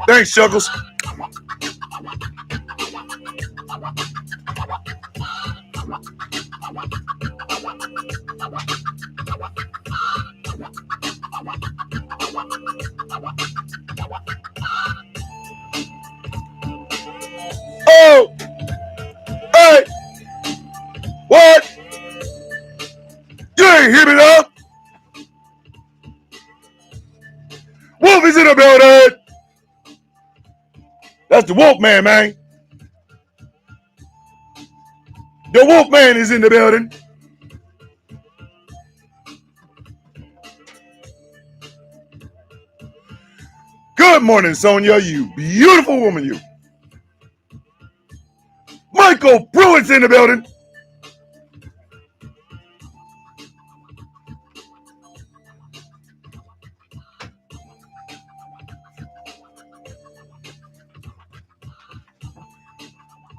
Thanks, Chuckles. Oh, hey, what? You ain't hear me now? Wolf is in the building. That's the Wolf Man, man. The Wolf Man is in the building. Good morning, Sonia, you beautiful woman, you. Michael Pruitt's in the building.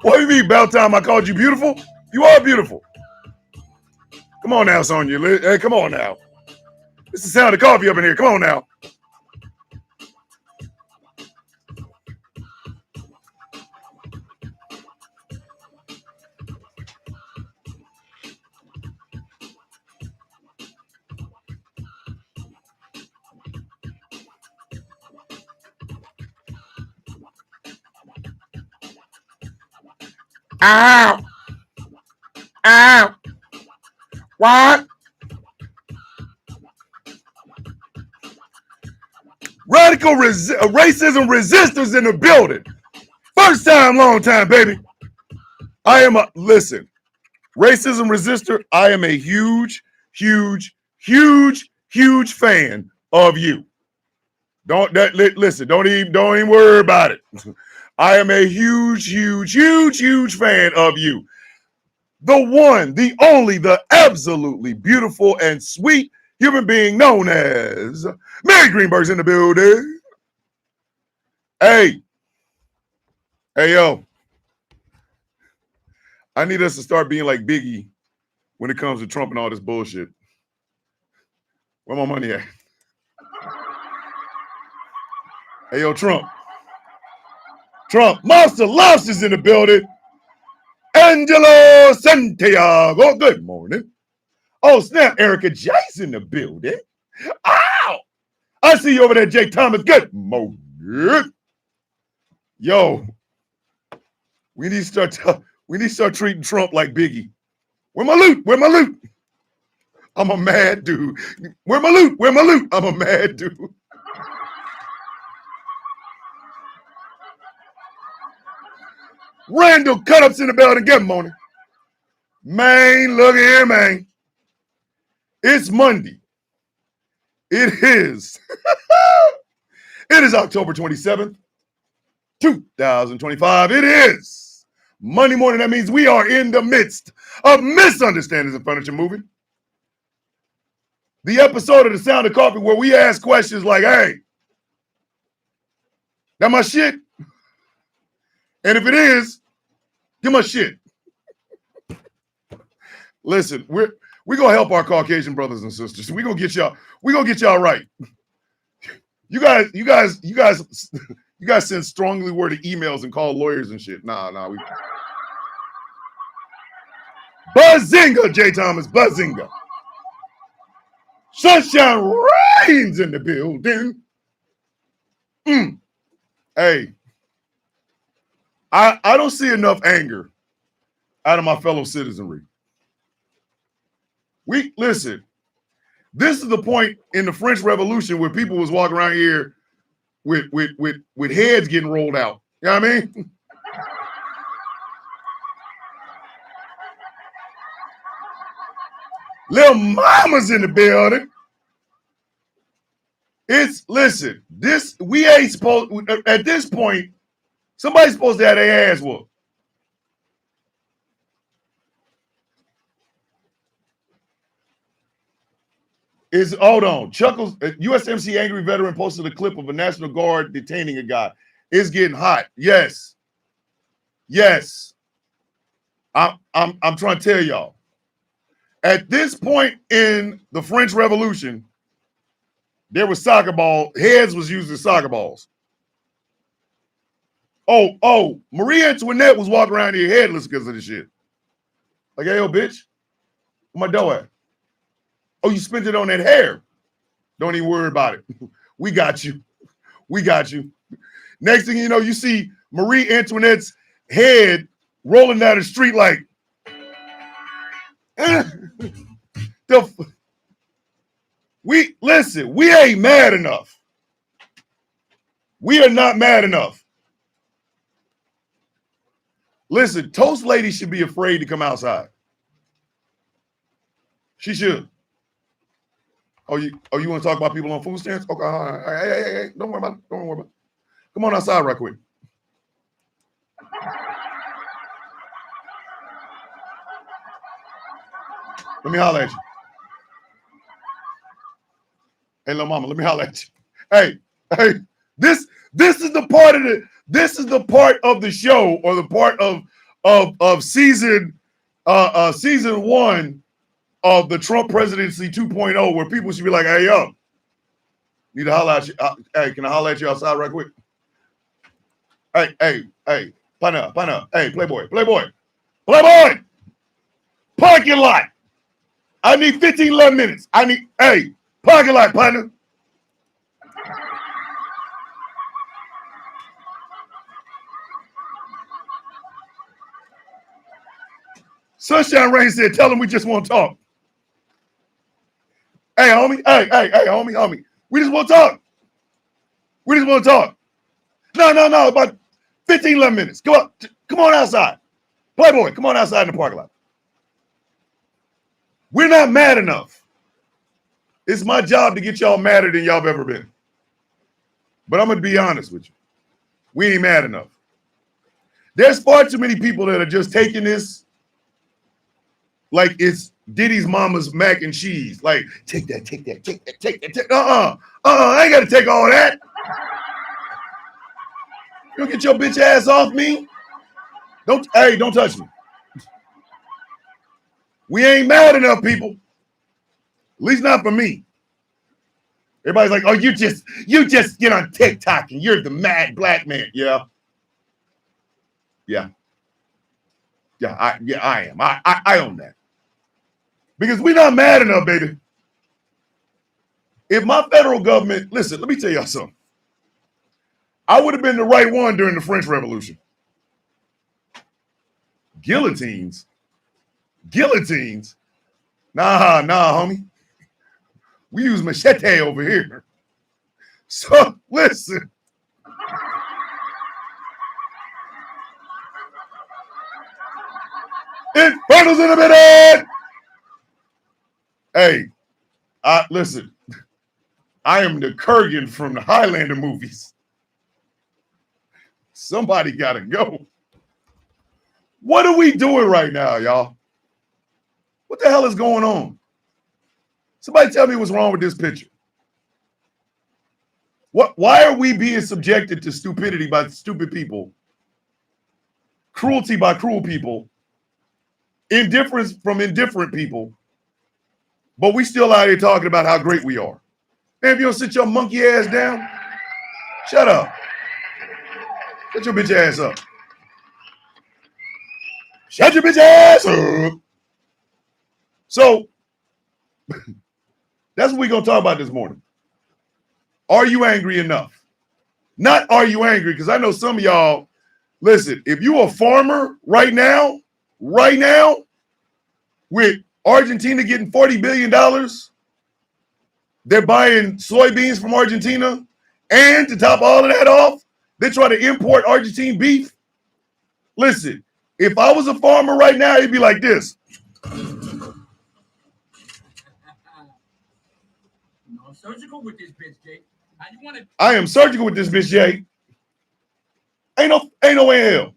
What do you mean, about time I called you beautiful? You are beautiful. Come on now, Sonia. Hey, come on now. It's the sound of coffee up in here. Come on now. Ow. Ow. What? Radical racism resistors in the building. First time, long time, baby. I am listen, racism resistor, I am a huge, huge, huge, huge fan of you. Listen, don't even worry about it. I am a huge, huge, huge, huge fan of you. The one, the only, the absolutely beautiful and sweet human being known as Mary Greenberg's in the building. Hey, yo. I need us to start being like Biggie when it comes to Trump and all this bullshit. Where my money at? Hey, yo, Trump. Monster Louse is in the building. Angelo Santiago, good morning. Oh, snap, Erica J's in the building. Ow! I see you over there, Jay Thomas. Good morning. Yo, we need to start treating Trump like Biggie. Where my loot? I'm a mad dude. Where my loot? I'm a mad dude. Randall Cut-Ups in the building. Good morning. Man, look here, man. It's Monday. It is. It is October 27th, 2025. It is Monday morning. That means we are in the midst of Misunderstandings in Furniture Moving. The episode of The Sound of Coffee where we ask questions like, hey, that my shit? And if it is, give my shit. Listen, we're gonna help our Caucasian brothers and sisters. We're gonna get y'all right. You guys send strongly worded emails and call lawyers and shit. Nah. Buzzinga, J. Thomas, Buzzinga. Sunshine Rains in the building. Hey, I don't see enough anger out of my fellow citizenry. Listen, this is the point in the French Revolution where people was walking around here with heads getting rolled out. You know what I mean? Little mama's in the building. Listen, we ain't supposed, at this point, somebody's supposed to have their ass whooped. Hold on. Chuckles, USMC angry veteran posted a clip of a National Guard detaining a guy. It's getting hot. Yes. I'm trying to tell y'all. At this point in the French Revolution, there was soccer ball. Heads was used as soccer balls. Oh, Marie Antoinette was walking around here headless because of this shit. Like, hey, yo, bitch, where my dough at? Oh, you spent it on that hair. Don't even worry about it. We got you. We got you. Next thing you know, you see Marie Antoinette's head rolling down the street like, we ain't mad enough. We are not mad enough. Listen, Toast Lady should be afraid to come outside. She should. Oh, you want to talk about people on food stamps? Okay, all right. Hey, don't worry about it. Don't worry about it. Come on outside right quick. Let me holler at you. Hey, little mama, let me holler at you. Hey, this is the part of the show, or the part of season 1 of the Trump presidency 2.0, where people should be like, hey, yo, need to holler at you. Hey, can I holler at you outside right quick? Hey, partner. Hey, Playboy. Parking lot. I need 15, 11 minutes. Parking lot, partner. Sunshine Rain said, tell him we just want to talk. Hey, homie. Hey, homie. We just want to talk. No. About 15, 11 minutes. Come on outside. Playboy, come on outside in the parking lot. We're not mad enough. It's my job to get y'all madder than y'all have ever been. But I'm going to be honest with you. We ain't mad enough. There's far too many people that are just taking this like it's Diddy's mama's mac and cheese. Like, take that. I ain't got to take all that. You get your bitch ass off me. Don't touch me. We ain't mad enough, people. At least not for me. Everybody's like, oh, you just get on TikTok and you're the mad black man. Yeah. I am. I own that. Because we're not mad enough, baby. If my federal government, listen, let me tell y'all something. I would have been the right one during the French Revolution. Guillotines? Nah, homie. We use machete over here. So, listen. Inferno's in the middle. Hey, listen. I am the Kurgan from the Highlander movies. Somebody got to go. What are we doing right now, y'all? What the hell is going on? Somebody tell me what's wrong with this picture. Why are we being subjected to stupidity by stupid people, cruelty by cruel people, indifference from indifferent people, but we still out here talking about how great we are? Man, if you don't sit your monkey ass down, shut up. Shut your bitch ass up. Shut your bitch ass up. So, that's what we're going to talk about this morning. Are you angry enough? Not are you angry, because I know some of y'all, listen, if you a farmer right now, with Argentina getting $40 billion, they're buying soybeans from Argentina, and to top all of that off, they try to import Argentine beef. Listen, if I was a farmer right now, it'd be like this. I'm surgical with this bitch, Jay. I am surgical with this bitch, Jay. Ain't no way in hell.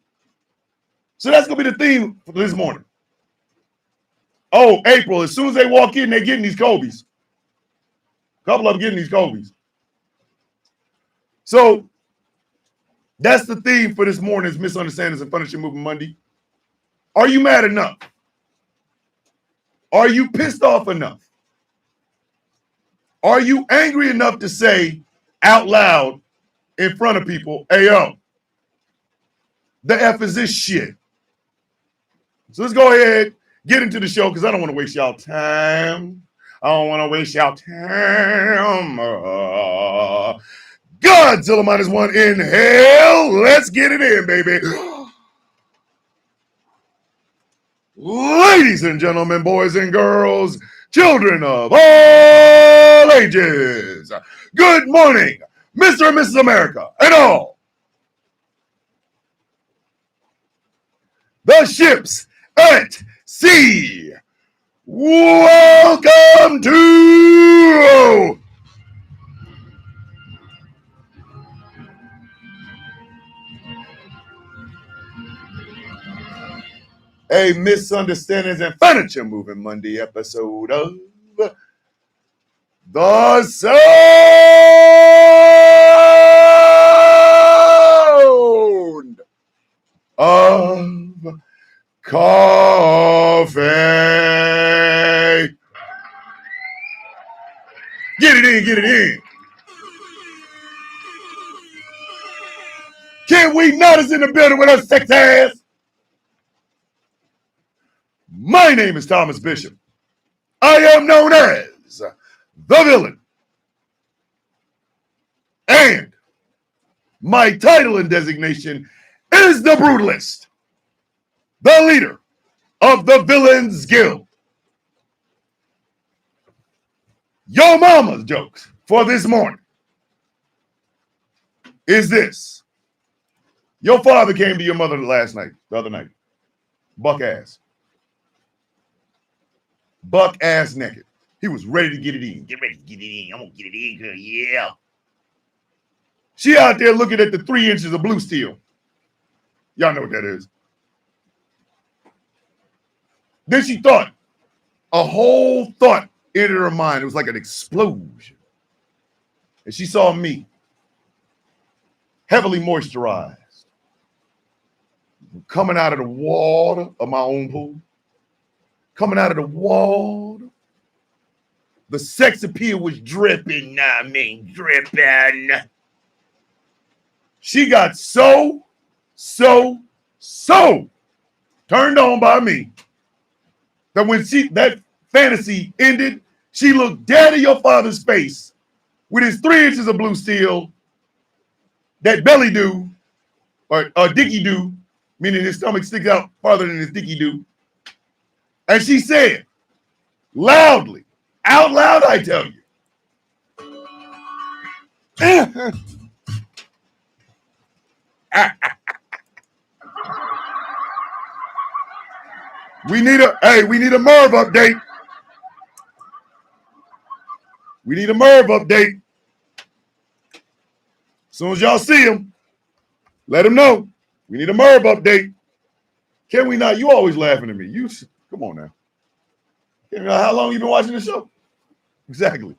So that's gonna be the theme for this morning. Oh, April, as soon as they walk in, they're getting these Kobe's. A couple of them getting these Kobe's. So that's the theme for this morning's Misunderstandings and Furniture Movement Monday. Are you mad enough? Are you pissed off enough? Are you angry enough to say out loud in front of people, hey, yo, the F is this shit? So let's go ahead, get into the show, because I don't want to waste y'all time. I don't want to waste y'all time. Godzilla -1 in hell. Let's get it in, baby. Ladies and gentlemen, boys and girls, children of all ages, good morning, Mr. and Mrs. America, and all the ships at sea. Welcome to a Misunderstandings and Furniture Moving Monday episode of The Sound of Coffee. Get it in, get it in. Can we notice in the building with us, sex ass? My name is Thomas Bishop. I am known as the Villain. And my title and designation is the Brutalist, the leader of the Villains Guild. Your mama's jokes for this morning is this. Your father came to your mother the other night. Buck ass. Buck ass naked. He was ready to get it in. Get ready to get it in. I'm going to get it in, girl. Yeah. She out there looking at the 3 inches of blue steel. Y'all know what that is. Then she thought, a whole thought entered her mind. It was like an explosion. And she saw me, heavily moisturized, coming out of the water of my own pool. Coming out of the water. The sex appeal was dripping. Dripping. She got so turned on by me that when that fantasy ended, she looked dead at your father's face with his 3 inches of blue steel, that belly do, or dicky do, meaning his stomach sticks out farther than his dicky do. And she said, loudly, out loud, I tell you. We need a Merv update. We need a Merv update. As soon as y'all see him, let him know. We need a Merv update. Can we not? You always laughing at me. You come on now. How long you been watching the show? Exactly.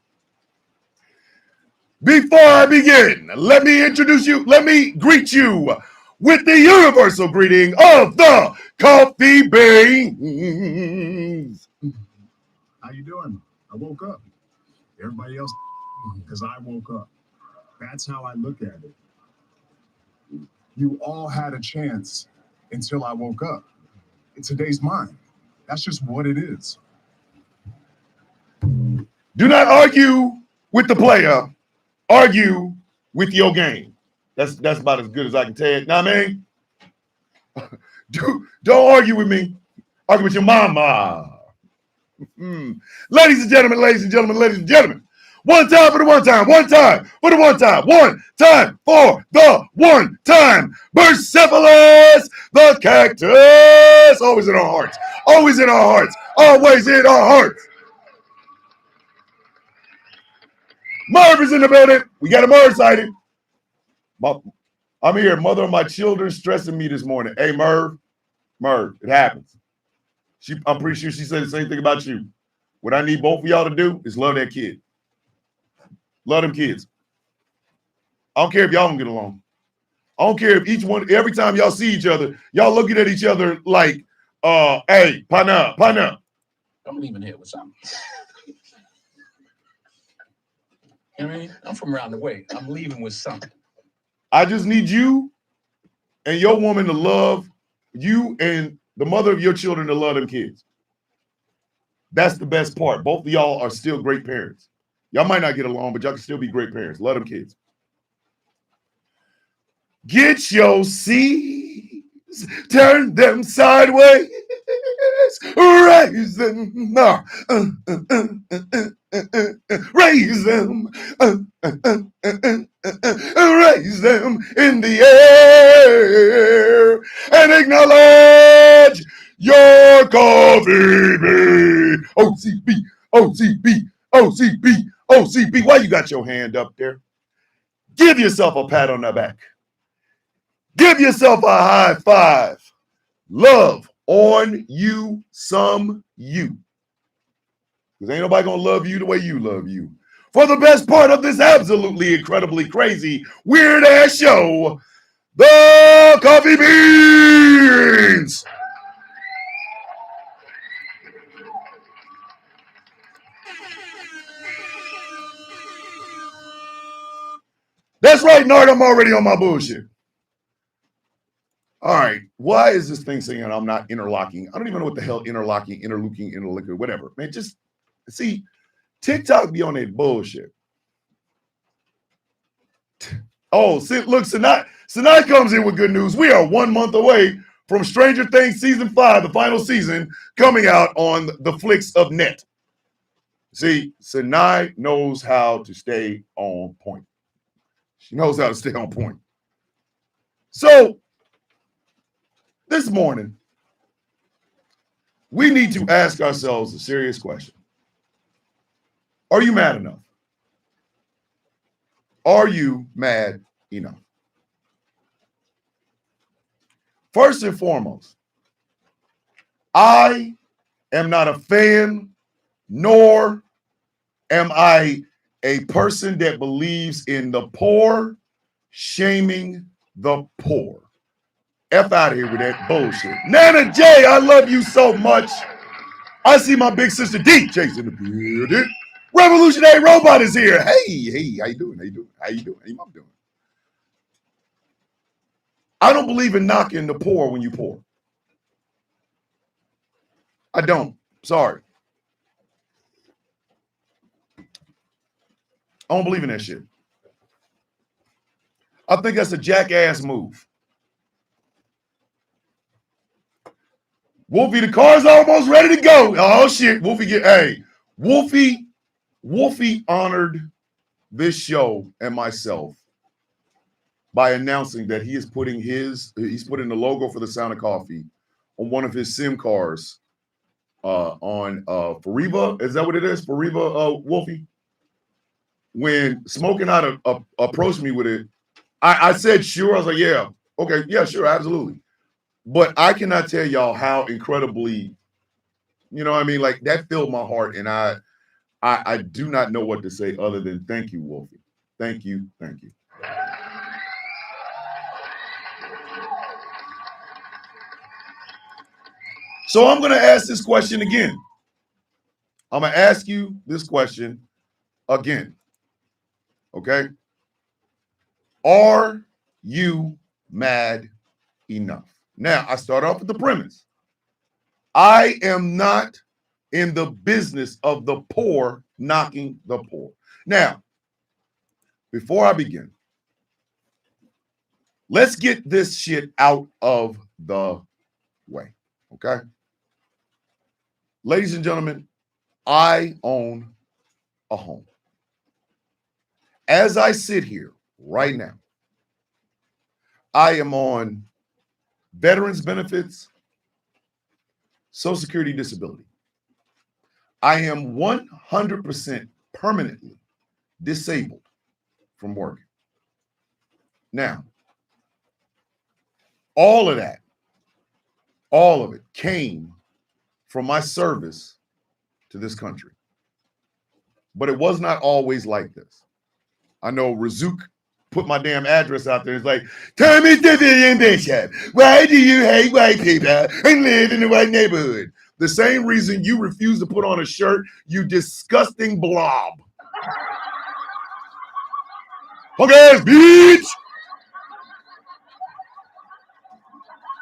Before I begin, let me greet you with the universal greeting of the coffee beans. How you doing? I woke up. Everybody else, because I woke up. That's how I look at it. You all had a chance until I woke up. Today's mine. That's just what it is. Do not argue with the player. Argue with your game. That's about as good as I can tell you. Know what I mean? Don't argue with me. Argue with your mama. Ladies and gentlemen. One time for the one time. One time for the one time. One time for the one time. Persepolis, the cactus. Always in our hearts. Always in our hearts. Always in our hearts. Merv is in the building. We got a Merv sighting. I'm here. Mother of my children stressing me this morning. Hey, Merv, it happens. I'm pretty sure she said the same thing about you. What I need both of y'all to do is love that kid. Love them kids. I don't care if y'all don't get along. I don't care if every time y'all see each other, y'all looking at each other like, hey, partner. I'm leaving here with something. You know what I mean? I'm from around the way. I'm leaving with something. I just need you and your woman to love you and the mother of your children to love them kids. That's the best part. Both of y'all are still great parents. Y'all might not get along, but y'all can still be great parents. Love them kids. Get your seeds, turn them sideways, raise them, raise them, raise them in the air, and acknowledge your coffee bean. OCB, OCB, OCB, OCB. Why you got your hand up there? Give yourself a pat on the back. Give yourself a high five. Love on you some you. Because ain't nobody going to love you the way you love you. For the best part of this absolutely incredibly crazy, weird ass show, the Coffee Beans. That's right, Nard. I'm already on my bullshit. All right. Why is this thing saying I'm not interlocking? I don't even know what the hell interlocking, interlinking, whatever. Man, just see, TikTok be on that bullshit. Oh, see, look, Sinai comes in with good news. We are 1 month away from Stranger Things Season 5, the final season, coming out on the flicks of net. See, Sinai knows how to stay on point. She knows how to stay on point. So, this morning, we need to ask ourselves a serious question. Are you mad enough? Are you mad enough? First and foremost, I am not a fan, nor am I a person that believes in the poor shaming the poor. F out of here with that bullshit. Nana J, I love you so much. I see my big sister D chasing the building. Revolutionary Robot is here. Hey, how you doing? How you doing? How you your mom doing? I don't believe in knocking the poor when you poor. I don't. Sorry. I don't believe in that shit. I think that's a jackass move. Wolfie, the car's almost ready to go. Oh shit, Wolfie honored this show and myself by announcing that he's putting the logo for the Sound of Coffee on one of his SIM cars on Fariva. Is that what it is? Fariva, Wolfie? When Smoking Out approached me with it, I said, sure. I was like, yeah, okay, yeah, sure, absolutely. But I cannot tell y'all how incredibly, you know what I mean? Like that filled my heart. And I do not know what to say other than thank you, Wolfie. Thank you. Thank you. So I'm going to ask this question again. I'm going to ask you this question again. Okay? Are you mad enough? Now, I start off with the premise. I am not in the business of the poor knocking the poor. Now, before I begin, let's get this shit out of the way, okay? Ladies and gentlemen, I own a home. As I sit here right now, I am on veterans benefits, Social Security disability. I am 100% permanently disabled from work. Now, all of it came from my service to this country. But it was not always like this. I know Razook put my damn address out there. It's like, Thomas Civilian Bishop, why do you hate white people and live in the white neighborhood? The same reason you refuse to put on a shirt, you disgusting blob. Punk ass bitch.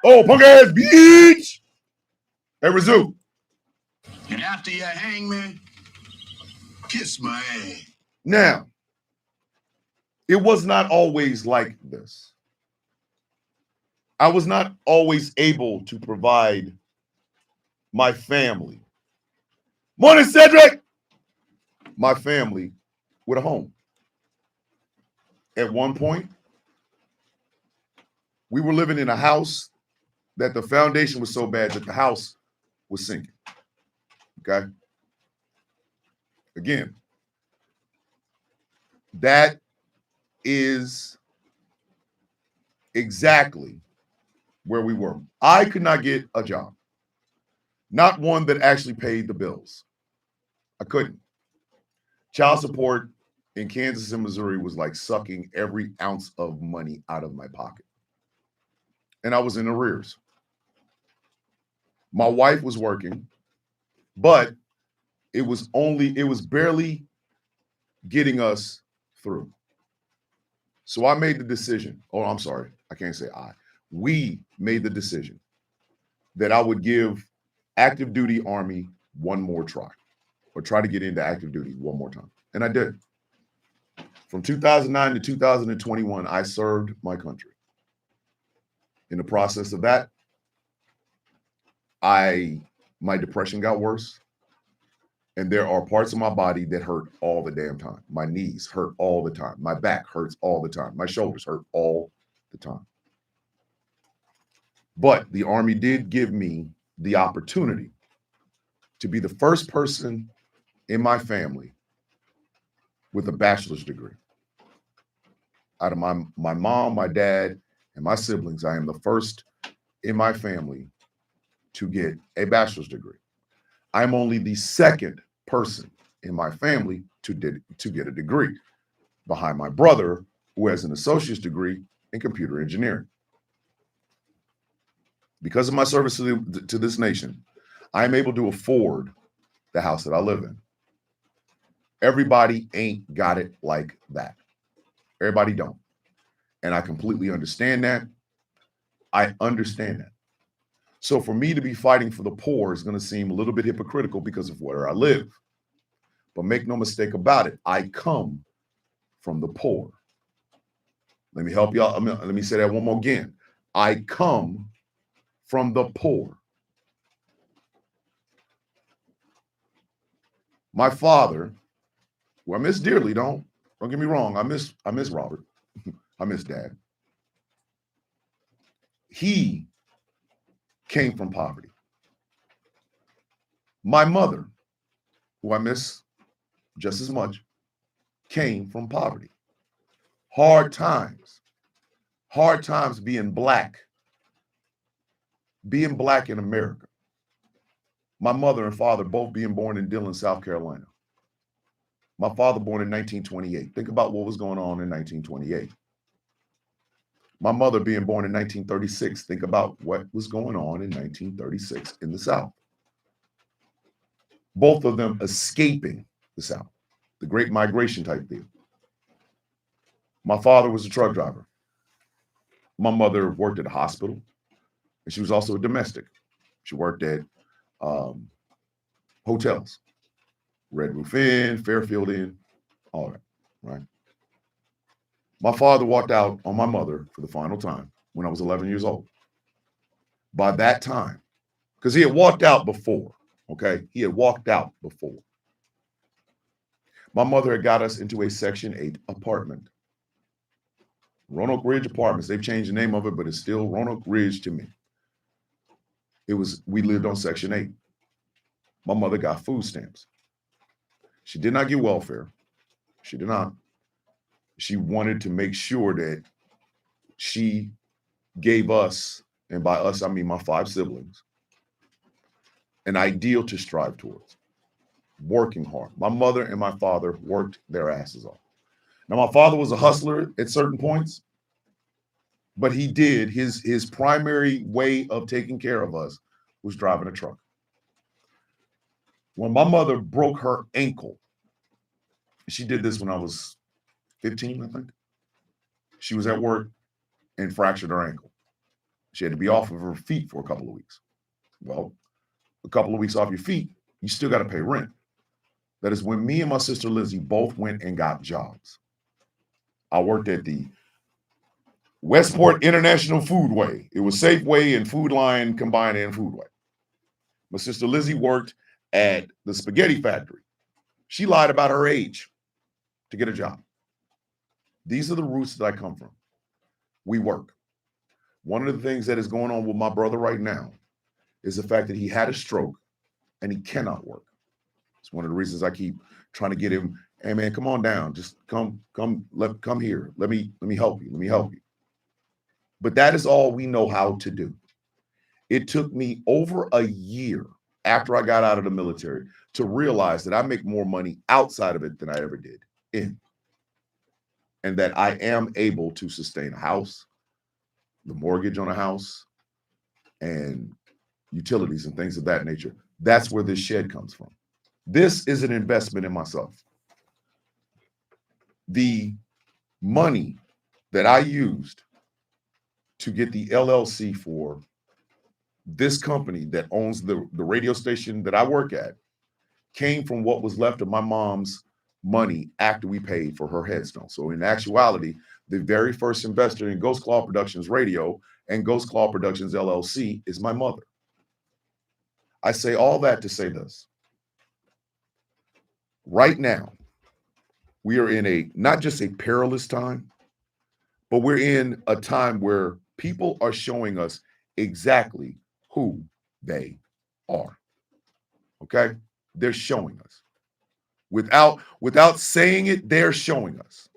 Oh, punk ass bitch. Hey, Razoo. And after you hang me, kiss my ass. Now, it was not always like this. I was not always able to provide my family. Morning, Cedric. My family with a home. At one point, we were living in a house that the foundation was so bad that the house was sinking. Okay. Again, that is exactly where we were. I could not get a job, not one that actually paid the bills. I couldn't. Child support in Kansas and Missouri was like sucking every ounce of money out of my pocket. And I was in arrears. My wife was working, but it was barely getting us through. So I made the decision. Oh, I'm sorry. I can't say I. We made the decision that I would give active duty Army one more try, or try to get into active duty one more time. And I did. From 2009 to 2021, I served my country. In the process of that, my depression got worse. And there are parts of my body that hurt all the damn time. My knees hurt all the time. My back hurts all the time. My shoulders hurt all the time. But the Army did give me the opportunity to be the first person in my family with a bachelor's degree. Out of my mom, my dad, and my siblings, I am the first in my family to get a bachelor's degree. I'm only the second person in my family to get a degree, behind my brother, who has an associate's degree in computer engineering. Because of my service to this nation, I'm able to afford the house that I live in. Everybody ain't got it like that. Everybody don't. And I completely understand that. I understand that. So for me to be fighting for the poor is going to seem a little bit hypocritical because of where I live. But make no mistake about it, I come from the poor. Let me help y'all. Let me say that one more again. I come from the poor. My father, who I miss dearly, don't get me wrong. I miss Robert. I miss Dad. He came from poverty. My mother, who I miss just as much, came from poverty. Hard times being black in America. My mother and father both being born in Dillon, South Carolina. My father born in 1928. Think about what was going on in 1928. My mother being born in 1936. Think about what was going on in 1936 in the South. Both of them escaping the South, the Great Migration type deal. My father was a truck driver. My mother worked at a hospital, and she was also a domestic. She worked at hotels, Red Roof Inn, Fairfield Inn, all that, right? My father walked out on my mother for the final time when I was 11 years old. By that time, because he had walked out before, okay? He had walked out before. My mother had got us into a Section 8 apartment. Roanoke Ridge Apartments. They've changed the name of it, but it's still Roanoke Ridge to me. We lived on Section 8. My mother got food stamps. She did not get welfare. She did not. She wanted to make sure that she gave us, and by us, I mean my 5 siblings, an ideal to strive towards. Working hard. My mother and my father worked their asses off. Now, my father was a hustler at certain points, but he did, his primary way of taking care of us was driving a truck. When my mother broke her ankle, she did this when I was 15, I think. She was at work and fractured her ankle. She had to be off of her feet for a couple of weeks. Well, a couple of weeks off your feet, you still got to pay rent. That is when me and my sister Lizzie both went and got jobs. I worked at the Westport International Foodway. It was Safeway and Food Lion combined in Foodway. My sister Lizzie worked at the spaghetti factory. She lied about her age to get a job. These are the roots that I come from. We work. One of the things that is going on with my brother right now is the fact that he had a stroke and he cannot work. It's one of the reasons I keep trying to get him, hey man, come on down. Just come here. Let me help you. Let me help you. But that is all we know how to do. It took me over a year after I got out of the military to realize that I make more money outside of it than I ever did in. And that I am able to sustain a house, the mortgage on a house, and utilities and things of that nature. That's where this shed comes from. This is an investment in myself. The money that I used to get the LLC for this company that owns the radio station that I work at came from what was left of my mom's money after we paid for her headstone. So in actuality, the very first investor in Ghost Claw Productions Radio and Ghost Claw Productions LLC is my mother. I say all that to say this. Right now, we are in not just a perilous time, but we're in a time where people are showing us exactly who they are. Okay? They're showing us. Without saying it, they're showing us.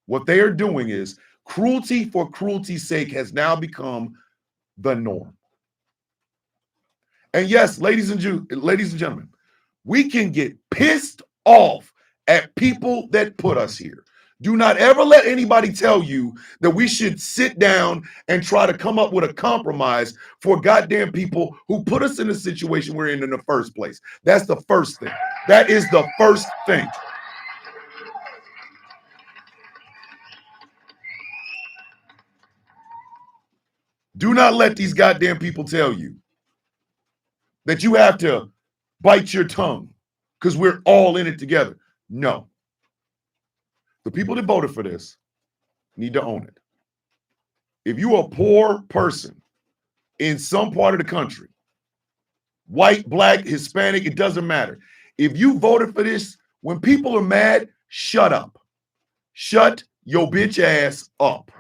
What they are doing is cruelty for cruelty's sake has now become the norm. And yes, ladies and gentlemen, we can get pissed off at people that put us here. Do not ever let anybody tell you that we should sit down and try to come up with a compromise for goddamn people who put us in the situation we're in the first place. That's the first thing. That is the first thing. Do not let these goddamn people tell you that you have to bite your tongue because we're all in it together. No. The people that voted for this need to own it. If you're a poor person in some part of the country, white, black, Hispanic, it doesn't matter. If you voted for this, when people are mad, shut up. Shut your bitch ass up.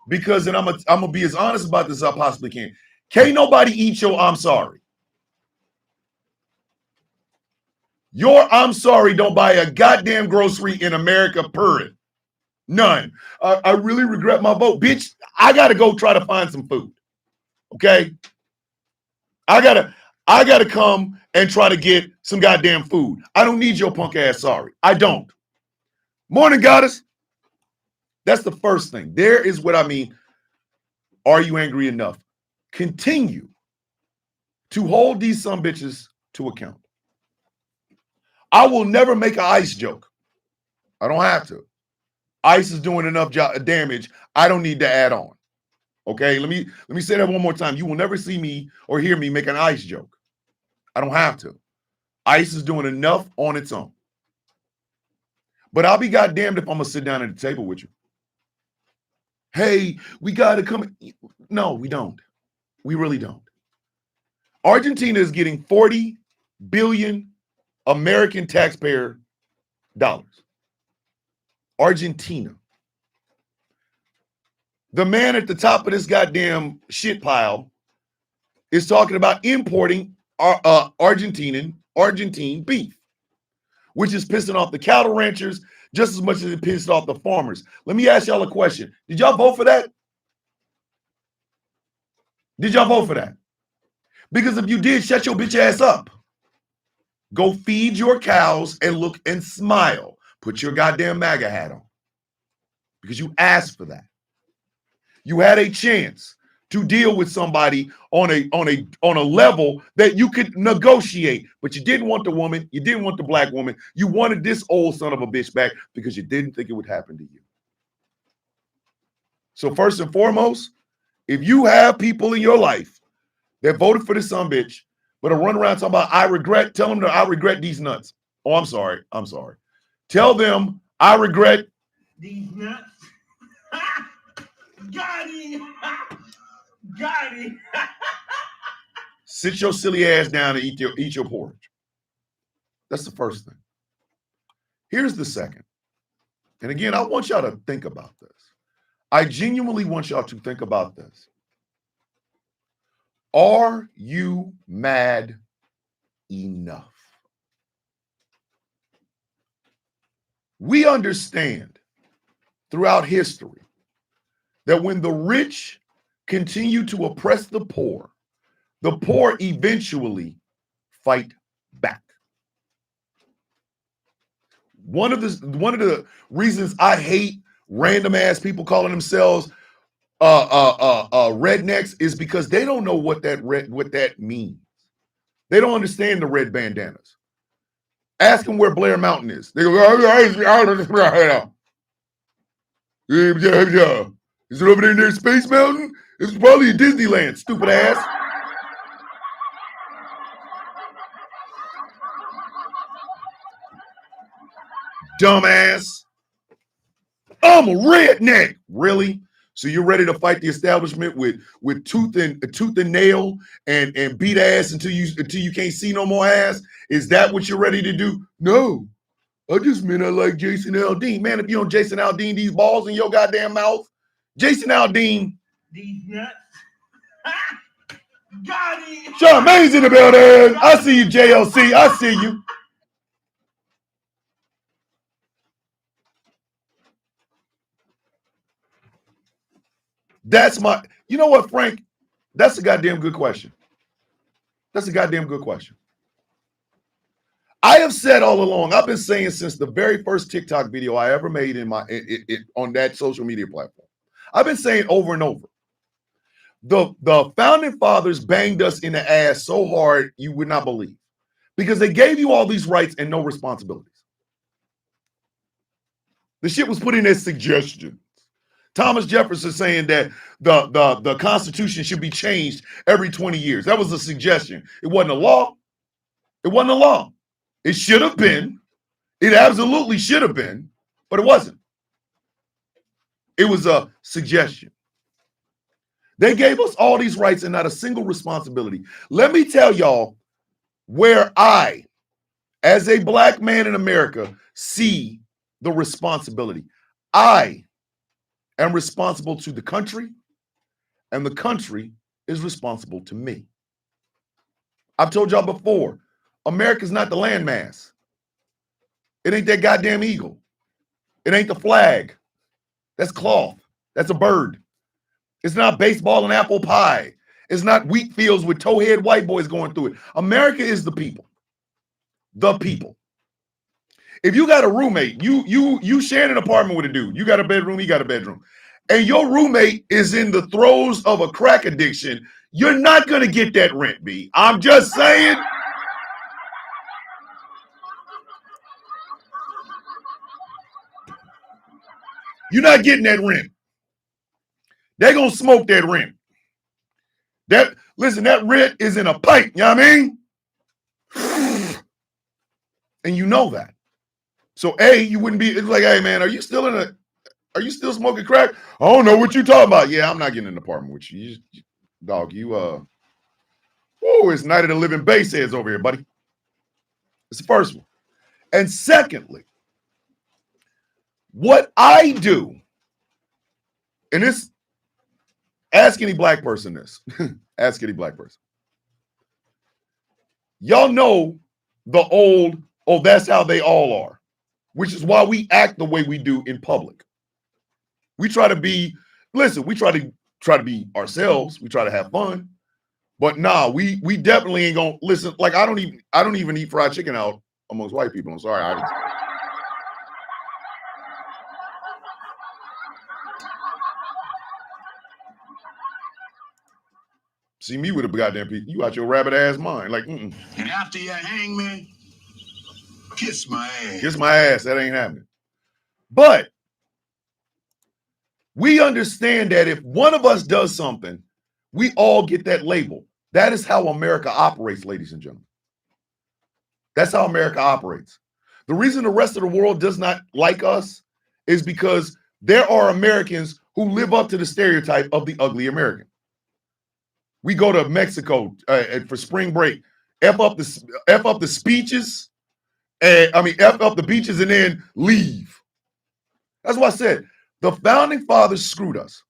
Because then I'm gonna be as honest about this as I possibly can. Can't nobody eat your I'm sorry. Your I'm sorry don't buy a goddamn grocery in America, period. None. I really regret my vote. Bitch, I gotta go try to find some food. Okay? I gotta come and try to get some goddamn food. I don't need your punk ass sorry. I don't. Morning, goddess. That's the first thing. There is what I mean. Are you angry enough? Continue to hold these some bitches to account. I will never make an ICE joke. I don't have to. ICE is doing enough damage. I don't need to add on. Okay, let me say that one more time. You will never see me or hear me make an ICE joke. I don't have to. ICE is doing enough on its own. But I'll be goddamned if I'm gonna sit down at the table with you. Hey, we gotta come. No, we don't. We really don't. Argentina is getting 40 billion American taxpayer dollars. Argentina. The man at the top of this goddamn shit pile is talking about importing Argentine beef, which is pissing off the cattle ranchers just as much as it pissed off the farmers. Let me ask y'all a question. Did y'all vote for that? Did y'all vote for that? Because if you did, shut your bitch ass up. Go feed your cows and look and smile. Put your goddamn MAGA hat on. Because you asked for that. You had a chance to deal with somebody on a level that you could negotiate. But you didn't want the woman, you didn't want the black woman, you wanted this old son of a bitch back because you didn't think it would happen to you. So first and foremost, if you have people in your life that voted for this son bitch, but are running around talking about I regret, tell them that I regret these nuts. Oh, I'm sorry. Tell them I regret these nuts. Got him. Got him. Sit your silly ass down and eat your porridge. That's the first thing. Here's the second. And again, I want y'all to think about this. I genuinely want y'all to think about this. Are you mad enough? We understand throughout history that when the rich continue to oppress the poor eventually fight back. One of the reasons I hate random ass people calling themselves rednecks is because they don't know what that means. They don't understand the red bandanas. Ask them where Blair Mountain is. They go, is it over there near Space Mountain? It's probably in Disneyland, stupid ass. Dumbass. I'm a redneck. Really? So you're ready to fight the establishment with tooth and nail and beat ass until you can't see no more ass? Is that what you're ready to do? No. I just meant I like Jason Aldean. Man, if you don't Jason Aldean these balls in your goddamn mouth, Jason Aldean. These nuts. Got him. Charmaine's in the building. I see you, JLC. I see you. That's my, you know what, Frank? That's a goddamn good question. That's a goddamn good question. I have said all along, I've been saying since the very first TikTok video I ever made in on that social media platform. I've been saying over and over. The founding fathers banged us in the ass so hard you would not believe. Because they gave you all these rights and no responsibilities. The shit was put in as suggestions. Thomas Jefferson saying that the Constitution should be changed every 20 years. That was a suggestion. It wasn't a law. It wasn't a law. It should have been. It absolutely should have been, but it wasn't. It was a suggestion. They gave us all these rights and not a single responsibility. Let me tell y'all where I, as a black man in America, see the responsibility. I am responsible to the country, and the country is responsible to me. I've told y'all before, America's not the landmass. It ain't that goddamn eagle. It ain't the flag. That's cloth. That's a bird. It's not baseball and apple pie. It's not wheat fields with towhead white boys going through it. America is the people. The people. If you got a roommate, you sharing an apartment with a dude. You got a bedroom, he got a bedroom. And your roommate is in the throes of a crack addiction, you're not going to get that rent, B. I'm just saying. You're not getting that rent. They're going to smoke that rent. Listen, that rent is in a pipe, you know what I mean? And you know that. So A, you wouldn't be, it's like, hey man, are you still smoking crack? I don't know what you're talking about. Yeah, I'm not getting in an apartment with you. It's Night of the Living Bass heads over here, buddy. It's the first one. And secondly, what I do, and this, ask any black person this. Ask any black person. Y'all know the old, oh, that's how they all are, which is why we act the way we do in public. We try to be, listen, we try to be ourselves. We try to have fun. But nah, we definitely ain't gonna listen. Like I don't even eat fried chicken out amongst white people. I'm sorry. See me with a goddamn piece. You out your rabbit ass mind. Like, And after you hang me, kiss my ass. kiss my ass. That ain't happening. But we understand that if one of us does something, we all get that label. That is how America operates, ladies and gentlemen. That's how America operates. The reason the rest of the world does not like us is because there are Americans who live up to the stereotype of the ugly American. We go to Mexico for spring break, F up the speeches, and F up the beaches and then leave. That's why I said the founding fathers screwed us.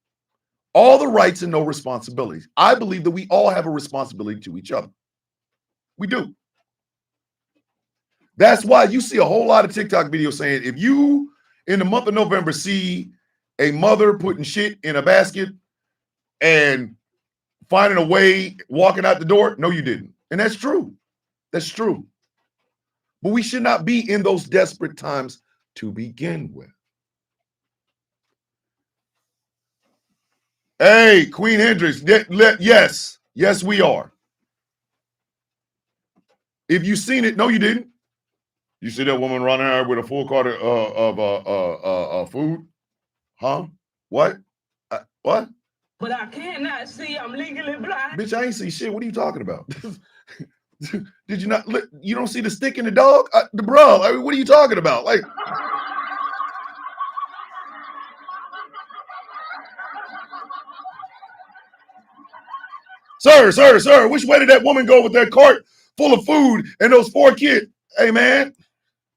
All the rights and no responsibilities. I believe that we all have a responsibility to each other. We do. That's why you see a whole lot of TikTok videos saying if you, in the month of November, see a mother putting shit in a basket and finding a way, walking out the door, no, you didn't. And that's true. That's true. But we should not be in those desperate times to begin with. Hey, Queen Hendrix, yes. Yes, we are. If you seen it, no, you didn't. You see that woman running out with a full cart of food? Huh? What? What? But I cannot see. I'm legally blind. Bitch, I ain't see shit. What are you talking about? Did you not? You don't see the stick in the dog? The bro, I mean, what are you talking about? Like, sir, which way did that woman go with that cart full of food and those 4 kids? Hey, man.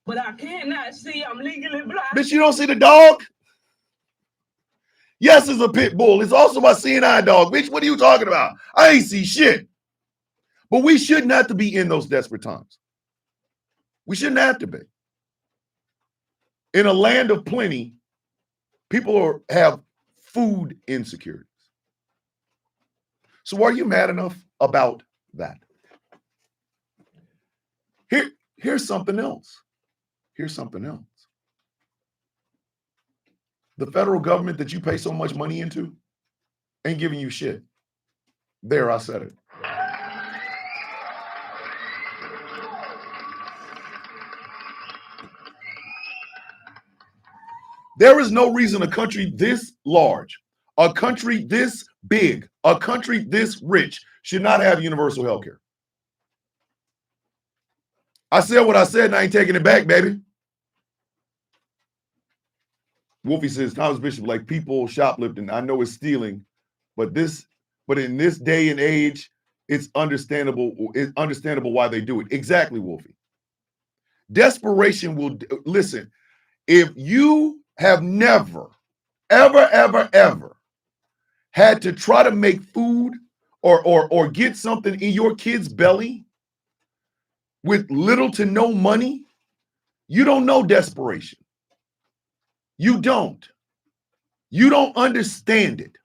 But I cannot see. I'm legally blind. Bitch, you don't see the dog? Yes, it's a pit bull. It's also my CNI dog. Bitch, what are you talking about? I ain't see shit. But we shouldn't have to be in those desperate times. We shouldn't have to be. In a land of plenty, people have food insecurities. So are you mad enough about that? Here's something else. Here's something else. The federal government that you pay so much money into ain't giving you shit. There, I said it. There is no reason a country this large, a country this big, a country this rich should not have universal health care. I said what I said and I ain't taking it back, baby. Wolfie says, Thomas Bishop, like people shoplifting, I know it's stealing, but in this day and age, it's understandable why they do it. Exactly, Wolfie. Desperation will, listen, if you have never, ever had to try to make food or get something in your kid's belly with little to no money, you don't know desperation. You don't. You don't understand it.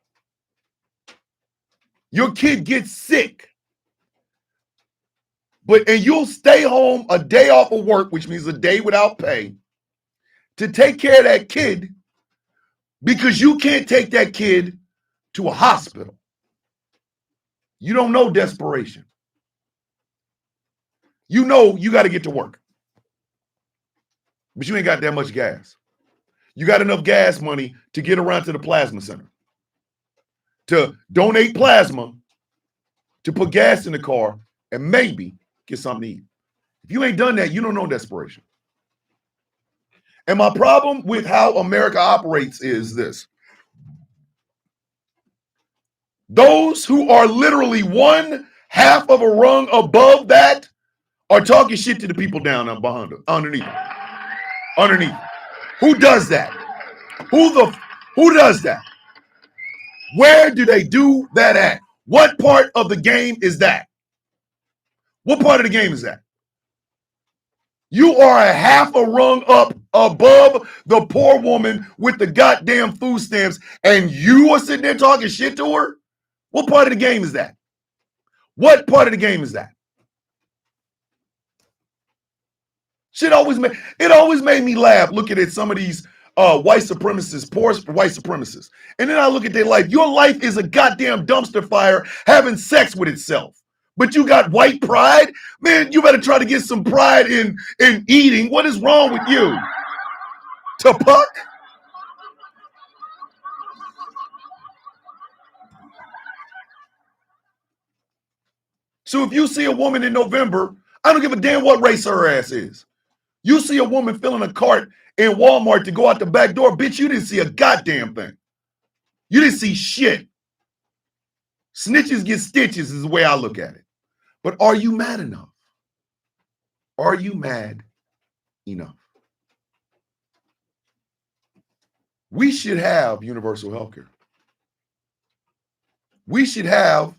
Your kid gets sick, and you'll stay home a day off of work, which means a day without pay, to take care of that kid because you can't take that kid to a hospital. You don't know desperation. You know you got to get to work, but you ain't got that much gas. You got enough gas money to get around to the plasma center, to donate plasma, to put gas in the car, and maybe get something to eat. If you ain't done that, you don't know desperation. And my problem with how America operates is this. Those who are literally 1/2 of a rung above that are talking shit to the people down underneath. Who does that? Who does that? Where do they do that at? What part of the game is that? What part of the game is that? You are 1/2 a rung up above the poor woman with the goddamn food stamps, and you are sitting there talking shit to her? What part of the game is that? What part of the game is that? It always made me laugh looking at some of these white supremacists, poor white supremacists. And then I look at their life. Your life is a goddamn dumpster fire having sex with itself. But you got white pride? Man, you better try to get some pride in eating. What is wrong with you? Tupac? So if you see a woman in November, I don't give a damn what race her ass is. You see a woman filling a cart in Walmart to go out the back door, bitch, you didn't see a goddamn thing. You didn't see shit. Snitches get stitches is the way I look at it. But are you mad enough? Are you mad enough? We should have universal health care. We should have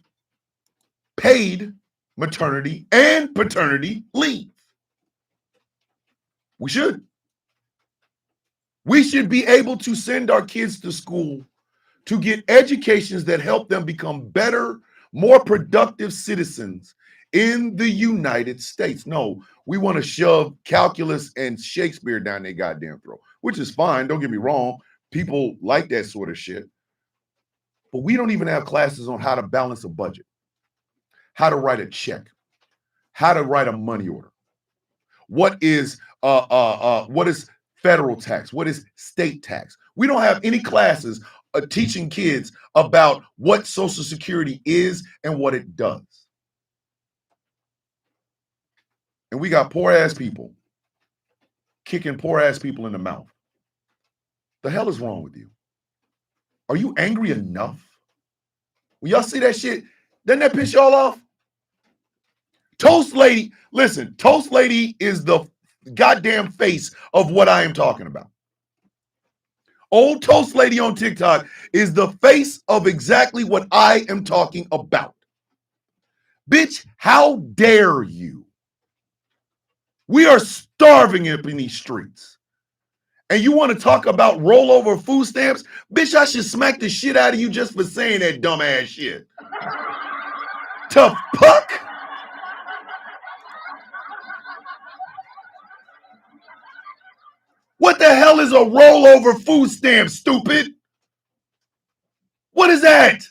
paid maternity and paternity leave. We should. We should be able to send our kids to school to get educations that help them become better, more productive citizens in the United States. No, we want to shove calculus and Shakespeare down their goddamn throat, which is fine. Don't get me wrong. People like that sort of shit. But we don't even have classes on how to balance a budget, how to write a check, how to write a money order. What is federal tax? What is state tax? We don't have any classes teaching kids about what Social Security is and what it does. And we got poor ass people kicking poor ass people in the mouth. The hell is wrong with you? Are you angry enough? When y'all see that shit, doesn't that piss y'all off? Toast Lady, listen, Toast Lady is the goddamn face of what I am talking about. Old Toast Lady on TikTok is the face of exactly what I am talking about. Bitch, how dare you? We are starving up in these streets. And you want to talk about rollover food stamps? Bitch, I should smack the shit out of you just for saying that dumb ass shit. To fuck? What the hell is a rollover food stamp, stupid? What is that?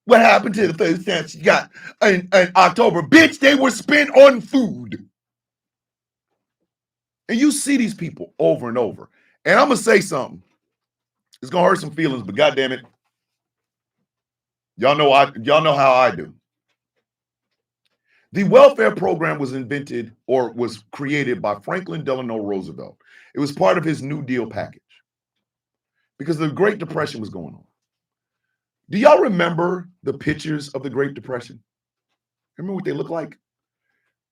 What happened to the food stamps you got in October? Bitch, they were spent on food. And you see these people over and over. And I'm going to say something. It's going to hurt some feelings, but goddamn it. Y'all know how I do. The welfare program was invented or was created by Franklin Delano Roosevelt. It was part of his New Deal package because the Great Depression was going on. Do y'all remember the pictures of the Great Depression? Remember what they look like?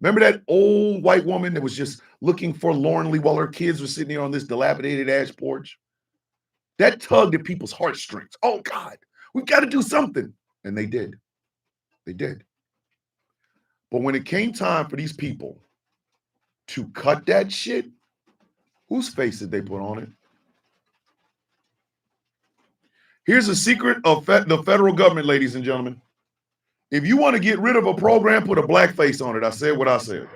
Remember that old white woman that was just looking forlornly while her kids were sitting there on this dilapidated ash porch? That tugged at people's heartstrings. Oh, God, we've got to do something. And they did. They did. But when it came time for these people to cut that shit, whose face did they put on it? Here's a secret of the federal government, ladies and gentlemen. If you want to get rid of a program, put a black face on it. I said what I said.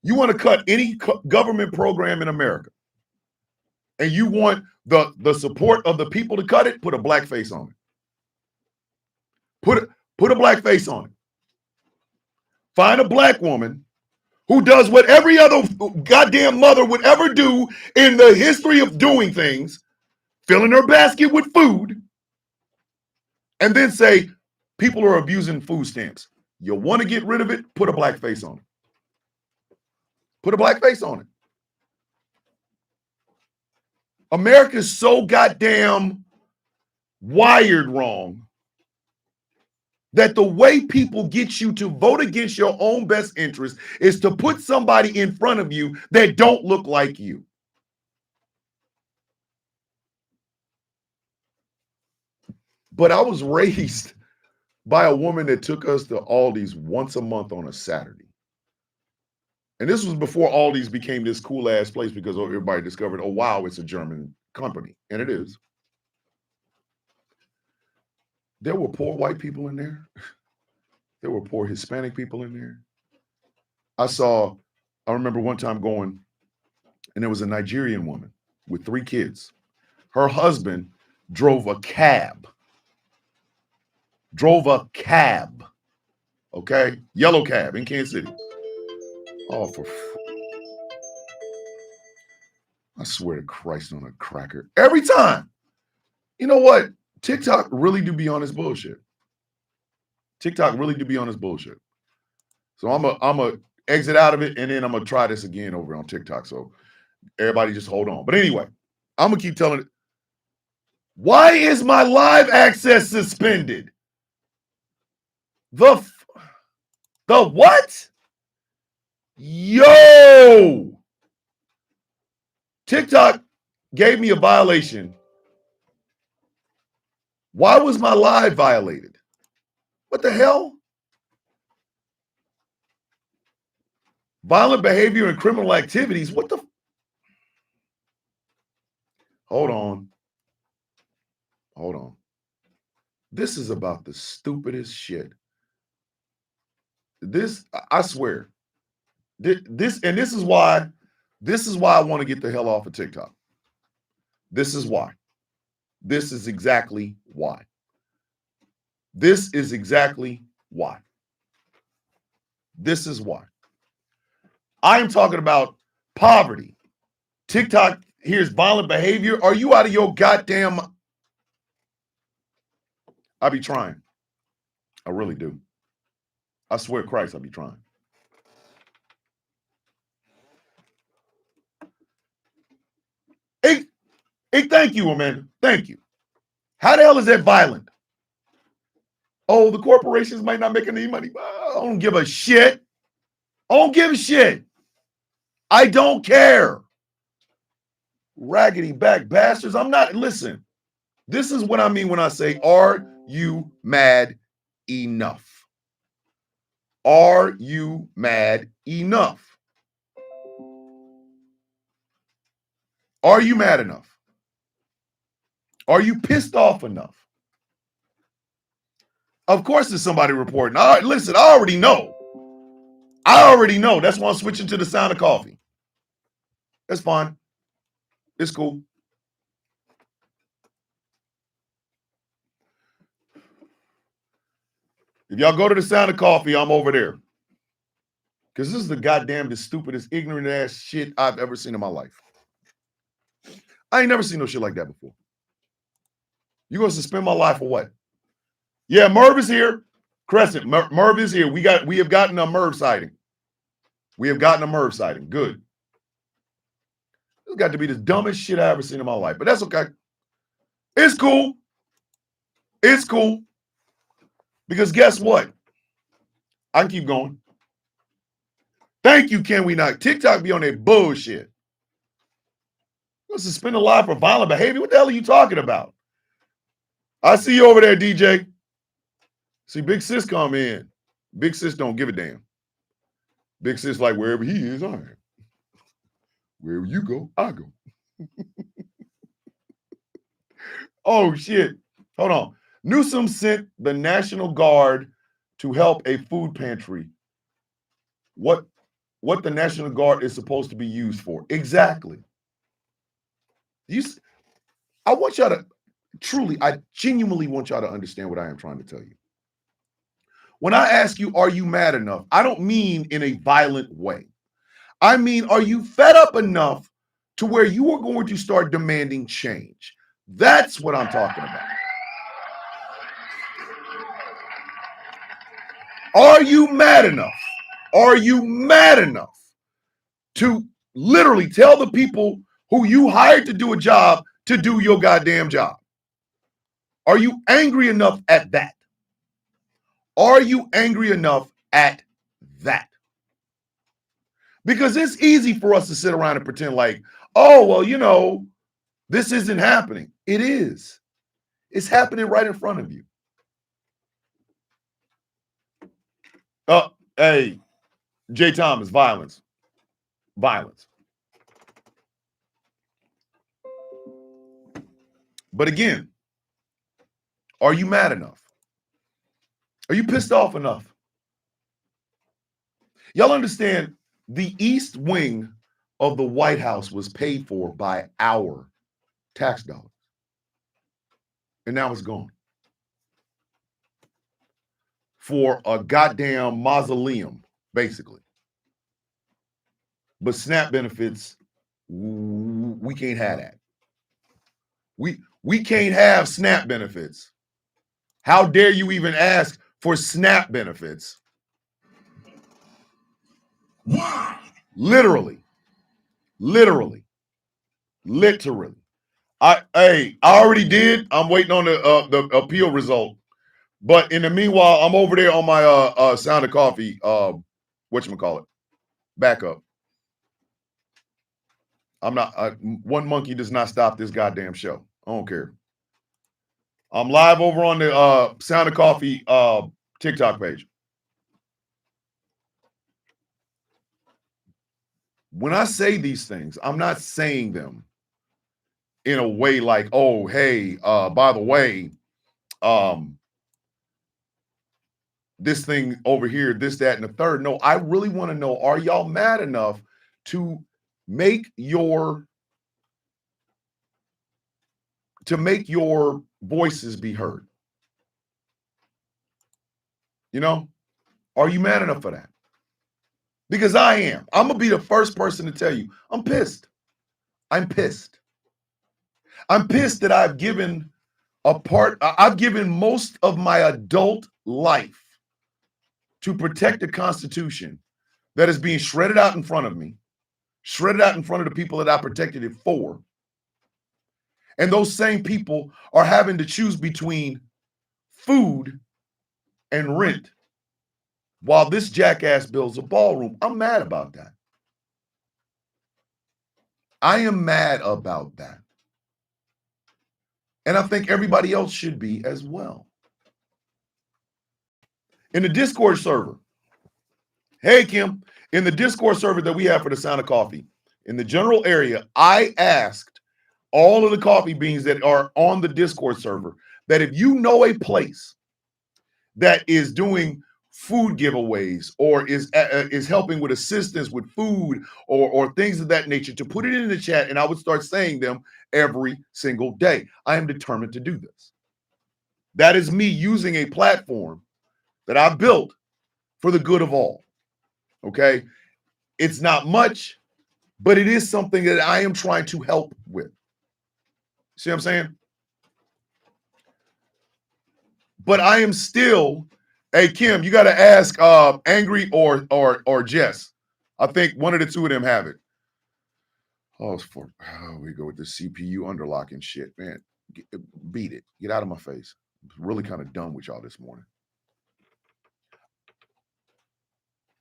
You want to cut any government program in America, and you want the support of the people to cut it, put a black face on it. Put a black face on it. Find a black woman who does what every other goddamn mother would ever do in the history of doing things, filling her basket with food, and then say, people are abusing food stamps. You want to get rid of it, put a black face on it. Put a black face on it. America's so goddamn wired wrong that the way people get you to vote against your own best interest is to put somebody in front of you that don't look like you. But I was raised by a woman that took us to Aldi's once a month on a Saturday. And this was before Aldi's became this cool ass place because everybody discovered, oh, wow, it's a German company. And it is. There were poor white people in there. There were poor Hispanic people in there. I remember one time going, and there was a Nigerian woman with 3 kids. Her husband drove a cab. Okay? Yellow cab in Kansas City. Oh, I swear to Christ on a cracker. Every time. You know what? TikTok really do be on this bullshit. TikTok really do be on this bullshit. So I'm a exit out of it, and then I'm gonna try this again over on TikTok. So everybody just hold on. But anyway, I'm gonna keep telling it. Why is my live access suspended? The what? Yo! TikTok gave me a violation. Why was my live violated? What the hell? Violent behavior and criminal activities. What the? Hold on. This is about the stupidest shit. I swear. This is why I want to get the hell off of TikTok. This is why. This is exactly why. This is exactly why. This is why. I am talking about poverty. TikTok here's violent behavior. Are you out of your goddamn? I be trying. I really do. I swear to Christ, I be trying. Hey, thank you, Amanda. Thank you. How the hell is that violent? Oh, the corporations might not make any money. I don't give a shit. I don't give a shit. I don't care. Raggedy back bastards. I'm not, listen. This is what I mean when I say, are you mad enough? Are you mad enough? Are you mad enough? Are you pissed off enough? Of course there's somebody reporting. All right, listen, I already know. That's why I'm switching to the sound of coffee. That's fine. It's cool. If y'all go to the sound of coffee, I'm over there. Because this is the stupidest, ignorant ass shit I've ever seen in my life. I ain't never seen no shit like that before. You gonna suspend my life for what? Yeah, Merv is here. Crescent, Merv is here. We have gotten a Merv sighting. Good. This got to be the dumbest shit I ever seen in my life, but that's okay. It's cool. Because guess what? I can keep going. Thank you, Can We Not? TikTok be on that bullshit. You're suspend a live for violent behavior? What the hell are you talking about? I see you over there, DJ. See, Big Sis come in. Big Sis don't give a damn. Big Sis like, wherever he is, I am. Wherever you go, I go. Oh, shit. Hold on. Newsom sent the National Guard to help a food pantry. What the National Guard is supposed to be used for. Exactly. I want y'all to, I genuinely want y'all to understand what I am trying to tell you. When I ask you, are you mad enough? I don't mean in a violent way. I mean, are you fed up enough to where you are going to start demanding change? That's what I'm talking about. Are you mad enough? Are you mad enough to literally tell the people who you hired to do a job to do your goddamn job? Are you angry enough at that? Are you angry enough at that? Because it's easy for us to sit around and pretend like, oh, well, you know, this isn't happening. It is. It's happening right in front of you. Hey, Jay Thomas, violence. Violence. But again, are you mad enough? Are you pissed off enough? Y'all understand the East Wing of the White House was paid for by our tax dollars. And now it's gone. For a goddamn mausoleum, basically. But SNAP benefits, we can't have that. We can't have SNAP benefits. How dare you even ask for SNAP benefits? Why? Literally. I already did. I'm waiting on the appeal result. But in the meanwhile, I'm over there on my Sound of Coffee whatchamacallit, backup. I'm not one monkey does not stop this goddamn show. I don't care. I'm live over on the Sound of Coffee TikTok page. When I say these things, I'm not saying them in a way like, oh, hey, by the way, this thing over here, this, that, and the third. No, I really want to know, are y'all mad enough to make your voices be heard? You know, are you mad enough for that? Because I am. I'm going to be the first person to tell you, I'm pissed. I'm pissed. I'm pissed that I've given most of my adult life to protect the Constitution that is being shredded out in front of me, shredded out in front of the people that I protected it for. And those same people are having to choose between food and rent while this jackass builds a ballroom. I'm mad about that. I am mad about that. And I think everybody else should be as well. In the Discord server, hey, Kim, in the Discord server that we have for the Sound of Coffee, in the general area, I asked all of the coffee beans that are on the Discord server that if you know a place that is doing food giveaways or is helping with assistance with food or things of that nature, to put it in the chat, and I would start saying them every single day. I am determined to do this. That is me using a platform that I built for the good of all. Okay? It's not much, but it is something that I am trying to help with. See what I'm saying? But I am still, hey, Kim, you got to ask Angry or Jess. I think one of the two of them have it. Oh, we go with the CPU underlocking shit, man. Beat it. Get out of my face. I'm really kind of done with y'all this morning.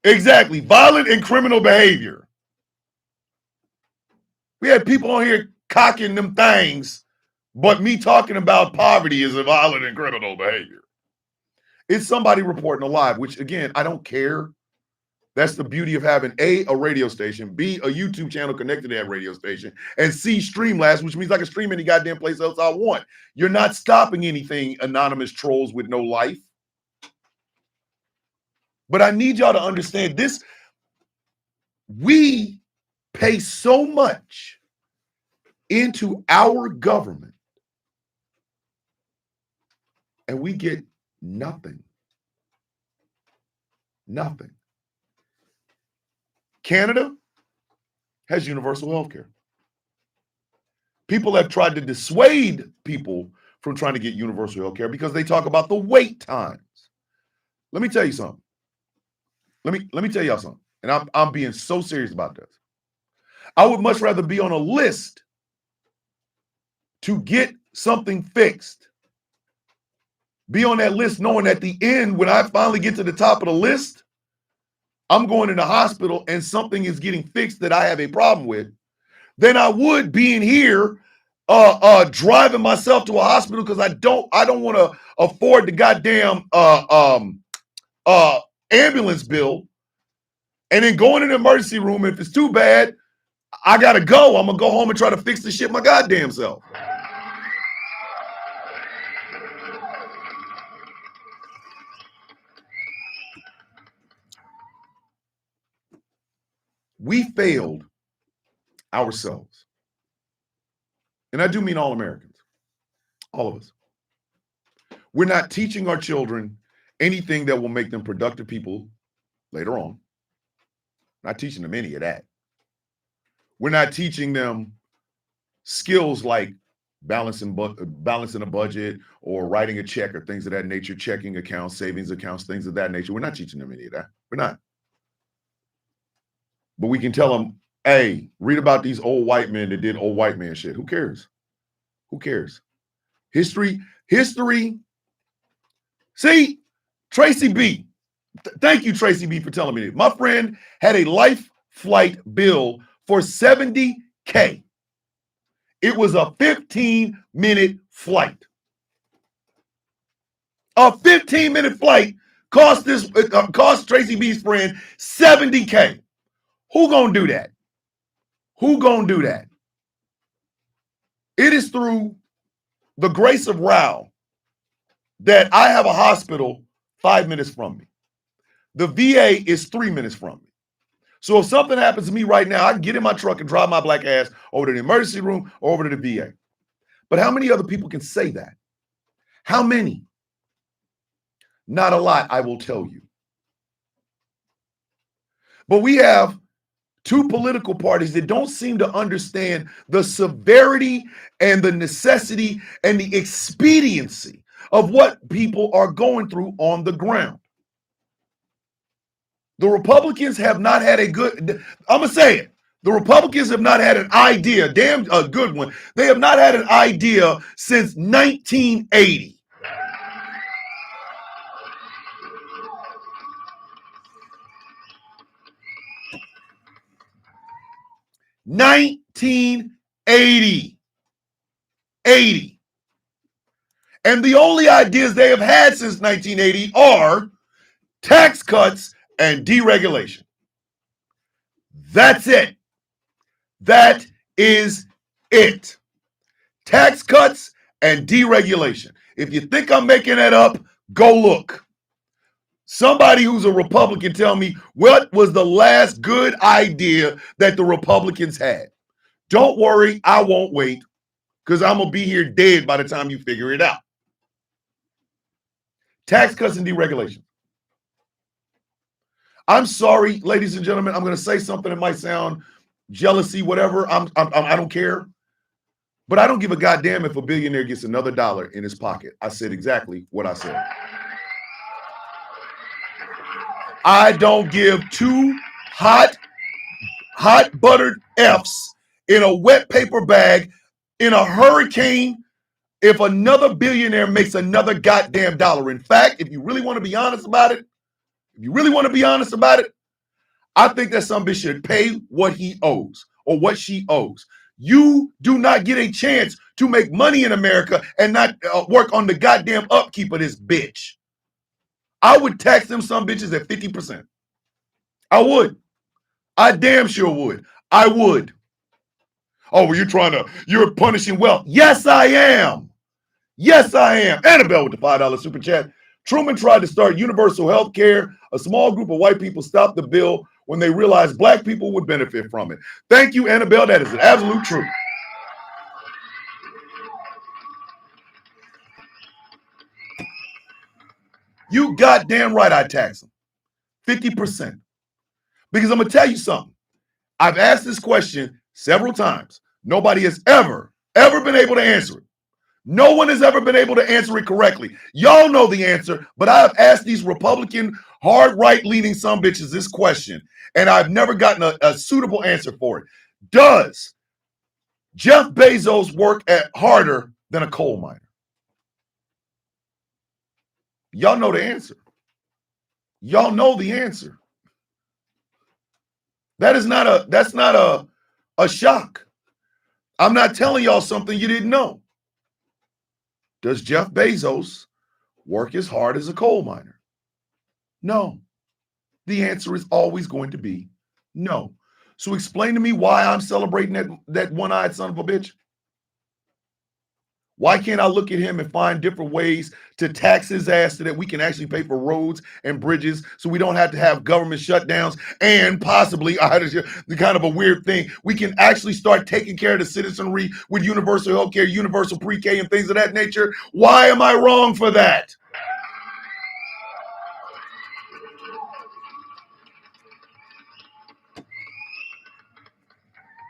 Exactly. Violent and criminal behavior. We had people on here cocking them things, but me talking about poverty is a violent and criminal behavior. It's somebody reporting a live, which, again, I don't care. That's the beauty of having A, radio station, B, a YouTube channel connected to that radio station, and C, Streamlabs, which means I can stream any goddamn place else I want. You're not stopping anything, anonymous trolls with no life. But I need y'all to understand this. We pay so much into our government, and we get nothing. Nothing. Canada has universal health care. People have tried to dissuade people from trying to get universal health care because they talk about the wait times. Let me tell you something. Let me tell y'all something. And I'm being so serious about this. I would much rather be on a list to get something fixed. Be on that list knowing at the end, when I finally get to the top of the list, I'm going in the hospital and something is getting fixed that I have a problem with, than I would being here driving myself to a hospital because I don't want to afford the goddamn ambulance bill, and then going in the emergency room. If it's too bad, I gotta go. I'm gonna go home and try to fix the shit my goddamn self. We failed ourselves. And I do mean all Americans, all of us. We're not teaching our children anything that will make them productive people later on. Not teaching them any of that. We're not teaching them skills like balancing a budget or writing a check or things of that nature, checking accounts, savings accounts, things of that nature. We're not teaching them any of that. We're not. But we can tell them, hey, read about these old white men that did old white man shit. Who cares? Who cares? History. See, Tracy B. Thank you, Tracy B, for telling me that. My friend had a life flight bill for $70K. It was a 15-minute flight. A 15-minute flight cost Tracy B's friend $70K. Who gonna do that? Who gonna do that? It is through the grace of Rao that I have a hospital 5 minutes from me. The VA is 3 minutes from me. So if something happens to me right now, I can get in my truck and drive my black ass over to the emergency room or over to the VA. But how many other people can say that? How many? Not a lot, I will tell you. But we have two political parties that don't seem to understand the severity and the necessity and the expediency of what people are going through on the ground. The Republicans have not had a good, I'm going to say it. The Republicans have not had an idea, a good one. They have not had an idea since 1980. $1980. And the only ideas they have had since 1980 are tax cuts and deregulation. That's it. That is it. Tax cuts and deregulation. If you think I'm making that up, go look. Somebody who's a Republican tell me what was the last good idea that the Republicans had. Don't worry, I won't wait because I'm going to be here dead by the time you figure it out. Tax cuts and deregulation. I'm sorry, ladies and gentlemen. I'm going to say something that might sound jealousy, whatever. I don't care. But I don't give a goddamn if a billionaire gets another dollar in his pocket. I said exactly what I said. I don't give two hot buttered F's in a wet paper bag in a hurricane if another billionaire makes another goddamn dollar. In fact, if you really want to be honest about it, I think that some bitch should pay what he owes or what she owes. You do not get a chance to make money in America and not work on the goddamn upkeep of this bitch. I would tax them some bitches at 50%. I would. I damn sure would. I would. Oh, well, you're punishing wealth. Yes, I am. Yes, I am. Annabelle with the $5 super chat. Truman tried to start universal health care. A small group of white people stopped the bill when they realized black people would benefit from it. Thank you, Annabelle. That is an absolute truth. You goddamn right I tax them. 50%. Because I'm going to tell you something. I've asked this question several times. Nobody has ever been able to answer it. No one has ever been able to answer it correctly. Y'all know the answer, but I have asked these Republican, hard right-leaning sumbitches this question, and I've never gotten a suitable answer for it. Does Jeff Bezos work harder than a coal miner? Y'all know the answer. Y'all know the answer. That's not a shock. I'm not telling y'all something you didn't know. Does Jeff Bezos work as hard as a coal miner? No. The answer is always going to be no. So explain to me why I'm celebrating that one-eyed son of a bitch. Why can't I look at him and find different ways to tax his ass so that we can actually pay for roads and bridges so we don't have to have government shutdowns and possibly, the kind of a weird thing, we can actually start taking care of the citizenry with universal health care, universal pre-K and things of that nature? Why am I wrong for that?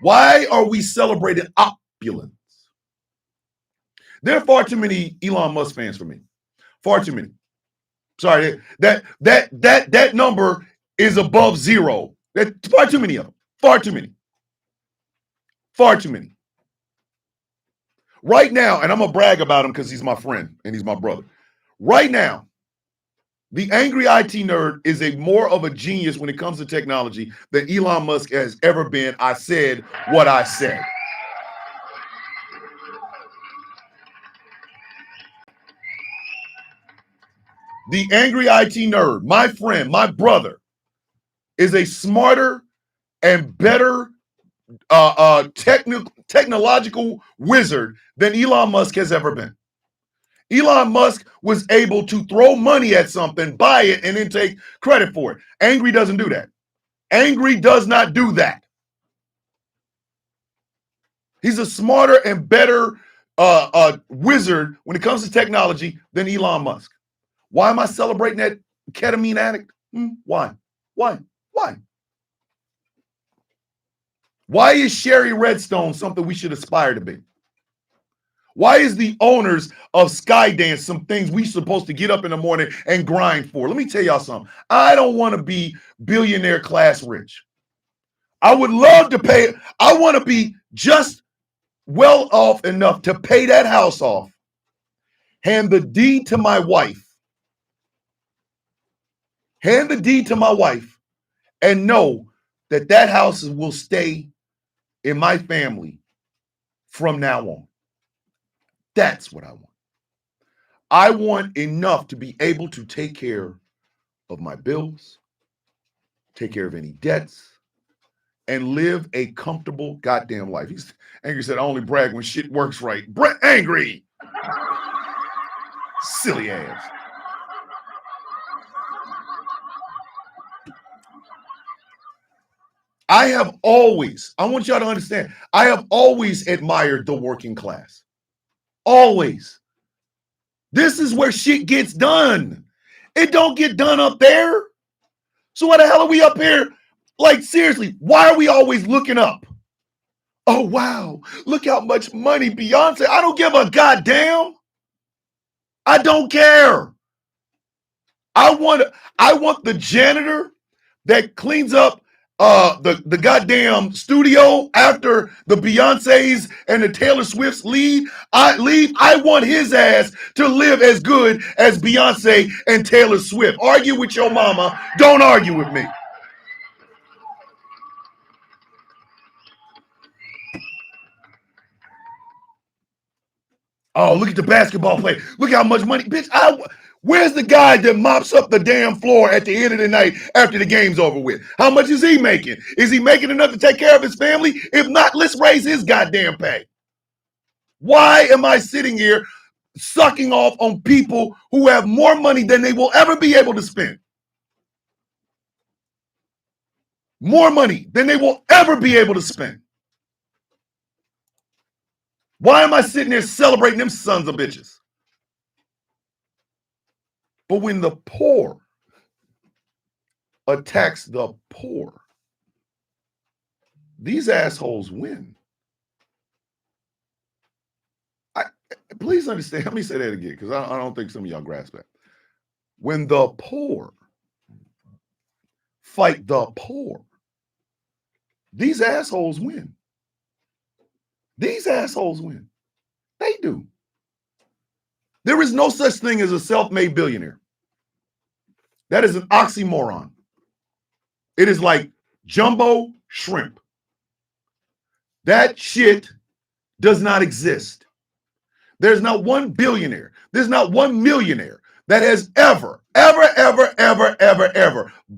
Why are we celebrating opulence? There are far too many Elon Musk fans for me. Far too many. Sorry, that number is above zero. That's far too many of them. Far too many. Far too many. Right now, and I'm gonna brag about him because he's my friend and he's my brother. Right now, the angry IT nerd is more of a genius when it comes to technology than Elon Musk has ever been. I said what I said. The angry IT nerd, my friend, my brother, is a smarter and better technological wizard than Elon Musk has ever been. Elon Musk was able to throw money at something, buy it, and then take credit for it. Angry doesn't do that. Angry does not do that. He's a smarter and better wizard when it comes to technology than Elon Musk. Why am I celebrating that ketamine addict? Why? Why? Why? Why is Sherry Redstone something we should aspire to be? Why is the owners of Skydance some things we supposed to get up in the morning and grind for? Let me tell y'all something. I don't want to be billionaire class rich. I would love to pay. I want to be just well off enough to pay that house off, hand the deed to my wife, and know that that house will stay in my family from now on. That's what I want. I want enough to be able to take care of my bills, take care of any debts, and live a comfortable goddamn life. Angry said, I only brag when shit works right. Angry. Silly ass. I want y'all to understand, I have always admired the working class. Always. This is where shit gets done. It don't get done up there. So why the hell are we up here? Like, seriously, why are we always looking up? Oh, wow. Look how much money Beyonce. I don't give a goddamn. I don't care. I want the janitor that cleans up the goddamn studio after the Beyoncés and the Taylor Swifts leave. I want his ass to live as good as Beyonce and Taylor Swift. Argue with your mama. Don't argue with me. Oh, look at the basketball play. Look how much money. Bitch, where's the guy that mops up the damn floor at the end of the night after the game's over with? How much is he making? Is he making enough to take care of his family? If not, let's raise his goddamn pay. Why am I sitting here sucking off on people who have more money than they will ever be able to spend? More money than they will ever be able to spend. Why am I sitting there celebrating them sons of bitches? But when the poor attacks the poor, these assholes win. Please understand. Let me say that again, because I don't think some of y'all grasp that. When the poor fight the poor, these assholes win. These assholes win. They do. There is no such thing as a self-made billionaire. That is an oxymoron. It is like jumbo shrimp. That shit does not exist. There's not one billionaire. There's not one millionaire that has ever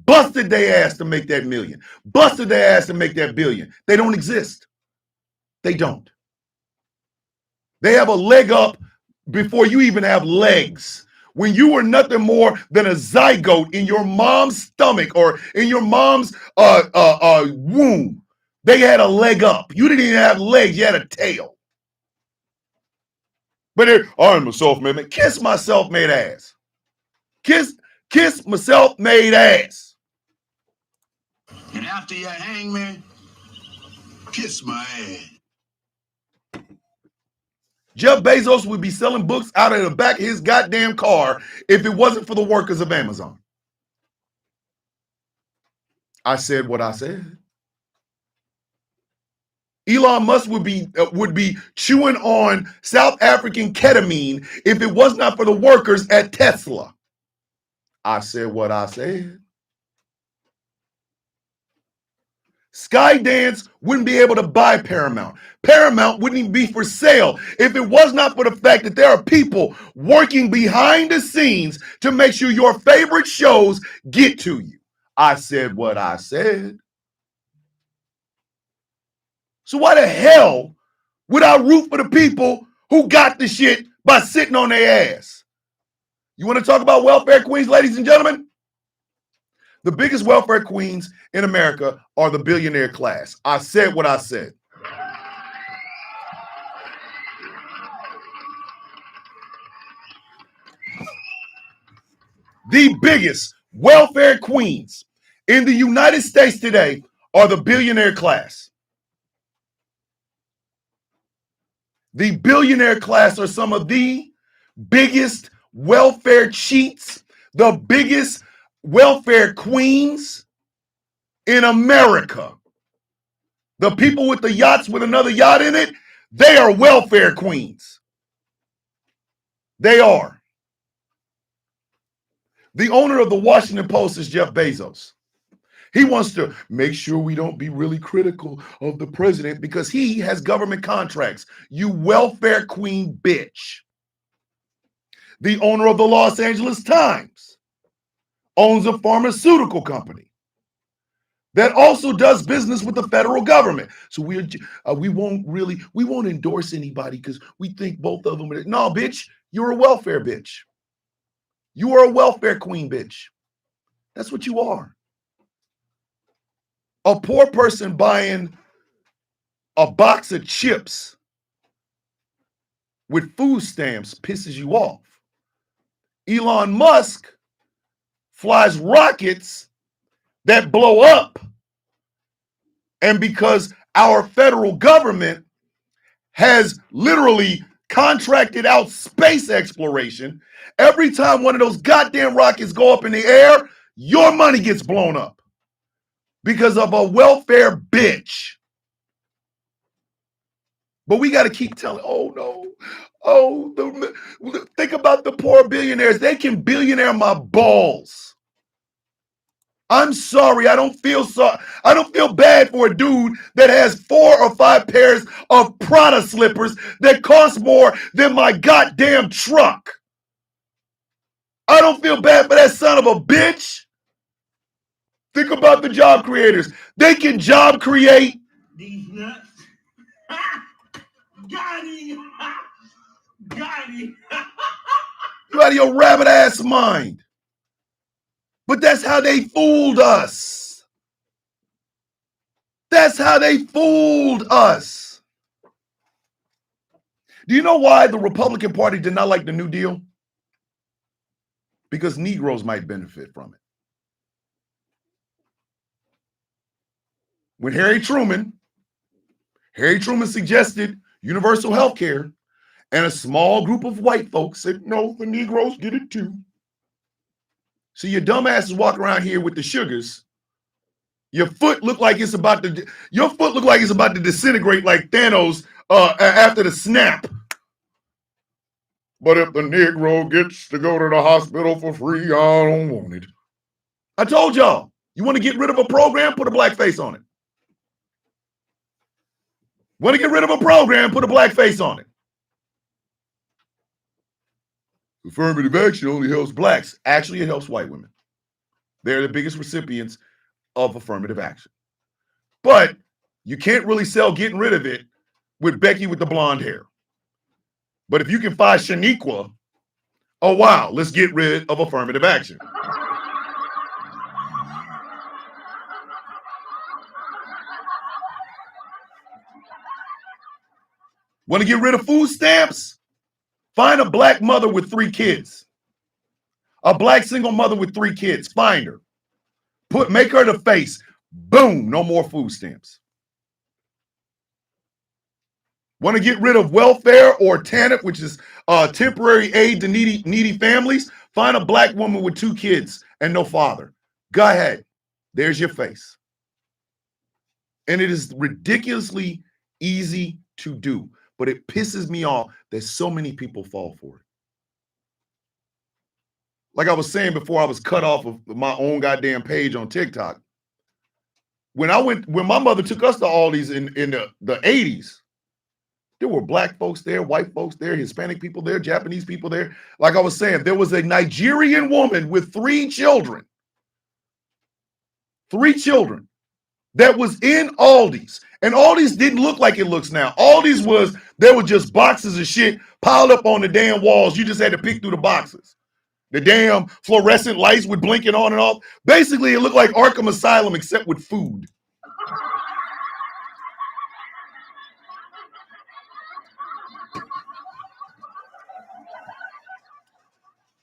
busted their ass to make that million, busted their ass to make that billion. They don't exist. They don't. They have a leg up before you even have legs. When you were nothing more than a zygote in your mom's stomach or in your mom's womb, they had a leg up. You didn't even have legs, you had a tail. But I'm a self-made man. Kiss my self-made ass. Kiss my self-made ass. And after you hang me, kiss my ass. Jeff Bezos would be selling books out of the back of his goddamn car if it wasn't for the workers of Amazon. I said what I said. Elon Musk would be chewing on South African ketamine if it was not for the workers at Tesla. I said what I said. Skydance wouldn't be able to buy Paramount. Paramount wouldn't even be for sale if it was not for the fact that there are people working behind the scenes to make sure your favorite shows get to you. I said what I said. So why the hell would I root for the people who got the shit by sitting on their ass? You want to talk about welfare queens, ladies and gentlemen? The biggest welfare queens in America are the billionaire class. I said what I said. The biggest welfare queens in the United States today are the billionaire class. The billionaire class are some of the biggest welfare cheats, the biggest welfare queens in America. The people with the yachts with another yacht in it, they are welfare queens. They are. The owner of the Washington Post is Jeff Bezos. He wants to make sure we don't be really critical of the president because he has government contracts. You welfare queen bitch. The owner of the Los Angeles Times owns a pharmaceutical company that also does business with the federal government. So we won't endorse anybody because we think both of them are. No, bitch, you're a welfare bitch. You are a welfare queen bitch. That's what you are. A poor person buying a box of chips with food stamps pisses you off. Elon Musk flies rockets that blow up. And because our federal government has literally contracted out space exploration, every time one of those goddamn rockets go up in the air, your money gets blown up because of a welfare bitch. But we got to keep telling, oh no, think about the poor billionaires. They can billionaire my balls. I'm sorry, I don't feel bad for a dude that has 4 or 5 pairs of Prada slippers that cost more than my goddamn truck. I don't feel bad for that son of a bitch. Think about the job creators. They can job create. These nuts. Got him. Got him. You out of your rabbit ass mind. But that's how they fooled us. That's how they fooled us. Do you know why the Republican Party did not like the New Deal? Because Negroes might benefit from it. When Harry Truman suggested universal health care, and a small group of white folks said, no, the Negroes get it too. So your dumb ass is walking around here with the sugars. Your foot look like it's about to disintegrate like Thanos after the snap. But if the Negro gets to go to the hospital for free, I don't want it. I told y'all, you want to get rid of a program, put a black face on it. Want to get rid of a program, put a black face on it. Affirmative action only helps blacks. Actually, it helps white women. They're the biggest recipients of affirmative action. But you can't really sell getting rid of it with Becky with the blonde hair. But if you can find Shaniqua, oh wow, let's get rid of affirmative action. Want to get rid of food stamps? Find a black mother with 3 kids. A black single mother with 3 kids. Find her. Make her the face. Boom, no more food stamps. Want to get rid of welfare or TANF, which is temporary aid to needy families? Find a black woman with 2 kids and no father. Go ahead. There's your face. And it is ridiculously easy to do, but it pisses me off that so many people fall for it. Like I was saying before I was cut off of my own goddamn page on TikTok. When my mother took us to Aldi's in the 80s, there were black folks there, white folks there, Hispanic people there, Japanese people there. Like I was saying, there was a Nigerian woman with 3 children. 3 children that was in Aldi's. And Aldi's didn't look like it looks now. Aldi's there were just boxes of shit piled up on the damn walls. You just had to pick through the boxes. The damn fluorescent lights would blinking on and off. Basically, it looked like Arkham Asylum except with food.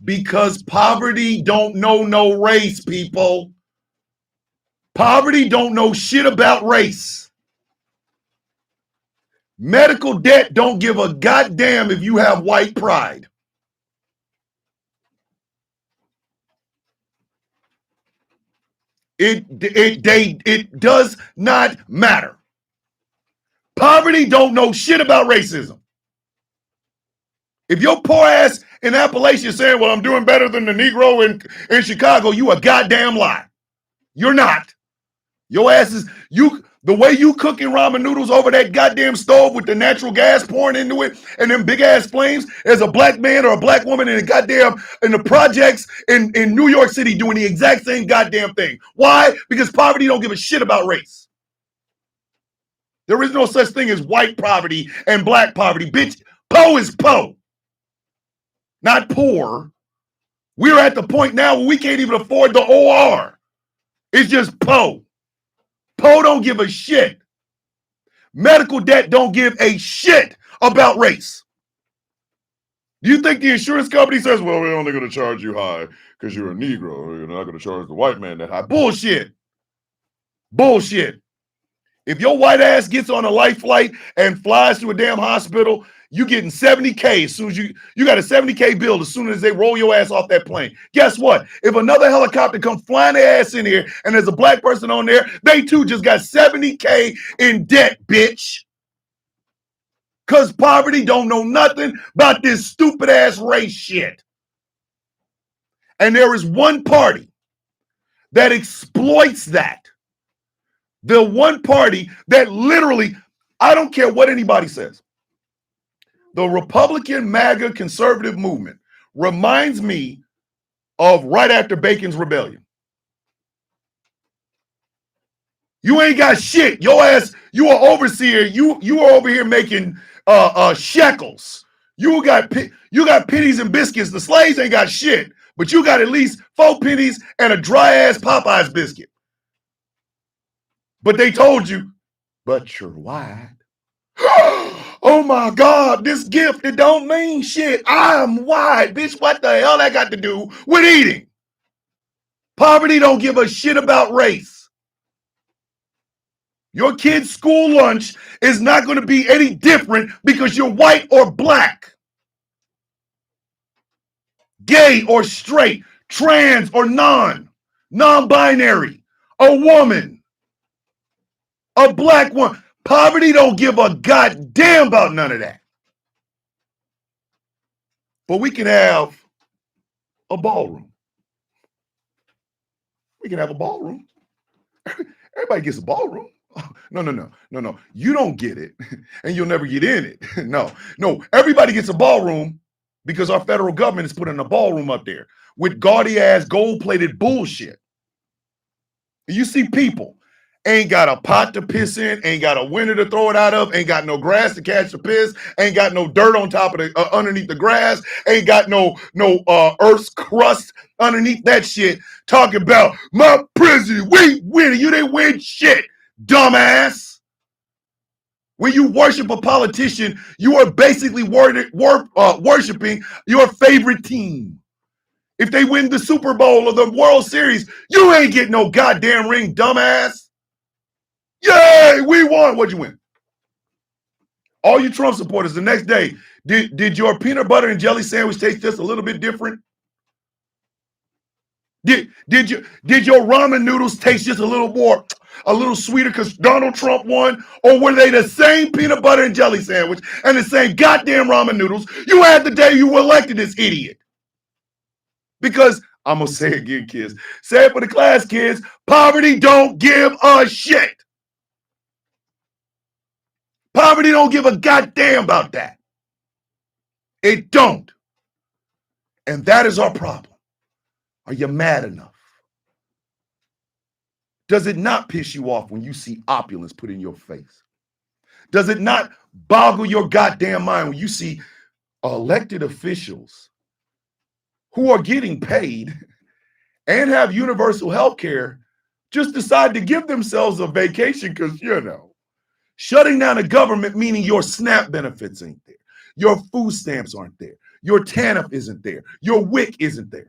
Because poverty don't know no race, people. Poverty don't know shit about race. Medical debt don't give a goddamn if you have white pride. It does not matter. Poverty don't know shit about racism. If your poor ass in Appalachia saying, well, I'm doing better than the Negro in Chicago, you a goddamn lie. You're not. Your ass is, the way you cooking ramen noodles over that goddamn stove with the natural gas pouring into it and them big ass flames as a black man or a black woman in the projects in New York City doing the exact same goddamn thing. Why? Because poverty don't give a shit about race. There is no such thing as white poverty and black poverty. Bitch, po is po. Not poor. We're at the point now where we can't even afford the OR. It's just po. Po don't give a shit. Medical debt don't give a shit about race. Do you think the insurance company says, well, we're only going to charge you high because you're a Negro. You're not going to charge the white man that high. Bullshit. Bullshit. If your white ass gets on a light flight and flies to a damn hospital, you getting $70K as soon as you got a $70K bill as soon as they roll your ass off that plane. Guess what? If another helicopter comes flying their ass in here and there's a black person on there, they too just got $70K in debt, bitch. Because poverty don't know nothing about this stupid ass race shit. And there is one party that exploits that. The one party that literally, I don't care what anybody says. The Republican MAGA conservative movement reminds me of right after Bacon's Rebellion. You ain't got shit. Your ass, you are overseer. You are over here making shekels. You got pennies and biscuits. The slaves ain't got shit, but you got at least 4 pennies and a dry ass Popeyes biscuit. But they told you, but you're white. Oh my God, this gift, it don't mean shit. I'm white. Bitch, what the hell that got to do with eating? Poverty don't give a shit about race. Your kid's school lunch is not going to be any different because you're white or black, gay or straight, trans or non-binary, a woman, a black woman. Poverty don't give a goddamn about none of that. But we can have a ballroom. We can have a ballroom. Everybody gets a ballroom. No. You don't get it, and you'll never get in it. No. Everybody gets a ballroom because our federal government is putting a ballroom up there with gaudy ass gold-plated bullshit. And you see people ain't got a pot to piss in, ain't got a window to throw it out of, ain't got no grass to catch the piss, ain't got no dirt on top of the underneath the grass, ain't got no earth's crust underneath that shit. Talking about my president, we winning. You didn't win shit, dumbass. When you worship a politician, you are basically worshiping your favorite team. If they win the Super Bowl or the World Series, you ain't getting no goddamn ring, dumbass. Yay, we won. What'd you win? All you Trump supporters, the next day, did your peanut butter and jelly sandwich taste just a little bit different? Did your ramen noodles taste just a little sweeter because Donald Trump won? Or were they the same peanut butter and jelly sandwich and the same goddamn ramen noodles you had the day you were elected, this idiot? Because I'm gonna say it again, kids. Say it for the class, kids. Poverty don't give a shit. Poverty don't give a goddamn about that. It don't. And that is our problem. Are you mad enough? Does it not piss you off when you see opulence put in your face? Does it not boggle your goddamn mind when you see elected officials who are getting paid and have universal health care just decide to give themselves a vacation because, shutting down the government, meaning your SNAP benefits ain't there. Your food stamps aren't there. Your TANF isn't there. Your WIC isn't there.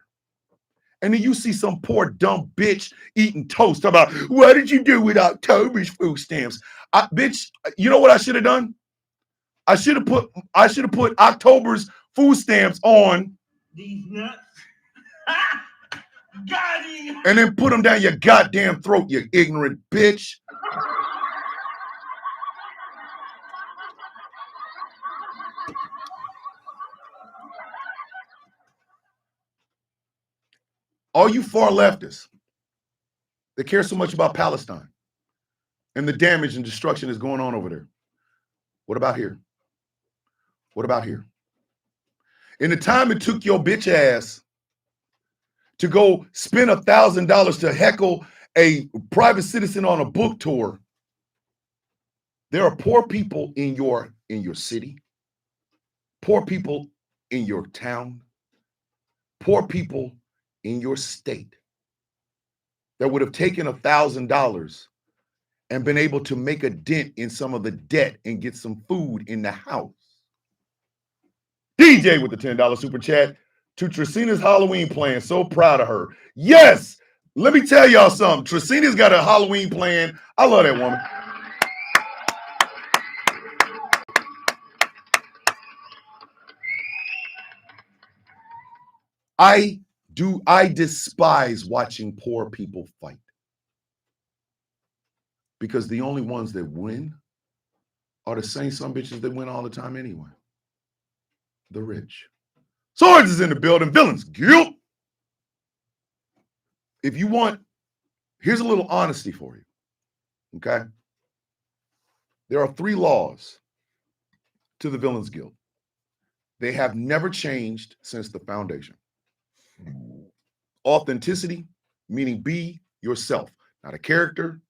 And then you see some poor dumb bitch eating toast about, what did you do with October's food stamps? Bitch, you know what I should have done? I should have put October's food stamps on These nuts. Got him. and then put them down your goddamn throat, you ignorant bitch. All you far leftists that care so much about Palestine and the damage and destruction that's going on over there. What about here? What about here? In the time it took your bitch ass to go spend $1,000 to heckle a private citizen on a book tour, there are poor people in your city, poor people in your town, poor people in your state that would have taken $1,000 and been able to make a dent in some of the debt and get some food in the house. DJ with the $10 super chat to Tracina's Halloween plan. So proud of her. Yes, let me tell y'all something. Tracina's got a Halloween plan. I love that woman. I despise watching poor people fight because the only ones that win are the same some bitches that win all the time anyway. The rich. Swords is in the building. Villains, guilt. If you want, here's a little honesty for you. Okay? There are 3 laws to the Villains Guild. They have never changed since the foundation. Authenticity, meaning be yourself, not a character,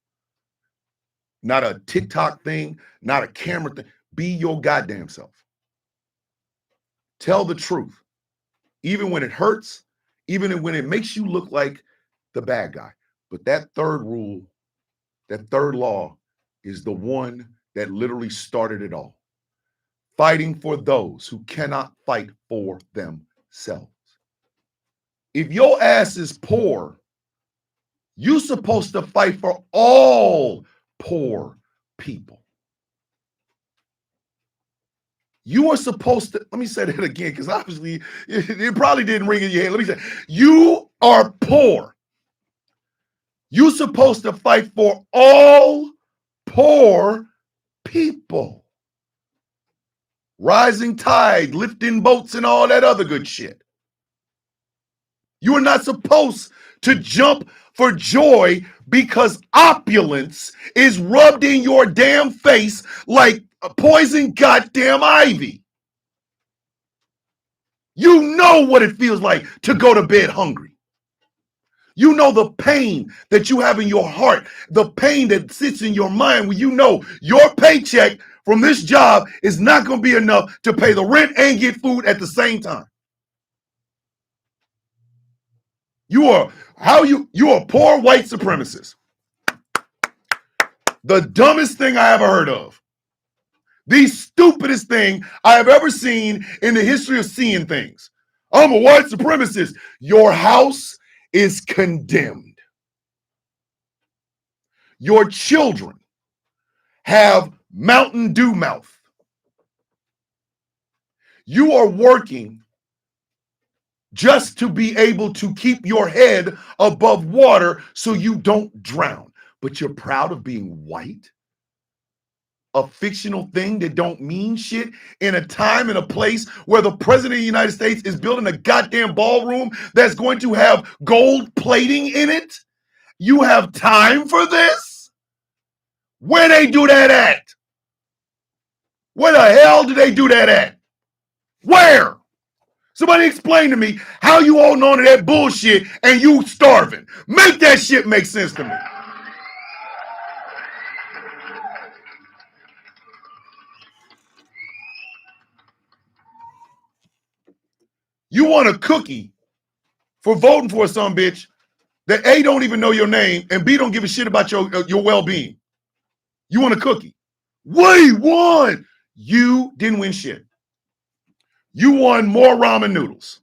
not a TikTok thing, not a camera thing. Be your goddamn self. Tell the truth, even when it hurts, even when it makes you look like the bad guy. But that third rule, that third law is the one that literally started it all. Fighting for those who cannot fight for themselves. If your ass is poor, you're supposed to fight for all poor people. You are supposed to, let me say that again, because obviously it probably didn't ring in your head. Let me say, you are poor. You're supposed to fight for all poor people. Rising tide, lifting boats, and all that other good shit. You are not supposed to jump for joy because opulence is rubbed in your damn face like a poison goddamn ivy. You know what it feels like to go to bed hungry. You know the pain that you have in your heart, the pain that sits in your mind when you know your paycheck from this job is not going to be enough to pay the rent and get food at the same time. You are a poor white supremacist. The dumbest thing I ever heard of. The stupidest thing I have ever seen in the history of seeing things. I'm a white supremacist. Your house is condemned. Your children have Mountain Dew mouth. You are working just to be able to keep your head above water so you don't drown. But you're proud of being white? A fictional thing that don't mean shit in a time and a place where the president of the United States is building a goddamn ballroom that's going to have gold plating in it? You have time for this? Where they do that at? Where the hell do they do that at? Where? Somebody explain to me how you holding on to that bullshit and you starving. Make that shit make sense to me. You want a cookie for voting for some bitch that A, don't even know your name, and B, don't give a shit about your well-being. You want a cookie. We won. You didn't win shit. You won more ramen noodles.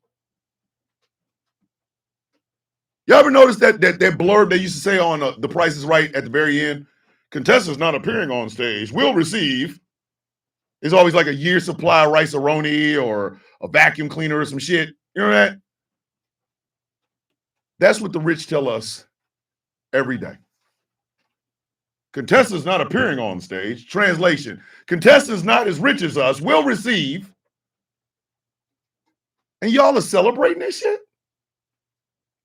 You ever notice that blurb they used to say on The Price is Right at the very end? Contestants not appearing on stage will receive. It's always like a year's supply of rice-a-roni or a vacuum cleaner or some shit. You know that? That's what the rich tell us every day. Contestants not appearing on stage. Translation: contestants not as rich as us will receive. And y'all are celebrating this shit?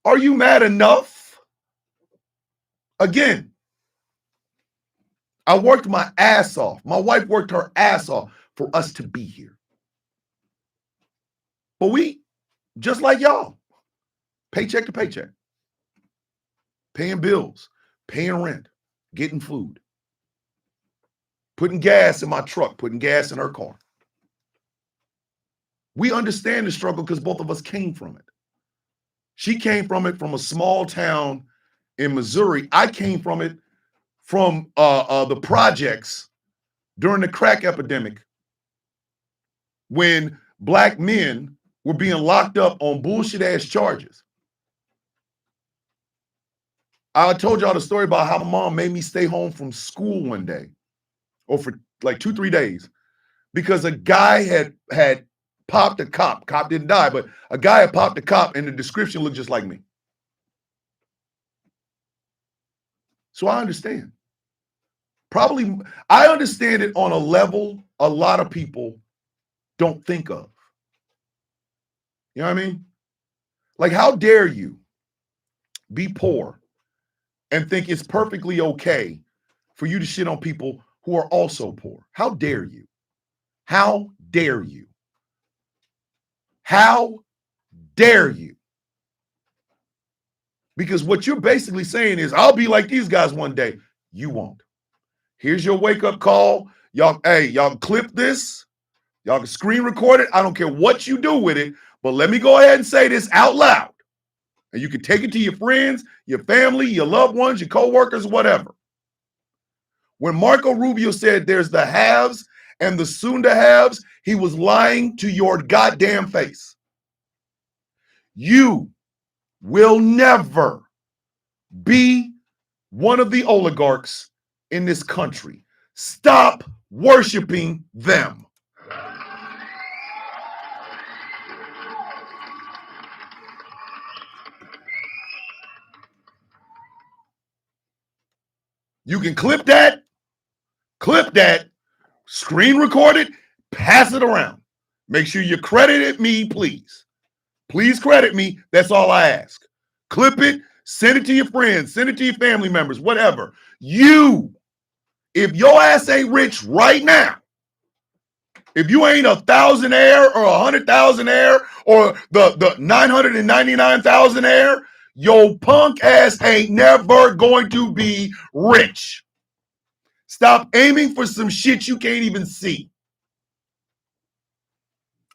Are you mad enough? Again, I worked my ass off. My wife worked her ass off for us to be here. But we, just like y'all, paycheck to paycheck, paying bills, paying rent, getting food, putting gas in my truck, putting gas in her car. We understand the struggle because both of us came from it. She came from it from a small town in Missouri. I came from it from the projects during the crack epidemic when black men were being locked up on bullshit ass charges. I told y'all the story about how my mom made me stay home from school one day, or for like 2-3 days, because a guy had popped a cop. Cop didn't die, but a guy had popped a cop and the description looked just like me. So I understand. Probably, I understand it on a level a lot of people don't think of. You know what I mean? Like, how dare you be poor and think it's perfectly okay for you to shit on people who are also poor? How dare you? How dare you? How dare you? Because what you're basically saying is, I'll be like these guys one day. You won't. Here's your wake-up call. Y'all, hey, y'all clip this. Y'all can screen record it. I don't care what you do with it, but let me go ahead and say this out loud. And you can take it to your friends, your family, your loved ones, your co-workers, whatever. When Marco Rubio said there's the haves and the soon-to-haves, he was lying to your goddamn face. You will never be one of the oligarchs in this country. Stop worshiping them. You can clip that, screen record it, pass it around. Make sure you credit me, please. Please credit me. That's all I ask. Clip it, send it to your friends, send it to your family members, whatever. You, if your ass ain't rich right now, if you ain't 1,000-aire or 100,000-aire or the 999,000-aire, Your punk ass ain't never going to be rich. Stop aiming for some shit you can't even see.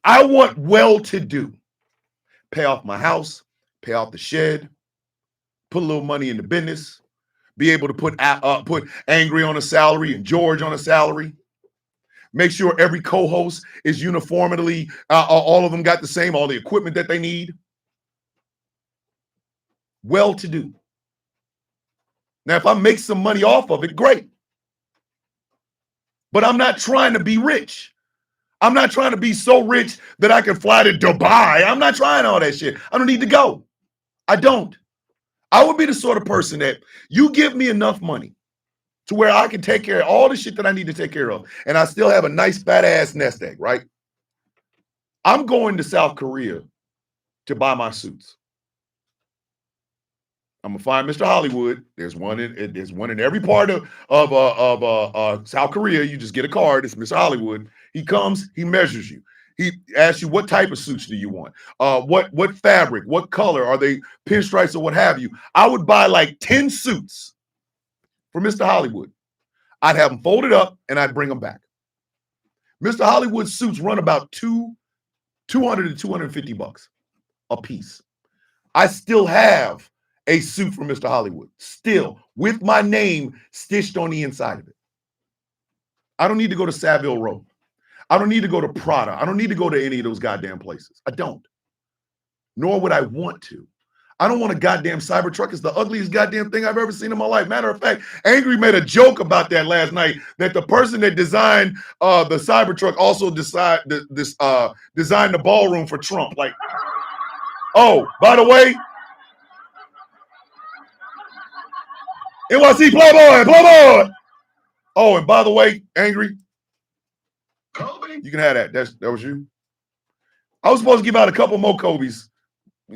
I want well-to-do. Pay off my house, pay off the shed, put a little money in the business, be able to put Angry on a salary and George on a salary. Make sure every co-host is uniformly, all of them got the same, all the equipment that they need. Well-to-do. Now, if I make some money off of it, great. But I'm not trying to be rich. I'm not trying to be so rich that I can fly to Dubai. I'm not trying all that shit. I don't need to go. I don't. I would be the sort of person that you give me enough money to where I can take care of all the shit that I need to take care of, and I still have a nice fat ass nest egg, right? I'm going to South Korea to buy my suits. I'm gonna find Mr. Hollywood. There's one in every part of South Korea. You just get a card. It's Mr. Hollywood. He comes. He measures you. He asks you, what type of suits do you want? What fabric? What color? Are they pinstripes or what have you? I would buy like 10 suits for Mr. Hollywood. I'd have them folded up and I'd bring them back. Mr. Hollywood suits run about $200 to $250 a piece. I still have a suit from Mr. Hollywood, still with my name stitched on the inside of it. I don't need to go to Savile Row. I don't need to go to Prada. I don't need to go to any of those goddamn places. I don't. Nor would I want to. I don't want a goddamn Cybertruck. It's the ugliest goddamn thing I've ever seen in my life. Matter of fact, Angry made a joke about that last night, that the person that designed the Cybertruck also designed the ballroom for Trump. Like, oh, by the way, NYC Playboy. Oh, and by the way, Angry, Kobe. you can have that. That was you. I was supposed to give out a couple more Kobe's.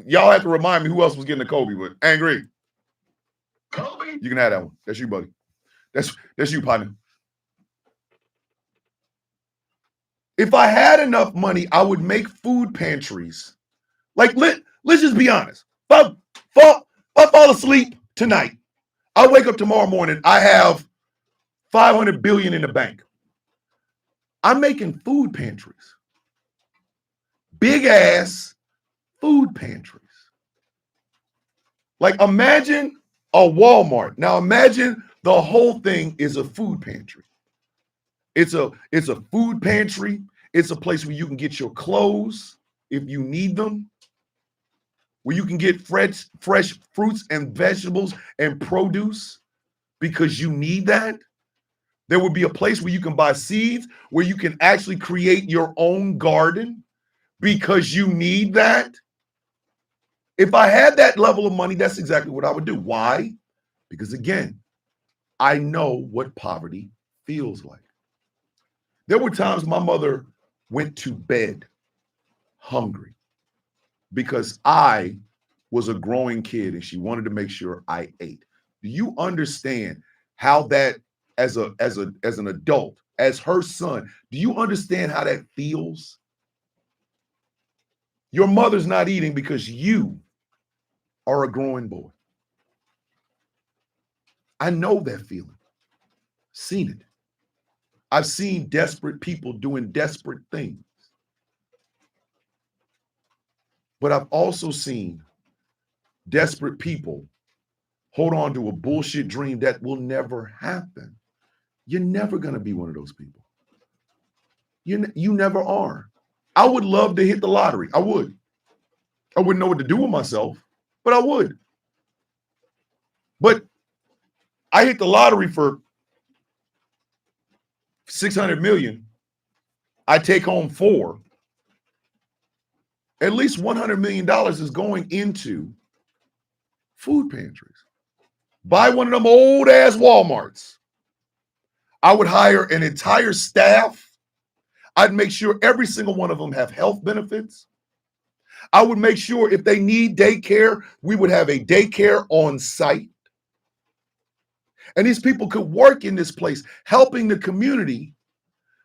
Y'all have to remind me who else was getting a Kobe, but Angry, Kobe. you can have that one. That's you, buddy. That's you, partner. If I had enough money, I would make food pantries. Like, let's just be honest. If I fall asleep tonight, I wake up tomorrow morning, I have $500 billion in the bank. I'm making food pantries. Big ass food pantries. Like, imagine a Walmart. Now imagine the whole thing is a food pantry. It's a food pantry. It's a place where you can get your clothes if you need them, where you can get fresh fruits and vegetables and produce because you need that. There would be a place where you can buy seeds, where you can actually create your own garden because you need that. If I had that level of money, that's exactly what I would do. Why? Because again, I know what poverty feels like. There were times my mother went to bed hungry because I was a growing kid and she wanted to make sure I ate. Do you understand how that, as an adult, as her son, do you understand how that feels? Your mother's not eating because you are a growing boy. I know that feeling. Seen it. I've seen desperate people doing desperate things. But I've also seen desperate people hold on to a bullshit dream that will never happen. You're never going to be one of those people. You never are. I would love to hit the lottery. I would. I wouldn't know what to do with myself, but I would. But I hit the lottery for 600 million. I take home 4. At least $100 million is going into food pantries. Buy one of them old ass Walmarts. I would hire an entire staff. I'd make sure every single one of them have health benefits. I would make sure if they need daycare, we would have a daycare on site. And these people could work in this place, helping the community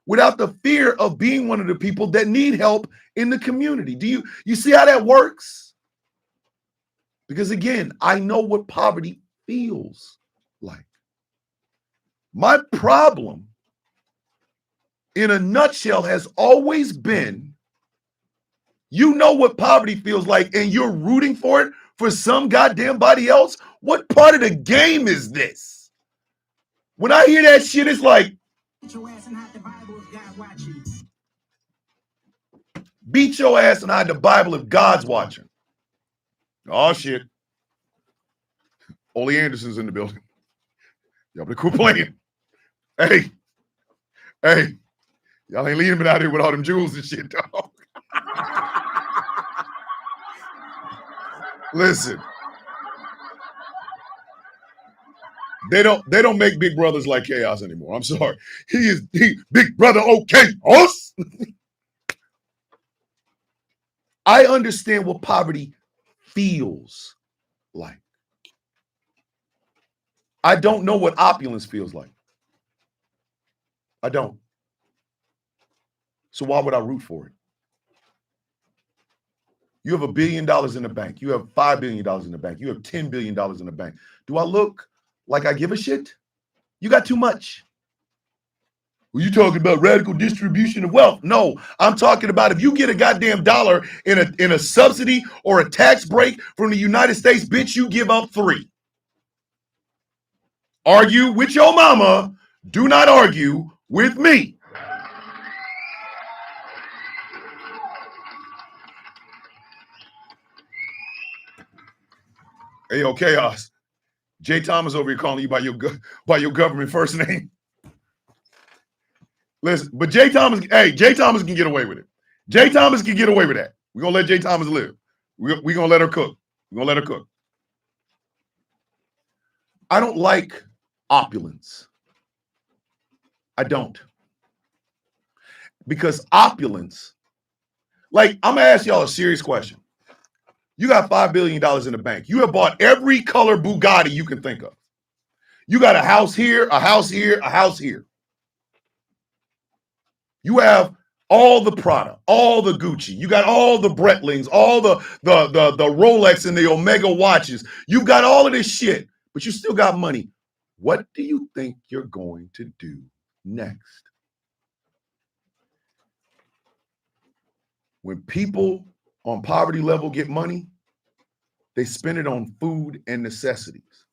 without the fear of being one of the people that need help in the community. Do you see how that works? Because again, I know what poverty feels like. My problem, in a nutshell, has always been, you know what poverty feels like, and you're rooting for it for some goddamn body else? What part of the game is this? When I hear that shit, it's like, beat your ass and hide the Bible if God's watching. Beat your ass and hide the Bible if God's watching. Oh, shit. Ole Anderson's in the building. Y'all better quit playing. Hey, y'all ain't leaving me out here with all them jewels and shit, dog. Listen, they don't make Big Brothers like Chaos anymore. I'm sorry. He Big Brother okay us. I understand what poverty feels like. I don't know what opulence feels like. I don't. So why would I root for it? You have $1 billion in the bank. You have $5 billion in the bank. You have $10 billion in the bank. Do I look like I give a shit? You got too much. Well, you talking about radical distribution of wealth? No, I'm talking about if you get a goddamn dollar in a subsidy or a tax break from the United States, bitch, you give up 3. Argue with your mama. Do not argue with me. Hey, yo, Chaos. Jay Thomas over here calling you by your government first name. Listen, but Jay Thomas can get away with it. Jay Thomas can get away with that. We're going to let Jay Thomas live. We're going to let her cook. We're going to let her cook. I don't like opulence. I don't. Because opulence, like, I'm going to ask y'all a serious question. You got $5 billion in the bank. You have bought every color Bugatti you can think of. You got a house here, a house here, a house here. You have all the Prada, all the Gucci. You got all the Breitlings, all the Rolex and the Omega watches. You've got all of this shit, but you still got money. What do you think you're going to do next? When people on poverty level get money, they spend it on food and necessities.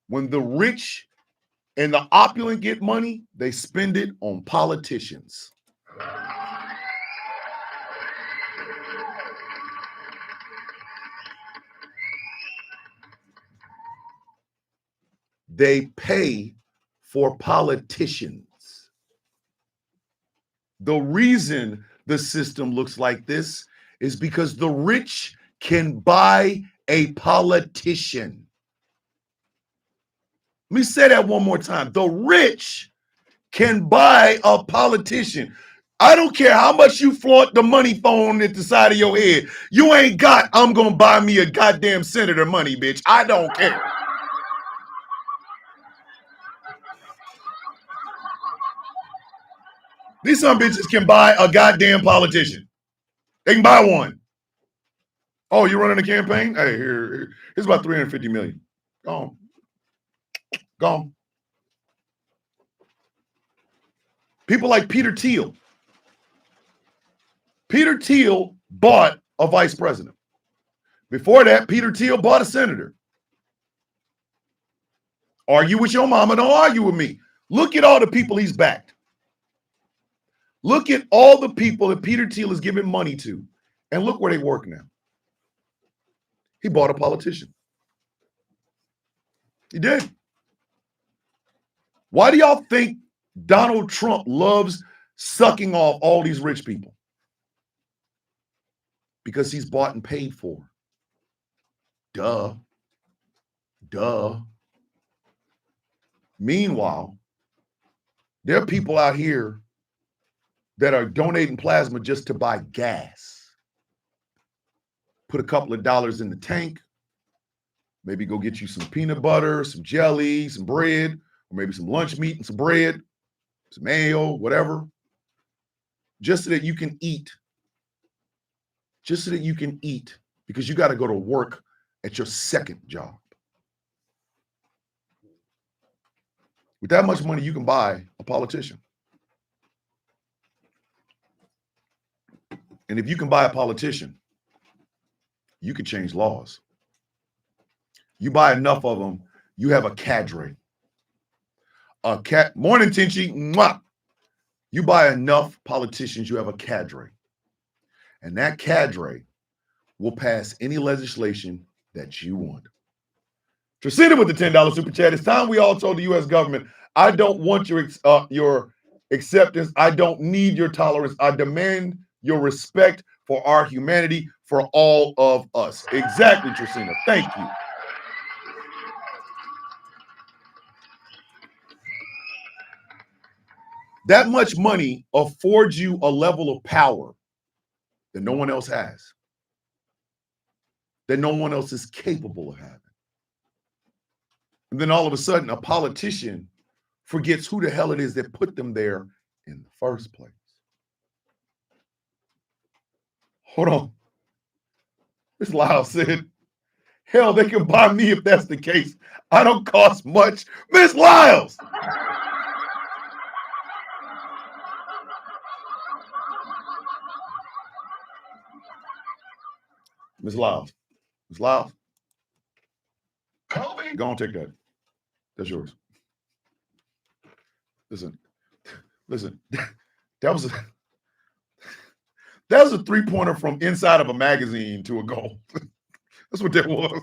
When the rich and the opulent get money, they spend it on politicians. They pay for politicians. The reason the system looks like this is because the rich can buy a politician. Let me say that one more time. The rich can buy a politician. I don't care how much you flaunt the money phone at the side of your head. You ain't got, I'm going to buy me a goddamn senator money, bitch. I don't care. These some bitches can buy a goddamn politician. They can buy one. Oh, you running a campaign? Hey, here's about $350 million. Go on. People like Peter Thiel. Peter Thiel bought a vice president. Before that, Peter Thiel bought a senator. Argue with your mama, don't argue with me. Look at all the people he's backed. Look at all the people that Peter Thiel is giving money to, and look where they work now. He bought a politician. He did. Why do y'all think Donald Trump loves sucking off all these rich people? Because he's bought and paid for. Duh. Meanwhile, there are people out here that are donating plasma just to buy gas. Put a couple of dollars in the tank, maybe go get you some peanut butter, some jelly, some bread, or maybe some lunch meat and some bread, some mayo, whatever, just so that you can eat. Just so that you can eat, because you got to go to work at your second job. With that much money, you can buy a politician. And if you can buy a politician, you can change laws. You buy enough of them, you have a cadre. Morning, Tinchi. Mwah. You buy enough politicians, you have a cadre. And that cadre will pass any legislation that you want. Tracina with the $10 super chat. It's time we all told the U.S. government, I don't want your acceptance. I don't need your tolerance. I demand your respect for our humanity, for all of us. Exactly, Tracina. Thank you. That much money affords you a level of power that no one else has, that no one else is capable of having. And then all of a sudden, a politician forgets who the hell it is that put them there in the first place. Hold on. Ms. Lyle said, hell, they can buy me if that's the case. I don't cost much. Ms. Lyles! Ms. Lyles. Ms. Lyles. Kobe. Go on, take that. That's yours. Listen. That was a three-pointer from inside of a magazine to a goal. That's what that was.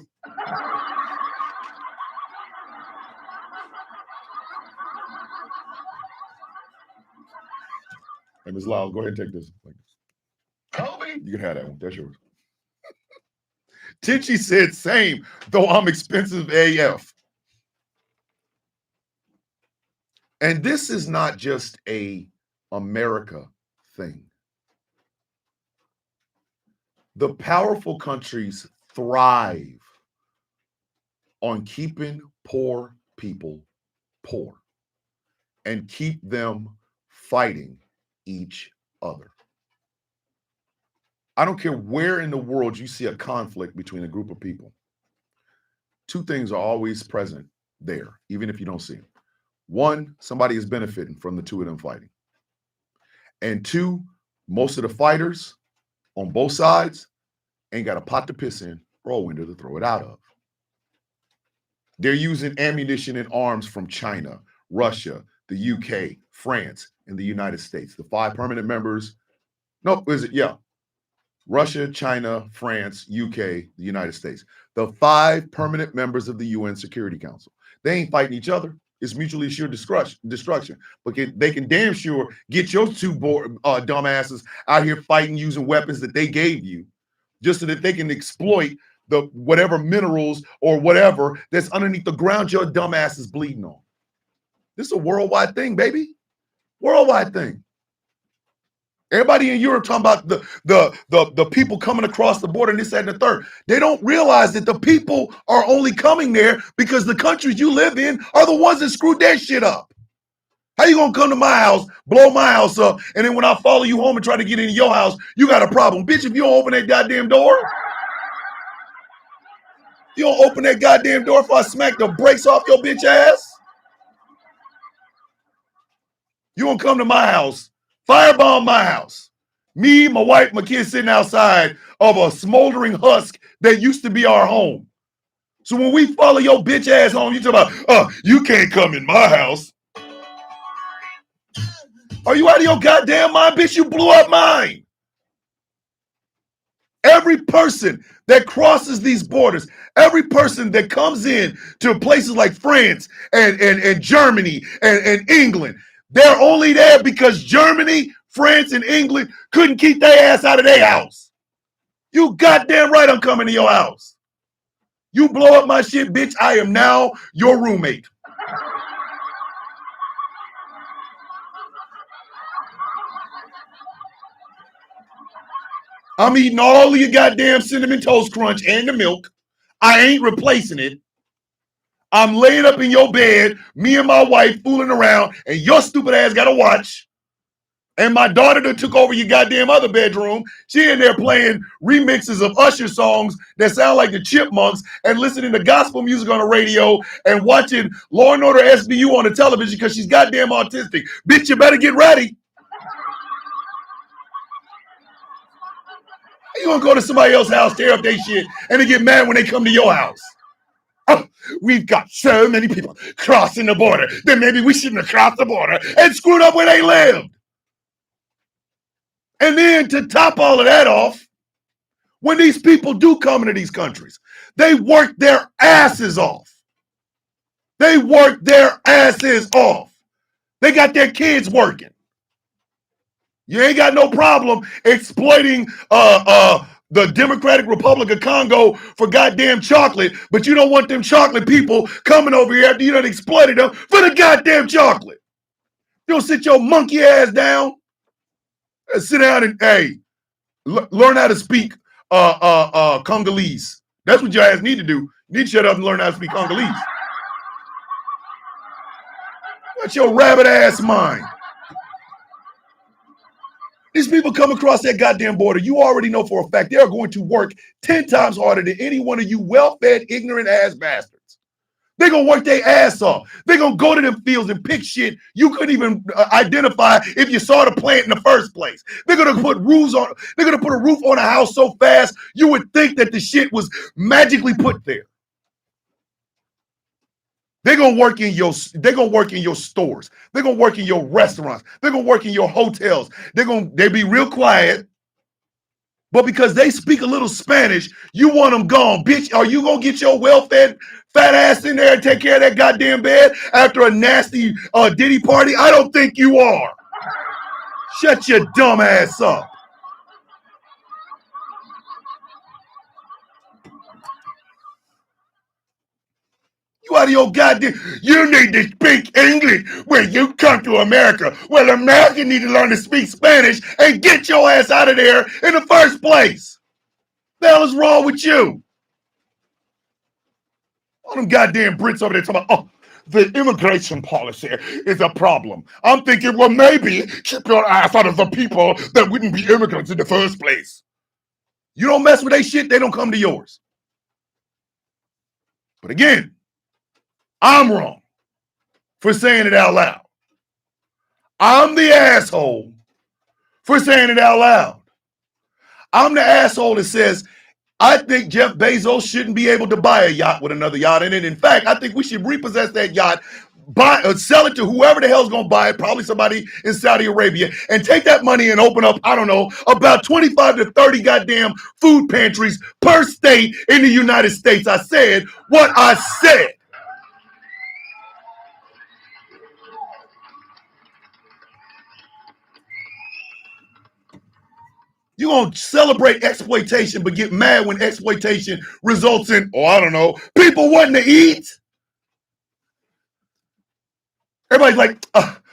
Hey, Ms. Lyles, go ahead and take this. Kobe. You can have that one. That's yours. Tinchi said same, though I'm expensive AF. And this is not just a America thing. The powerful countries thrive on keeping poor people poor and keep them fighting each other. I don't care where in the world you see a conflict between a group of people. Two things are always present there, even if you don't see them. One, somebody is benefiting from the two of them fighting. And two, most of the fighters on both sides ain't got a pot to piss in or a window to throw it out of. They're using ammunition and arms from China, Russia, the UK, France, and the United States. The 5 permanent members. No, is it? Yeah. Russia, China, France, UK, the United States. The 5 permanent members of the UN Security Council. They ain't fighting each other. It's mutually assured destruction. But they can damn sure get your two dumbasses out here fighting using weapons that they gave you just so that they can exploit the whatever minerals or whatever that's underneath the ground your dumbass is bleeding on. This is a worldwide thing, baby. Worldwide thing. Everybody in Europe talking about the people coming across the border and this, that, and the third. They don't realize that the people are only coming there because the countries you live in are the ones that screwed their shit up. How you gonna come to my house, blow my house up, and then when I follow you home and try to get into your house, you got a problem? Bitch, if you don't open that goddamn door, you don't open that goddamn door if I smack the brakes off your bitch ass. You won't come to my house, firebomb my house. Me, my wife, my kids sitting outside of a smoldering husk that used to be our home. So when we follow your bitch ass home, you talk about, you can't come in my house. Are you out of your goddamn mind, bitch? You blew up mine. Every person that crosses these borders, every person that comes in to places like France and Germany and England, they're only there because Germany, France, and England couldn't keep their ass out of their house. You goddamn right I'm coming to your house. You blow up my shit, bitch, I am now your roommate. I'm eating all of your goddamn Cinnamon Toast Crunch and the milk. I ain't replacing it. I'm laying up in your bed, me and my wife fooling around, and your stupid ass got to watch. And my daughter that took over your goddamn other bedroom, she in there playing remixes of Usher songs that sound like the Chipmunks and listening to gospel music on the radio and watching Law and Order SVU on the television because she's goddamn autistic. Bitch, you better get ready. You gonna go to somebody else's house, tear up their shit, and they get mad when they come to your house. Oh, we've got so many people crossing the border that maybe we shouldn't have crossed the border and screwed up where they lived. And then to top all of that off, when these people do come into these countries, they work their asses off. They work their asses off. They got their kids working. You ain't got no problem exploiting the Democratic Republic of Congo for goddamn chocolate, but you don't want them chocolate people coming over here after you done exploited them for the goddamn chocolate. You don't sit your monkey ass down. Sit down and, hey, learn how to speak Congolese. That's what your ass need to do. You need to shut up and learn how to speak Congolese. What's your rabbit ass mind? These people come across that goddamn border. You already know for a fact they are going to work 10 times harder than any one of you well-fed, ignorant ass bastards. They're going to work their ass off. They're going to go to them fields and pick shit you couldn't even identify if you saw the plant in the first place. They're going to put roofs on. They're going to put a roof on a house so fast you would think that the shit was magically put there. They're going to work in your stores. They're going to work in your restaurants. They're going to work in your hotels. They be real quiet. But because they speak a little Spanish, you want them gone. Bitch, are you going to get your well-fed fat ass in there and take care of that goddamn bed after a nasty Diddy party? I don't think you are. Shut your dumb ass up. You out of your goddamn, you need to speak English when you come to America. Well, America need to learn to speak Spanish and get your ass out of there in the first place. The hell is wrong with you? All them goddamn Brits over there talking about, oh, the immigration policy is a problem. I'm thinking, well, maybe keep your ass out of the people that wouldn't be immigrants in the first place. You don't mess with their shit, they don't come to yours. But again, I'm wrong for saying it out loud. I'm the asshole for saying it out loud. I'm the asshole that says, I think Jeff Bezos shouldn't be able to buy a yacht with another yacht in it. In fact, I think we should repossess that yacht, sell it to whoever the hell's going to buy it, probably somebody in Saudi Arabia, and take that money and open up, I don't know, about 25 to 30 goddamn food pantries per state in the United States. I said what I said. You're going to celebrate exploitation, but get mad when exploitation results in, oh, I don't know, people wanting to eat. Everybody's like,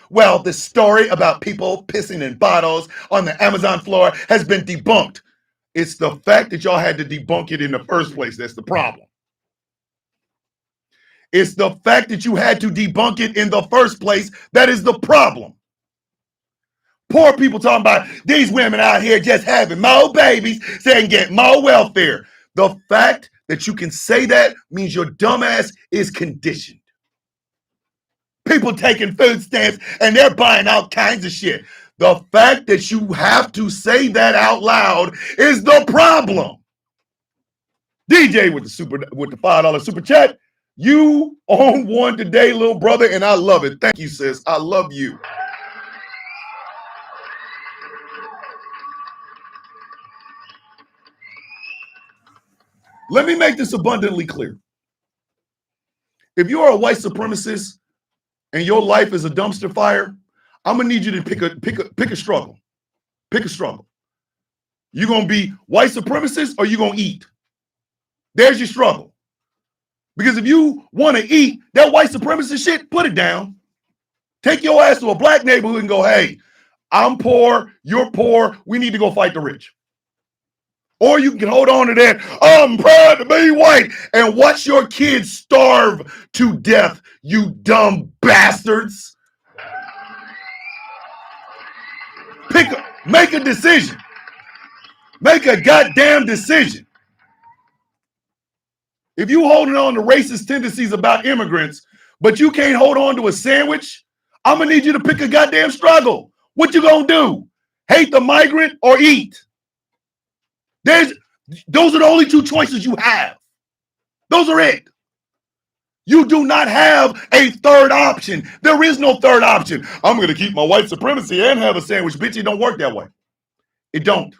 well, the story about people pissing in bottles on the Amazon floor has been debunked. It's the fact that y'all had to debunk it in the first place that's the problem. It's the fact that you had to debunk it in the first place that is the problem. Poor people talking about these women out here just having more babies so they can get more welfare. The fact that you can say that means your dumbass is conditioned. People taking food stamps and they're buying all kinds of shit. The fact that you have to say that out loud is the problem. DJ with the $5 super chat. You own one today, little brother, and I love it. Thank you, sis. I love you. Let me make this abundantly clear. If you are a white supremacist and your life is a dumpster fire, I'm gonna need you to pick a struggle. Pick a struggle. You gonna be white supremacist or you gonna eat? There's your struggle. Because if you want to eat that white supremacist shit, put it down. Take your ass to a black neighborhood and go, hey, I'm poor, you're poor, we need to go fight the rich. Or you can hold on to that, I'm proud to be white, and watch your kids starve to death, you dumb bastards. Make a decision. Make a goddamn decision. If you holding on to racist tendencies about immigrants, but you can't hold on to a sandwich, I'm gonna need you to pick a goddamn struggle. What you gonna do? Hate the migrant or eat? Those are the only two choices you have. Those are it. You do not have a third option. There is no third option. I'm going to keep my white supremacy and have a sandwich. Bitch, it don't work that way. It don't.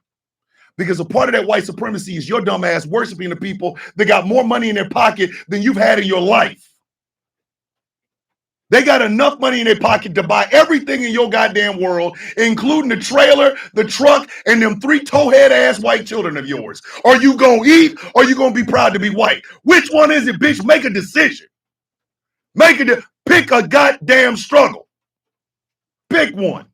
Because a part of that white supremacy is your dumb ass worshiping the people that got more money in their pocket than you've had in your life. They got enough money in their pocket to buy everything in your goddamn world, including the trailer, the truck, and them 3 towhead ass white children of yours. Are you going to eat or are you going to be proud to be white? Which one is it, bitch? Make a decision. Pick a goddamn struggle. Pick one.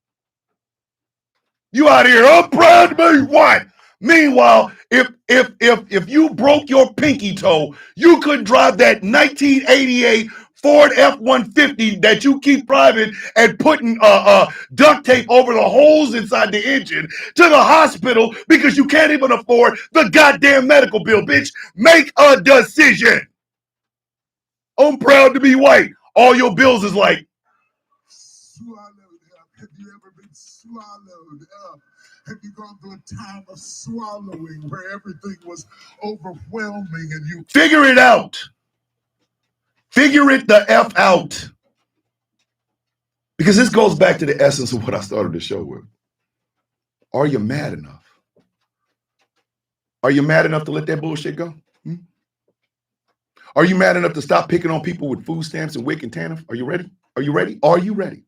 You out here, I'm proud to be white. Meanwhile, if you broke your pinky toe, you could drive that 1988 Ford F-150 that you keep driving and putting duct tape over the holes inside the engine to the hospital because you can't even afford the goddamn medical bill, bitch. Make a decision. I'm proud to be white. All your bills is like Swallowed up. Have you ever been swallowed up? Have you gone through a time of swallowing where everything was overwhelming and you figure it out? Figure it the F out. Because this goes back to the essence of what I started the show with. Are you mad enough? Are you mad enough to let that bullshit go? Are you mad enough to stop picking on people with food stamps and WIC and TANF? Are you ready? Are you ready? Are you ready?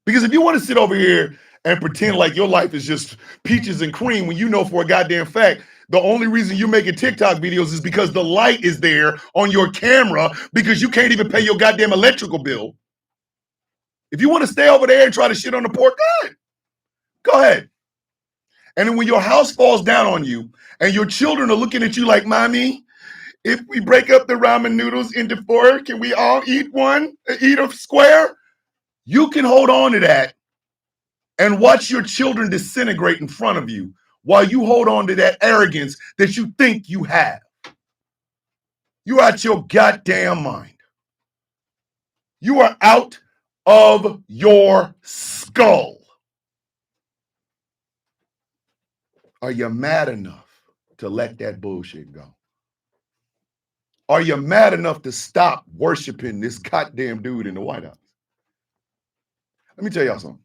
Because if you want to sit over here and pretend like your life is just peaches and cream when you know for a goddamn fact the only reason you're making TikTok videos is because the light is there on your camera because you can't even pay your goddamn electrical bill. If you want to stay over there and try to shit on the pork, go ahead. And then when your house falls down on you and your children are looking at you like, Mommy, if we break up the ramen noodles into 4, can we all eat a square? You can hold on to that and watch your children disintegrate in front of you while you hold on to that arrogance that you think you have. You're out your goddamn mind. You are out of your skull. Are you mad enough to let that bullshit go? Are you mad enough to stop worshiping this goddamn dude in the White House? Let me tell y'all something.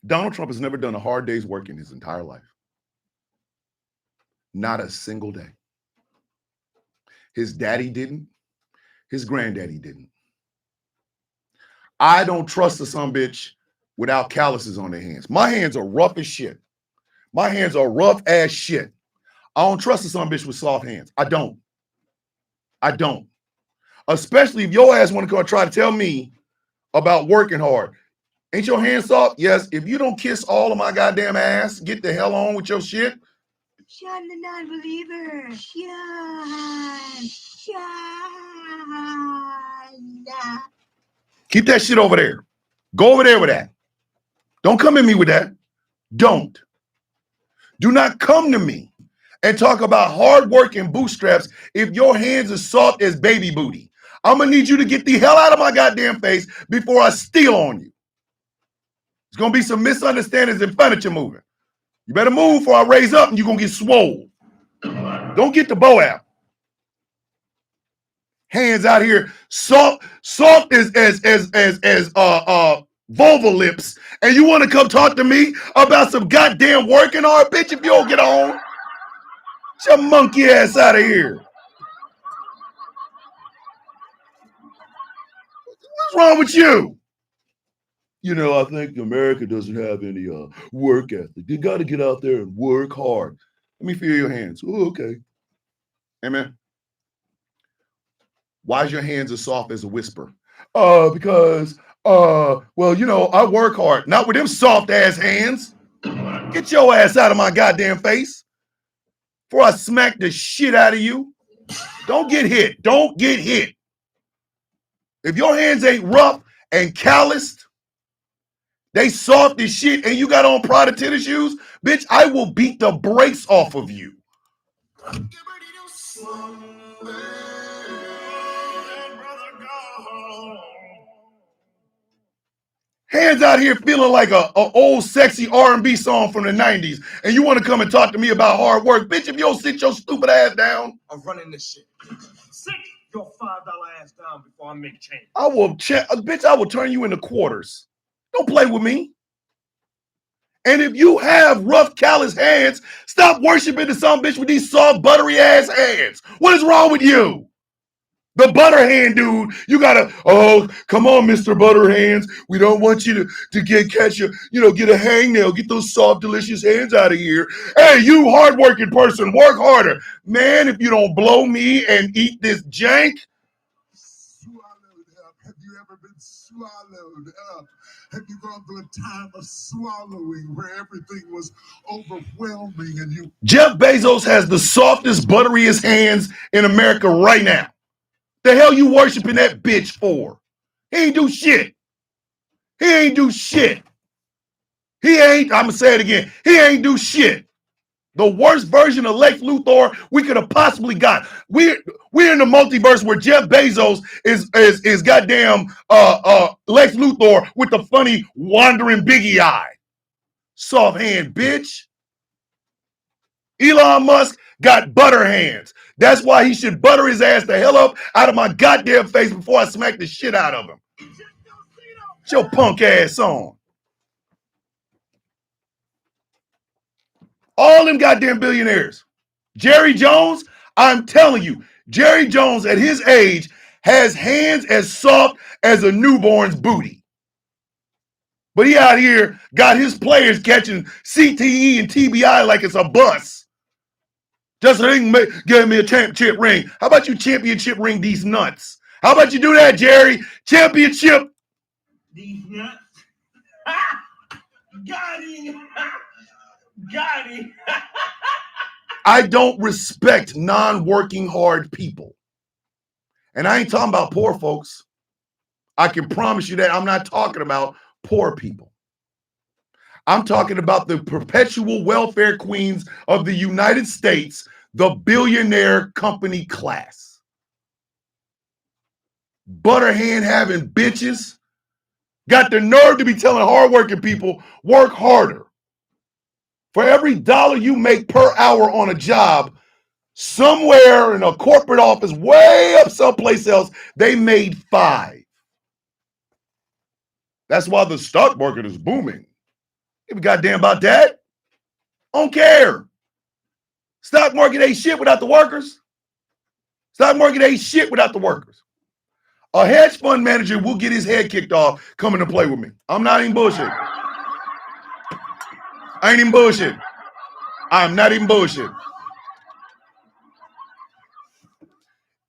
Donald Trump has never done a hard day's work in his entire life. Not a single day. His daddy didn't. His granddaddy didn't. I don't trust a sumbitch without calluses on their hands. My hands are rough as shit. My hands are rough as shit. I don't trust a sumbitch with soft hands. I don't. Especially if your ass want to come try to tell me about working hard. Ain't your hands soft? Yes. If you don't kiss all of my goddamn ass, get the hell on with your shit. Sean the non-believer. Sean. Keep that shit over there. Go over there with that. Don't come at me with that. Don't. Do not come to me and talk about hard work and bootstraps if your hands are soft as baby booty. I'm going to need you to get the hell out of my goddamn face before I steal on you. There's going to be some misunderstandings and furniture moving. You better move before I raise up and you're going to get swole. Don't get the bow out. Hands out here, soft as vulva lips, and you want to come talk to me about some goddamn working hard, bitch? If you don't get on, get your monkey ass out of here. What's wrong with you? You know, I think America doesn't have any work ethic. You got to get out there and work hard. Let me feel your hands. Oh, okay. Amen. Why is your hands as soft as a whisper? Because, well, you know, I work hard. Not with them soft ass hands. Get your ass out of my goddamn face before I smack the shit out of you. Don't get hit. Don't get hit. If your hands ain't rough and calloused, They soft as shit, and you got on Prada tennis shoes, bitch. I will beat the brakes off of you. Hands out here feeling like a old sexy R&B song from the 90s, and you want to come and talk to me about hard work. Bitch, if you don't sit your stupid ass down. I'm running this shit. Sit your $5 ass down before I make change. I will bitch, I will turn you into quarters. Don't play with me. And if you have rough, callous hands, stop worshiping the some bitch with these soft, buttery ass hands. What is wrong with you? The butter hand dude, you gotta, oh, come on, Mr. Butter Hands. We don't want you to get a hangnail, get those soft, delicious hands out of here. Hey, you hardworking person, work harder. Man, if you don't blow me and eat this jank. Swallowed up. Have you ever been swallowed up? Have you gone through a time of swallowing where everything was overwhelming and you... Jeff Bezos has the softest, butteriest hands in America right now. The hell you worshiping that bitch for? He ain't do shit. He ain't do shit. I'm gonna say it again. He ain't do shit. The worst version of Lex Luthor we could have possibly got. We're in the multiverse where Jeff Bezos is goddamn Lex Luthor with the funny wandering biggie eye. Soft hand, bitch. Elon Musk got butter hands. That's why he should butter his ass the hell up out of my goddamn face before I smack the shit out of him. Get your punk ass on. All them goddamn billionaires. Jerry Jones, I'm telling you, Jerry Jones at his age has hands as soft as a newborn's booty. But he out here got his players catching CTE and TBI like it's a bus. Just so they can give me a championship ring. How about you championship ring these nuts? How about you do that, Jerry? Championship. These nuts. Got him. Got him. I don't respect non-working hard people. And I ain't talking about poor folks. I can promise you that I'm not talking about poor people. I'm talking about the perpetual welfare queens of the United States, the billionaire company class. Butterhand having bitches got the nerve to be telling hardworking people, work harder. For every dollar you make per hour on a job, somewhere in a corporate office way up someplace else, they made 5. That's why the stock market is booming. Give a goddamn about that. Don't care. Stock market ain't shit without the workers. Stock market ain't shit without the workers. A hedge fund manager will get his head kicked off coming to play with me. I'm not even bullshit. I ain't even bullshit. I'm not even bullshit.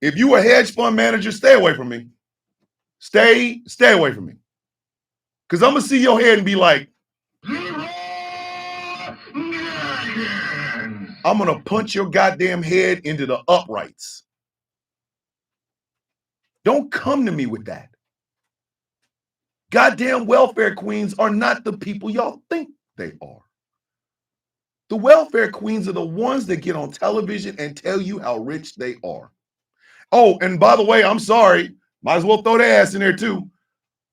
If you a hedge fund manager, stay away from me. Stay away from me. Because I'm going to see your head and be like, I'm going to punch your goddamn head into the uprights. Don't come to me with that. Goddamn welfare queens are not the people y'all think they are. The welfare queens are the ones that get on television and tell you how rich they are. Oh, and by the way, I'm sorry. Might as well throw their ass in there too.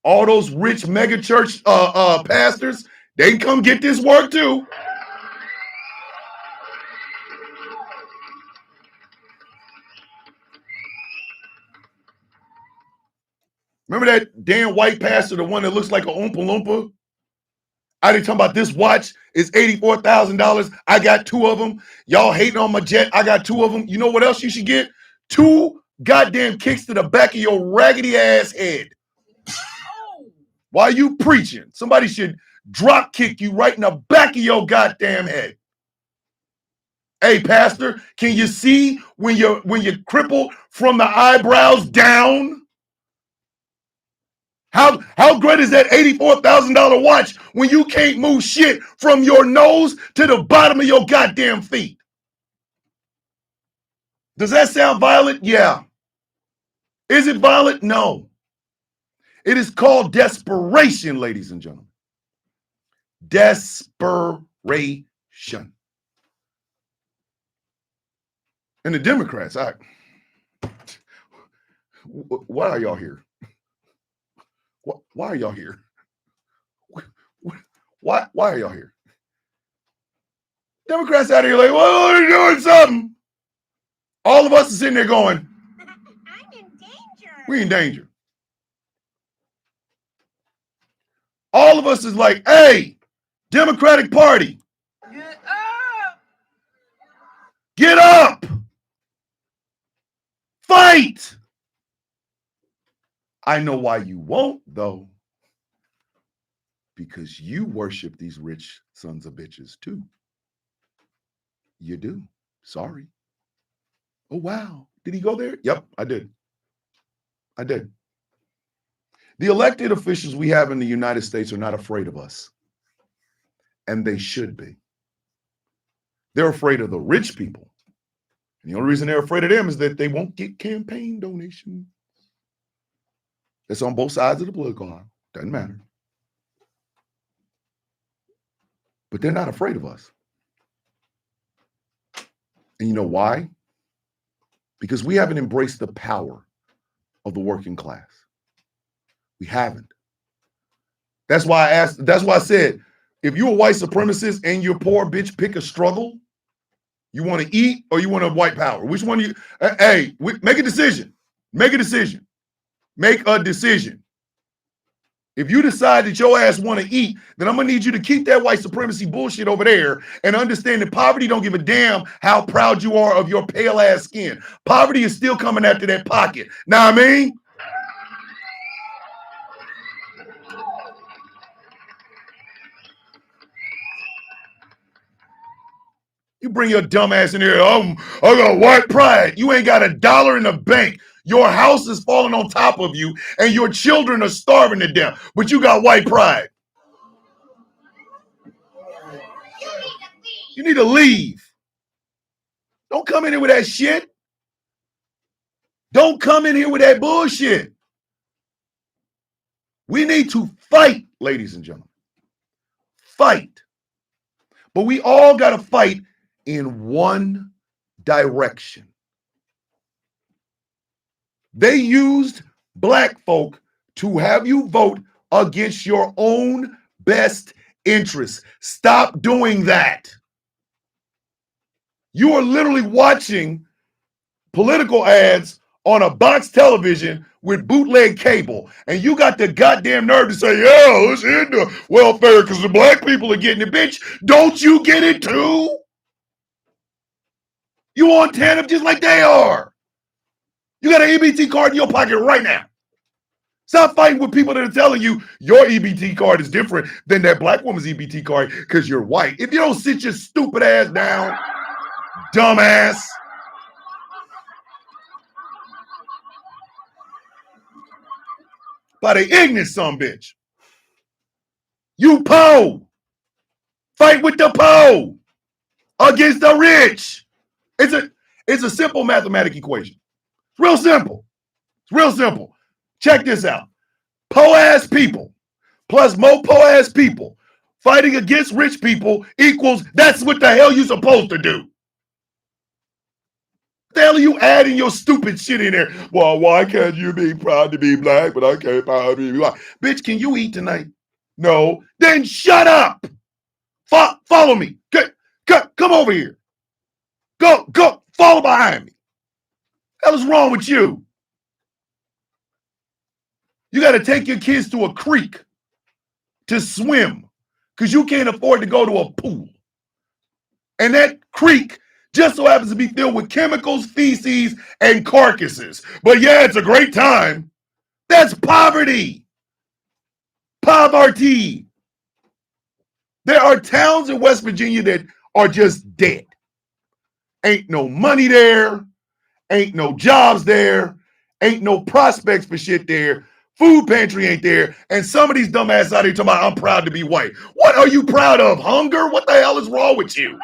All those rich mega church pastors, they can come get this work too. Remember that damn white pastor, the one that looks like a Oompa Loompa? I didn't talk about this watch is $84,000. I got 2 of them. Y'all hating on my jet. I got 2 of them. You know what else you should get? 2 goddamn kicks to the back of your raggedy ass head. While you preaching, somebody should drop kick you right in the back of your goddamn head. Hey, pastor, can you see when you're crippled from the eyebrows down? How great is that $84,000 watch when you can't move shit from your nose to the bottom of your goddamn feet? Does that sound violent? Yeah. Is it violent? No. It is called desperation, ladies and gentlemen. Desperation. And the Democrats, why are y'all here? Why are y'all here? Why are y'all here? Democrats out here like, well, we're doing something. All of us are sitting there going, I'm in danger. we in danger. All of us is like, hey, Democratic Party, Get up! get up. Fight. I know why you won't, though. Because you worship these rich sons of bitches, too. You do. Sorry. Oh, wow. Did he go there? Yep, I did. The elected officials we have in the United States are not afraid of us. And they should be. They're afraid of the rich people. And the only reason they're afraid of them is that they won't get campaign donations. That's on both sides of the political aisle. Doesn't matter. But they're not afraid of us. And you know why? Because we haven't embraced the power of the working class. We haven't. That's why I said, if you're a white supremacist and you're poor, bitch, pick a struggle. You want to eat or you want a white power? Which one do you, make a decision. Make a decision. Make a decision. If you decide that your ass want to eat, then I'm going to need you to keep that white supremacy bullshit over there and understand that poverty don't give a damn how proud you are of your pale ass skin. Poverty is still coming after that pocket. Know what I mean? You bring your dumb ass in here. I got white pride. You ain't got $1 in the bank. Your house is falling on top of you and your children are starving to death, but you got white pride. You need to leave. Don't come in here with that shit. Don't come in here with that bullshit. We need to fight, ladies and gentlemen. Fight. But we all got to fight in one direction. They used black folk to have you vote against your own best interests. Stop doing that. You are literally watching political ads on a box television with bootleg cable, and you got the goddamn nerve to say, yeah, let's end the welfare because the black people are getting it. Bitch, don't you get it too? You on TANF just like they are. You got an EBT card in your pocket right now. Stop fighting with people that are telling you your EBT card is different than that black woman's EBT card because you're white. If you don't sit your stupid ass down, dumbass. By the ignorant son bitch. You po. Fight with the po against the rich. It's a simple mathematical equation. It's real simple. It's real simple. Check this out. Po-ass people plus more po-ass people fighting against rich people equals that's what the hell you supposed to do. The hell are you adding your stupid shit in there? Well, why can't you be proud to be black, but I can't proud to be white? Bitch, can you eat tonight? No. Then shut up. Follow me. Come over here. Go. Follow behind me. What the hell is wrong with you? You got to take your kids to a creek to swim because you can't afford to go to a pool. And that creek just so happens to be filled with chemicals, feces, and carcasses. But yeah, it's a great time. That's poverty. Poverty. There are towns in West Virginia that are just dead. Ain't no money there. Ain't no jobs there. Ain't no prospects for shit there. Food pantry ain't there. And some of these dumbasses out here talking about, I'm proud to be white. What are you proud of? Hunger? What the hell is wrong with you?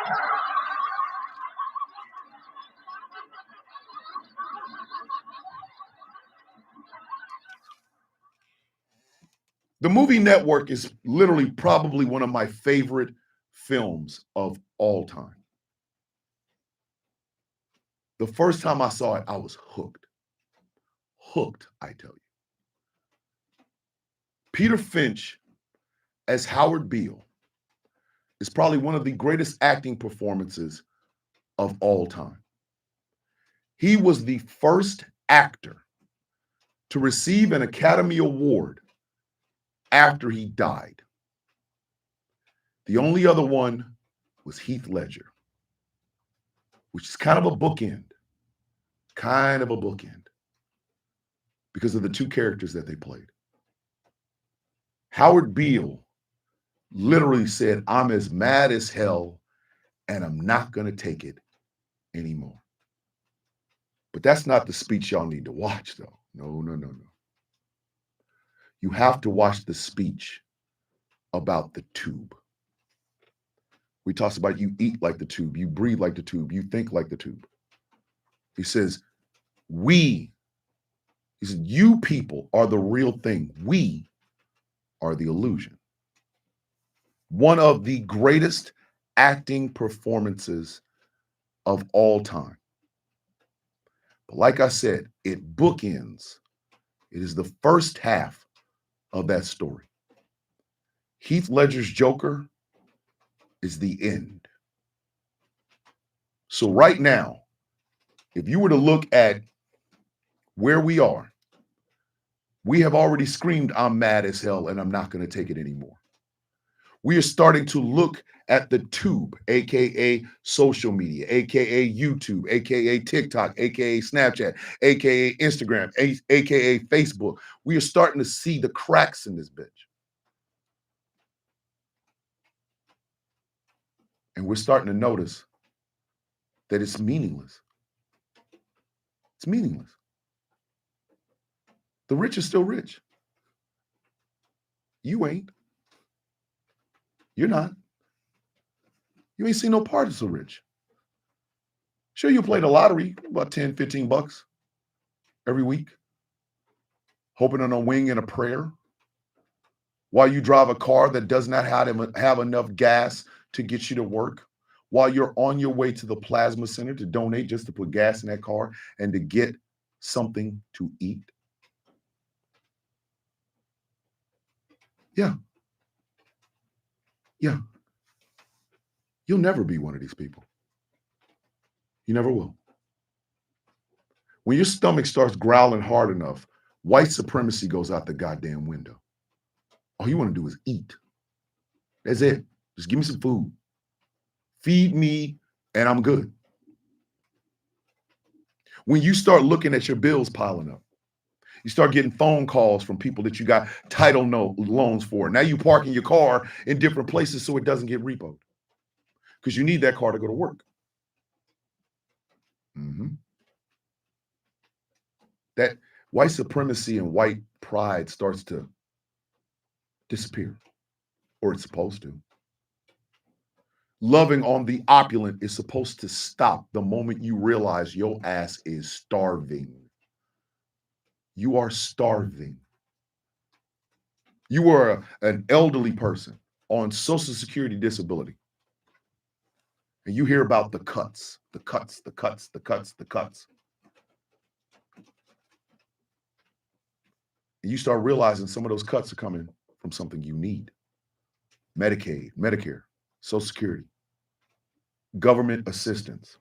The Movie Network is literally probably one of my favorite films of all time. The first time I saw it, I was hooked. Hooked, I tell you. Peter Finch as Howard Beale is probably one of the greatest acting performances of all time. He was the first actor to receive an Academy Award after he died. The only other one was Heath Ledger, which is kind of a bookend, because of the two characters that they played. Howard Beale literally said, "I'm as mad as hell and I'm not going to take it anymore." But that's not the speech y'all need to watch, though. No. You have to watch the speech about the tube. We talked about you eat like the tube, you breathe like the tube, you think like the tube. He says, he said, you people are the real thing. We are the illusion. One of the greatest acting performances of all time. But like I said, it bookends. It is the first half of that story. Heath Ledger's Joker is the end. So right now, if you were to look at where we are, we have already screamed, "I'm mad as hell and I'm not going to take it anymore." We are starting to look at the tube, aka social media, aka YouTube, aka TikTok, aka Snapchat, aka Instagram, aka Facebook. We are starting to see the cracks in this bitch. And we're starting to notice that it's meaningless. It's meaningless. The rich are still rich. You ain't. You're not. You ain't seen no part of so rich. Sure, you play the lottery about 10, 15 bucks every week, hoping on a wing and a prayer, while you drive a car that does not have enough gas to get you to work, while you're on your way to the plasma center to donate just to put gas in that car and to get something to eat. Yeah. You'll never be one of these people. You never will. When your stomach starts growling hard enough, white supremacy goes out the goddamn window. All you want to do is eat. That's it. Just give me some food. Feed me and I'm good. When you start looking at your bills piling up, you start getting phone calls from people that you got title loans for. Now you parking your car in different places so it doesn't get repoed, because you need that car to go to work. That white supremacy and white pride starts to disappear, or it's supposed to. Loving on the opulent is supposed to stop the moment you realize your ass is starving. You are starving. You are an elderly person on Social Security disability. And you hear about the cuts. And you start realizing some of those cuts are coming from something you need. Medicaid, Medicare, Social Security, government assistance.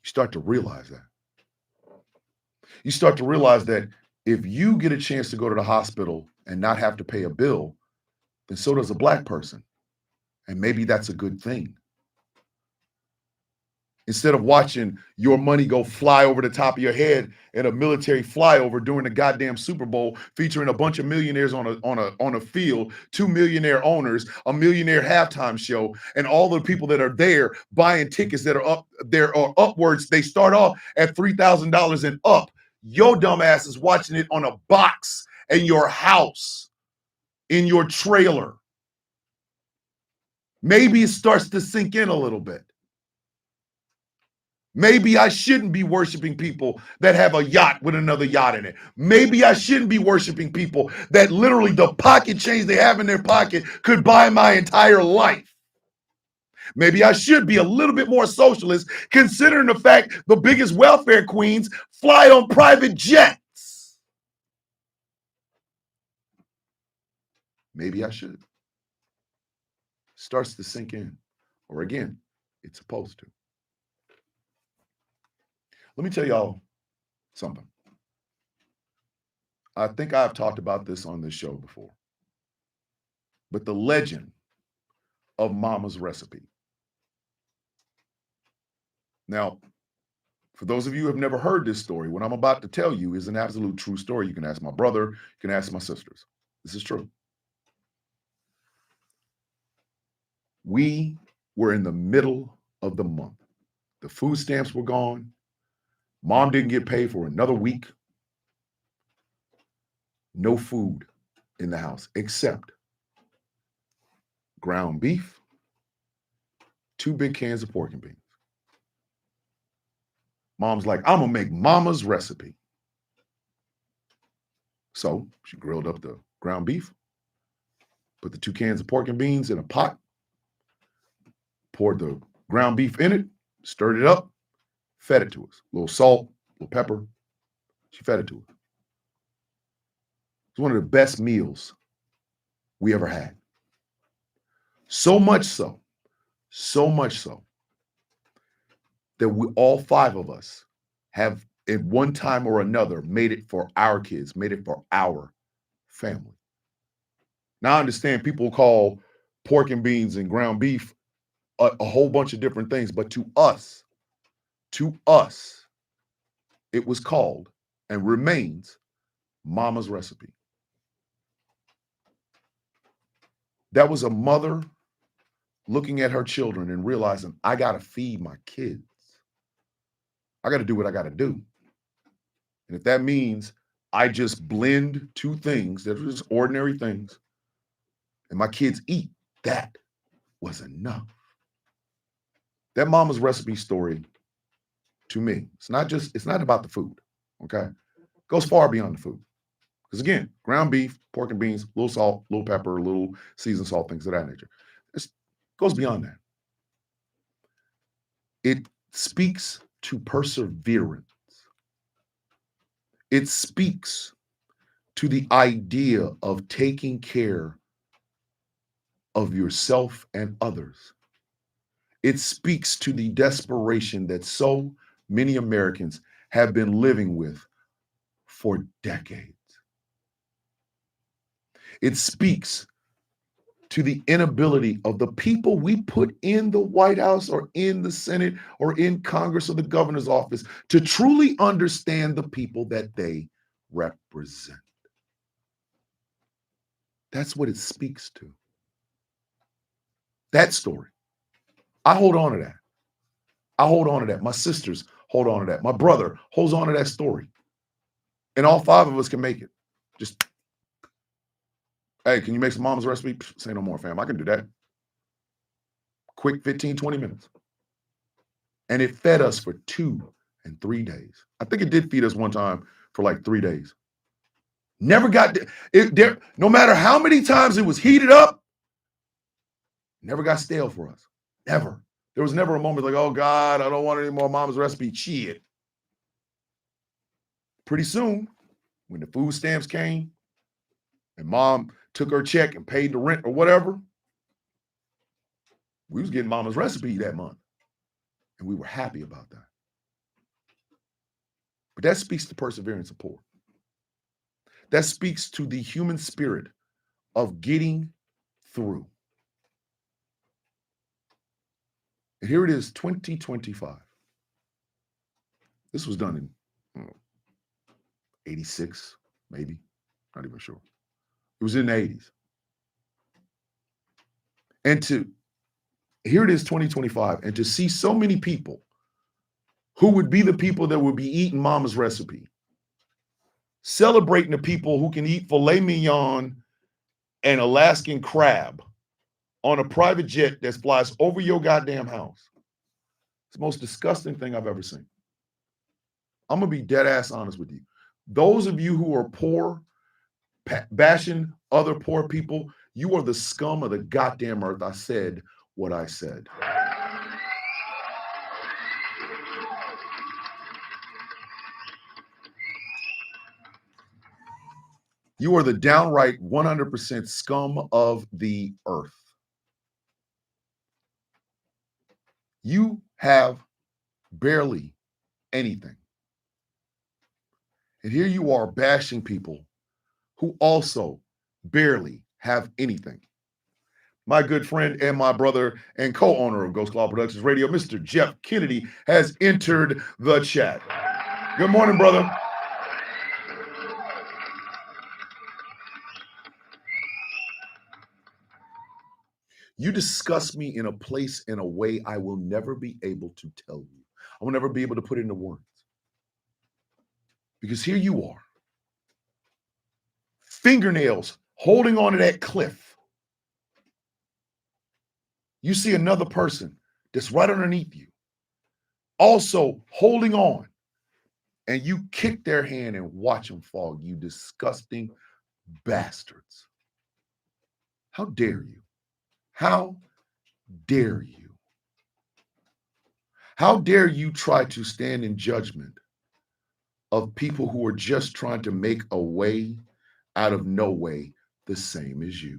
You start to realize that. You start to realize that if you get a chance to go to the hospital and not have to pay a bill, then so does a black person. And maybe that's a good thing. Instead of watching your money go fly over the top of your head in a military flyover during the goddamn Super Bowl, featuring a bunch of millionaires on a field, 2 millionaire owners, a millionaire halftime show, and all the people that are there buying tickets that are up there or upwards. They start off at $3,000 and up. Your dumb ass is watching it on a box in your house, in your trailer. Maybe it starts to sink in a little bit. Maybe I shouldn't be worshiping people that have a yacht with another yacht in it. Maybe I shouldn't be worshiping people that literally the pocket change they have in their pocket could buy my entire life. Maybe I should be a little bit more socialist, considering the fact the biggest welfare queens fly on private jets. Maybe I should. Starts to sink in. Or again, it's supposed to. Let me tell y'all something. I think I've talked about this on this show before. But the legend of Mama's Recipe. Now, for those of you who have never heard this story, what I'm about to tell you is an absolute true story. You can ask my brother, you can ask my sisters. This is true. We were in the middle of the month. The food stamps were gone. Mom didn't get paid for another week. No food in the house except ground beef, 2 big cans of pork and beans. Mom's like, I'm gonna make Mama's recipe. So she grilled up the ground beef, put the 2 cans of pork and beans in a pot, poured the ground beef in it, stirred it up, fed it to us. A little salt, a little pepper. She fed it to us. It's one of the best meals we ever had. So much so that we, all 5 of us, have at one time or another made it for our kids, made it for our family. Now I understand people call pork and beans and ground beef a whole bunch of different things, but to us, it was called and remains Mama's Recipe. That was a mother looking at her children and realizing, I got to feed my kids. I got to do what I got to do. And if that means I just blend 2 things that are just ordinary things and my kids eat, that was enough. That Mama's Recipe story, to me, it's not about the food, okay? It goes far beyond the food. Because again, ground beef, pork and beans, a little salt, a little pepper, a little seasoned salt, things of that nature. It goes beyond that. It speaks to perseverance. It speaks to the idea of taking care of yourself and others. It speaks to the desperation that so many Americans have been living with for decades. It speaks to the inability of the people we put in the White House or in the Senate or in Congress or the governor's office to truly understand the people that they represent. That's what it speaks to. That story. I hold on to that. I hold on to that. My sisters hold on to that. My brother holds on to that story. And all 5 of us can make it. Just, hey, can you make some Mama's Recipe? Say no more, fam. I can do that. Quick 15, 20 minutes. And it fed us for 2 and 3 days. I think it did feed us one time for like 3 days. Never got it there. No matter how many times it was heated up, never got stale for us. Never. There was never a moment like, oh God, I don't want any more Mama's Recipe. Shit. Pretty soon, when the food stamps came and Mom took her check and paid the rent or whatever, we was getting Mama's Recipe that month. And we were happy about that. But that speaks to perseverance of poor. That speaks to the human spirit of getting through. And here it is, 2025. This was done in 86, maybe. Not even sure. It was in the 80s. And here it is, 2025, and to see so many people who would be the people that would be eating Mama's Recipe, celebrating the people who can eat filet mignon and Alaskan crab on a private jet that flies over your goddamn house, It's the most disgusting thing I've ever seen. I'm going to be dead ass honest with you. Those of you who are poor, bashing other poor people, you are the scum of the goddamn earth. I said what I said. You are the downright 100% scum of the earth. You have barely anything. And here you are bashing people who also barely have anything. My good friend and my brother and co-owner of Ghost Claw Productions Radio, Mr. Jeff Kennedy, has entered the chat. Good morning, brother. You discuss me in a place, in a way I will never be able to tell you. I will never be able to put it into words. Because here you are, fingernails holding on to that cliff. You see another person that's right underneath you, also holding on, and you kick their hand and watch them fall, you disgusting bastards. How dare you? How dare you? How dare you try to stand in judgment of people who are just trying to make a way out of no way the same as you?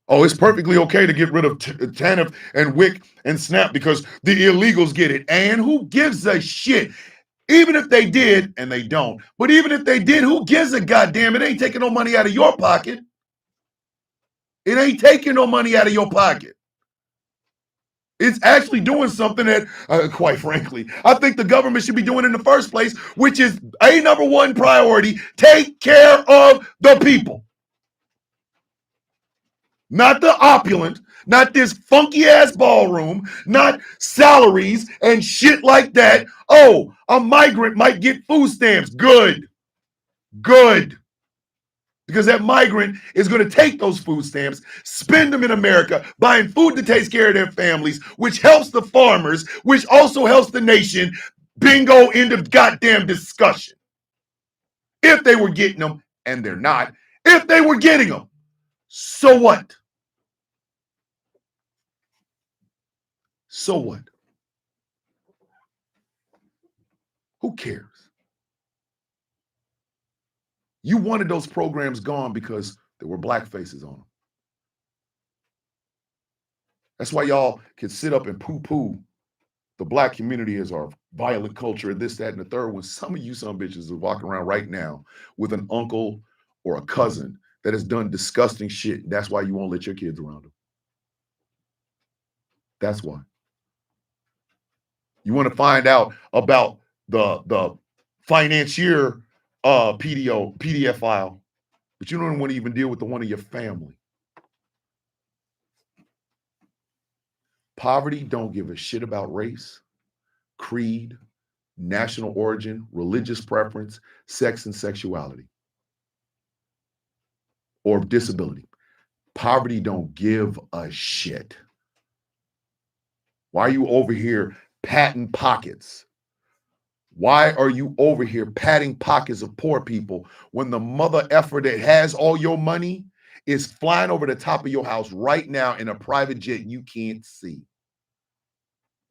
Oh, it's perfectly okay to get rid of TANF and WIC and SNAP because the illegals get it. And who gives a shit? Even if they did, and they don't, but even if they did, who gives a goddamn? It ain't taking no money out of your pocket. It ain't taking no money out of your pocket. It's actually doing something that, quite frankly, I think the government should be doing in the first place, which is a number one priority: take care of the people. Not the opulent, not this funky ass ballroom, not salaries and shit like that. Oh, a migrant might get food stamps. Good. Good. Because that migrant is going to take those food stamps, spend them in America, buying food to take care of their families, which helps the farmers, which also helps the nation. Bingo, end of goddamn discussion. If they were getting them, and they're not, if they were getting them, so what? So what? Who cares? You wanted those programs gone because there were black faces on them. That's why y'all can sit up and poo-poo the black community as our violent culture, this, that, and the third, when some of you some bitches are walking around right now with an uncle or a cousin that has done disgusting shit. That's why you won't let your kids around them. That's why. You want to find out about the financier PDF file, but you don't want to even deal with the one of your family. Poverty don't give a shit about race, creed, national origin, religious preference, sex and sexuality, or disability. Poverty don't give a shit. Why are you over here patting pockets? Why are you over here patting pockets of poor people when the mother effer that has all your money is flying over the top of your house right now in a private jet you can't see?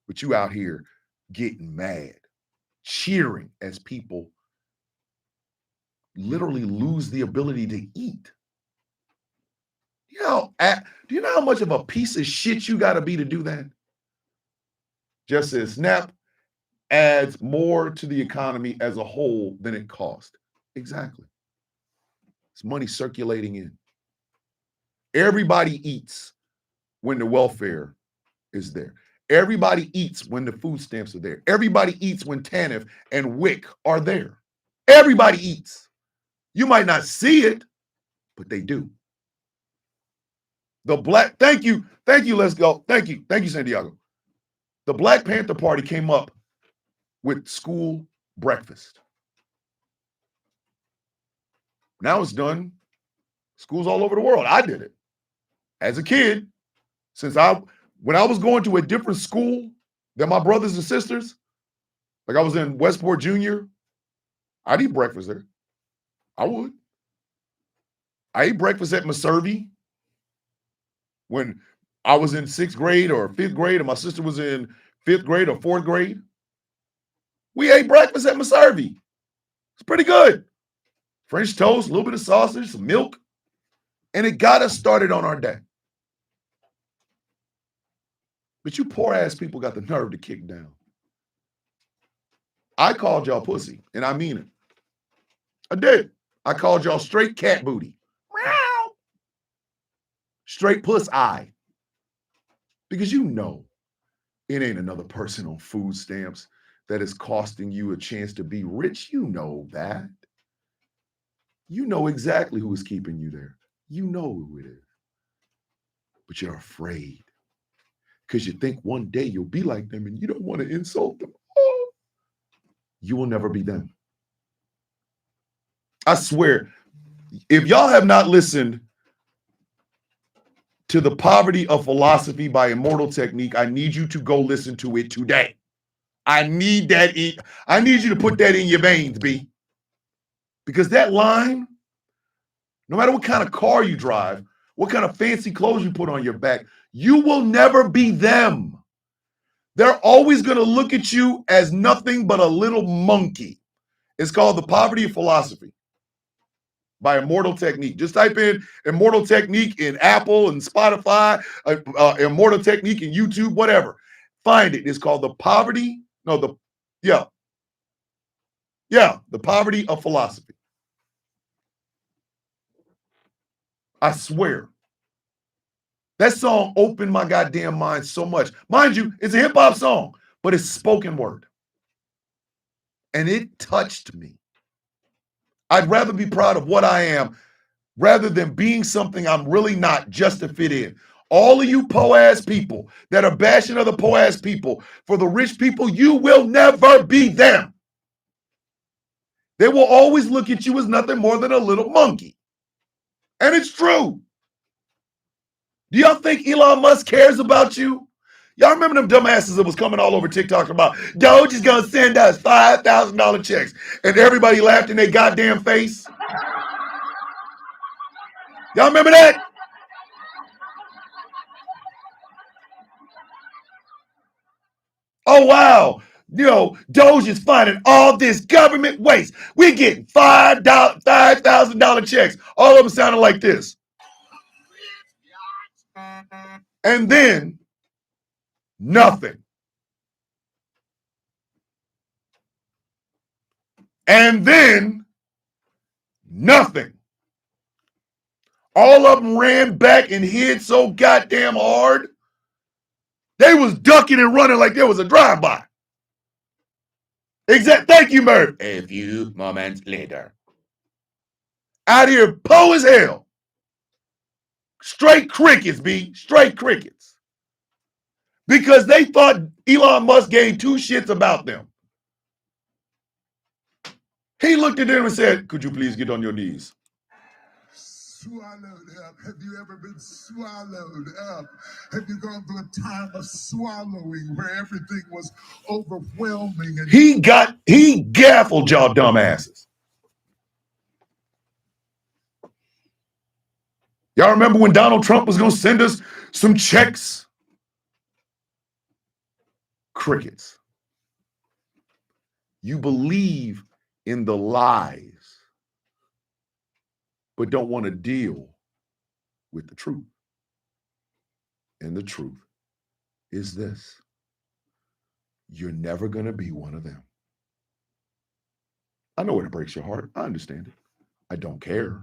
But you out here getting mad, cheering as people literally lose the ability to eat. Do you know how much of a piece of shit you got to be to do that? Just as SNAP adds more to the economy as a whole than it costs. Exactly. It's money circulating in. Everybody eats when the welfare is there. Everybody eats when the food stamps are there. Everybody eats when TANF and WIC are there. Everybody eats. You might not see it, but they do. Thank you, let's go. Thank you, Santiago. The Black Panther Party came up with school breakfast. Now it's done. Schools all over the world. I did it as a kid. Since I When I was going to a different school than my brothers and sisters, like I was in Westport Junior, I'd eat breakfast there. I would. I ate breakfast at Meservey when I was in 6th grade or 5th grade and my sister was in 5th grade or 4th grade. We ate breakfast at Meservey. It's pretty good. French toast, a little bit of sausage, some milk, and it got us started on our day. But you poor ass people got the nerve to kick down. I called y'all pussy, and I mean it. I did. I called y'all straight cat booty. Meow. Straight puss eye. Because you know it ain't another person on food stamps that is costing you a chance to be rich. You know that. You know exactly who is keeping you there. You know who it is. But you're afraid because you think one day you'll be like them and you don't want to insult them. Oh. You will never be them. I swear, if y'all have not listened to The Poverty of Philosophy by Immortal Technique, I need you to go listen to it today. I need that. I need you to put that in your veins, B. Because that line, no matter what kind of car you drive, what kind of fancy clothes you put on your back, you will never be them. They're always going to look at you as nothing but a little monkey. It's called The Poverty of Philosophy by Immortal Technique. Just type in Immortal Technique in Apple and Spotify, Immortal Technique in YouTube, whatever. Find it. It's called The Poverty. No, The Poverty of Philosophy. I swear. That song opened my goddamn mind so much. Mind you, it's a hip hop song, but it's spoken word. And it touched me. I'd rather be proud of what I am rather than being something I'm really not just to fit in. All of you po-ass people that are bashing other po-ass people, for the rich people, you will never be them. They will always look at you as nothing more than a little monkey. And it's true. Do y'all think Elon Musk cares about you? Y'all remember them dumbasses that was coming all over TikTok about Doge is going to send us $5,000 checks and everybody laughed in their goddamn face? Y'all remember that? Oh, wow. You know, Doge is finding all this government waste. We're getting $5,000 checks. All of them sounded like this. And then nothing. And then nothing. All of them ran back and hid so goddamn hard. They was ducking and running like there was a drive-by. Thank you, Murph. A few moments later. Out here, po as hell. Straight crickets, B. Straight crickets. Because they thought Elon Musk gave two shits about them. He looked at them and said, could you please get on your knees? Swallowed up. Have you ever been swallowed up? Have you gone through a time of swallowing where everything was overwhelming? And he gaffled y'all dumbasses. Y'all remember when Donald Trump was going to send us some checks? Crickets. You believe in the lies, but don't want to deal with the truth. And the truth is this. You're never going to be one of them. I know it breaks your heart. I understand it. I don't care.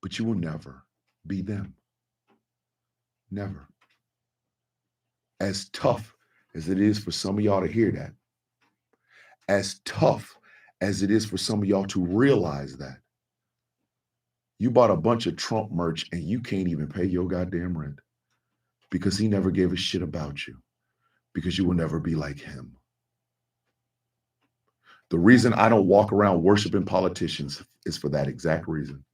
But you will never be them. Never. As tough as it is for some of y'all to hear that, as tough as it is for some of y'all to realize that, you bought a bunch of Trump merch and you can't even pay your goddamn rent because he never gave a shit about you, because you will never be like him. The reason I don't walk around worshiping politicians is for that exact reason.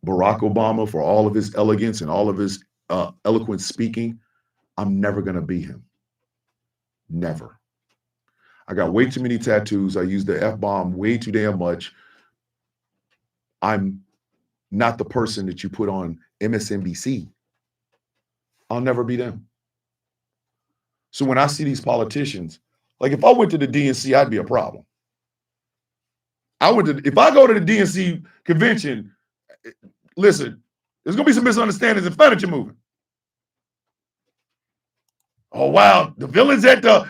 Barack Obama, for all of his elegance and all of his eloquent speaking, I'm never going to be him. Never. I got way too many tattoos. I use the F-bomb way too damn much. I'm not the person that you put on MSNBC. I'll never be them. So when I see these politicians, like if I went to the DNC, I'd be a problem. If I go to the DNC convention, listen, there's gonna be some misunderstandings and furniture moving. Oh wow, the villains at the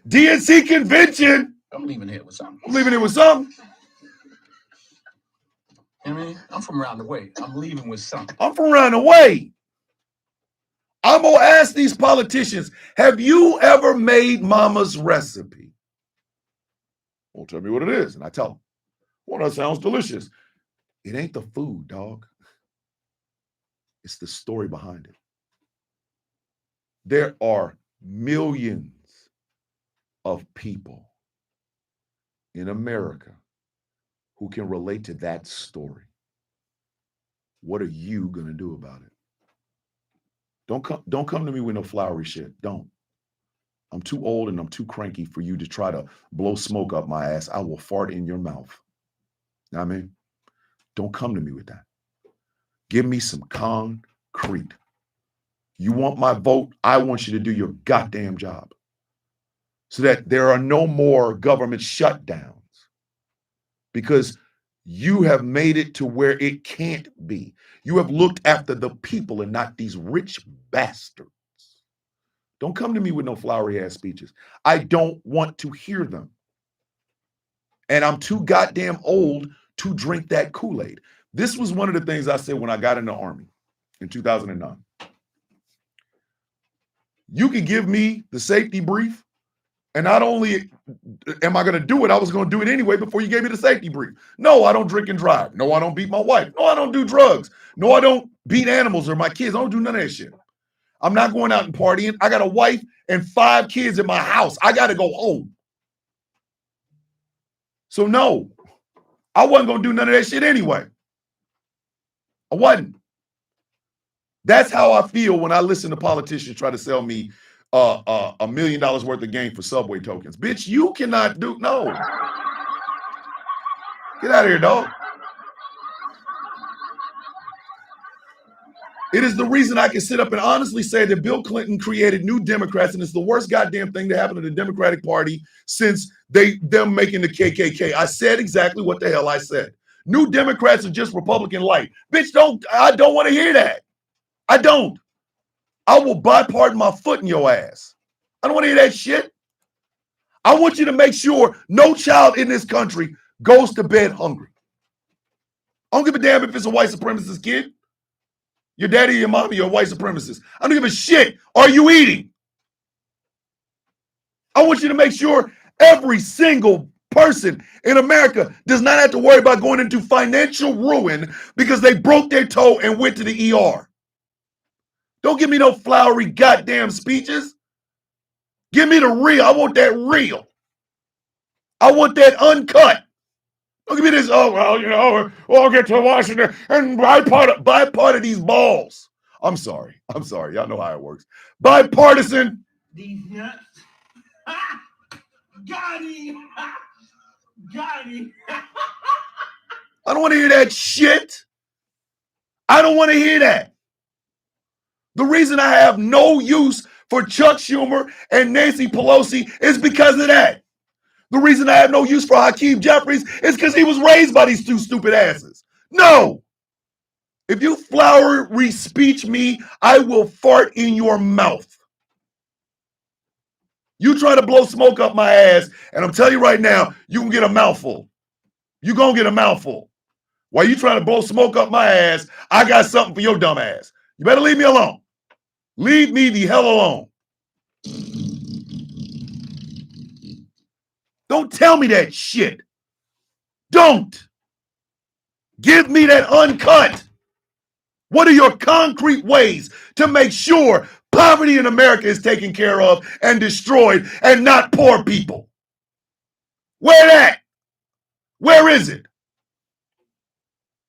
DNC convention. I'm leaving here with something. I'm leaving it with something. I mean, I'm from around the way. I'm leaving with something. I'm from around the way. I'm gonna ask these politicians, have you ever made mama's recipe? Well, tell me what it is. And I tell them, well, that sounds delicious. It ain't the food, dog. It's the story behind it. There are millions of people in America who can relate to that story. What are you going to do about it? Don't come to me with no flowery shit. Don't. I'm too old and I'm too cranky for you to try to blow smoke up my ass. I will fart in your mouth. You know what I mean? Don't come to me with that. Give me some concrete. You want my vote? I want you to do your goddamn job so that there are no more government shutdowns because you have made it to where it can't be. You have looked after the people and not these rich bastards. Don't come to me with no flowery ass speeches. I don't want to hear them. And I'm too goddamn old to drink that Kool-Aid. This was one of the things I said when I got in the Army in 2009. You can give me the safety brief, and not only am I going to do it, I was going to do it anyway before you gave me the safety brief. No, I don't drink and drive. No, I don't beat my wife. No, I don't do drugs. No, I don't beat animals or my kids. I don't do none of that shit. I'm not going out and partying. I got a wife and 5 kids in my house. I got to go home. So no, I wasn't going to do none of that shit anyway. I wasn't. That's how I feel when I listen to politicians try to sell me $1 million worth of game for subway tokens. Bitch, you cannot do, no. Get out of here, dog. It is the reason I can sit up and honestly say that Bill Clinton created New Democrats, and it's the worst goddamn thing to happen to the Democratic Party since them making the KKK. I said exactly what the hell I said. New Democrats are just Republican light. Bitch, I don't want to hear that. I don't. I will pardon my foot in your ass. I don't want to hear that shit. I want you to make sure no child in this country goes to bed hungry. I don't give a damn if it's a white supremacist kid. Your daddy, your mommy, your white supremacist. I don't give a shit. Are you eating? I want you to make sure every single person in America does not have to worry about going into financial ruin because they broke their toe and went to the ER. Don't give me no flowery goddamn speeches. Give me the real. I want that real. I want that uncut. Don't give me this, oh, well, you know, we'll get to Washington and buy part of these balls. I'm sorry. Y'all know how it works. Bipartisan. These nuts. Got him. Got him. I don't want to hear that shit. I don't want to hear that. The reason I have no use for Chuck Schumer and Nancy Pelosi is because of that. The reason I have no use for Hakeem Jeffries is because he was raised by these 2 stupid asses. No. If you flowery speech me, I will fart in your mouth. You try to blow smoke up my ass, and I'm telling you right now, you can get a mouthful. You're going to get a mouthful. While you trying to blow smoke up my ass, I got something for your dumb ass. You better leave me alone. Leave me the hell alone. Don't tell me that shit. Don't. Give me that uncut. What are your concrete ways to make sure poverty in America is taken care of and destroyed and not poor people? Where that? Where is it?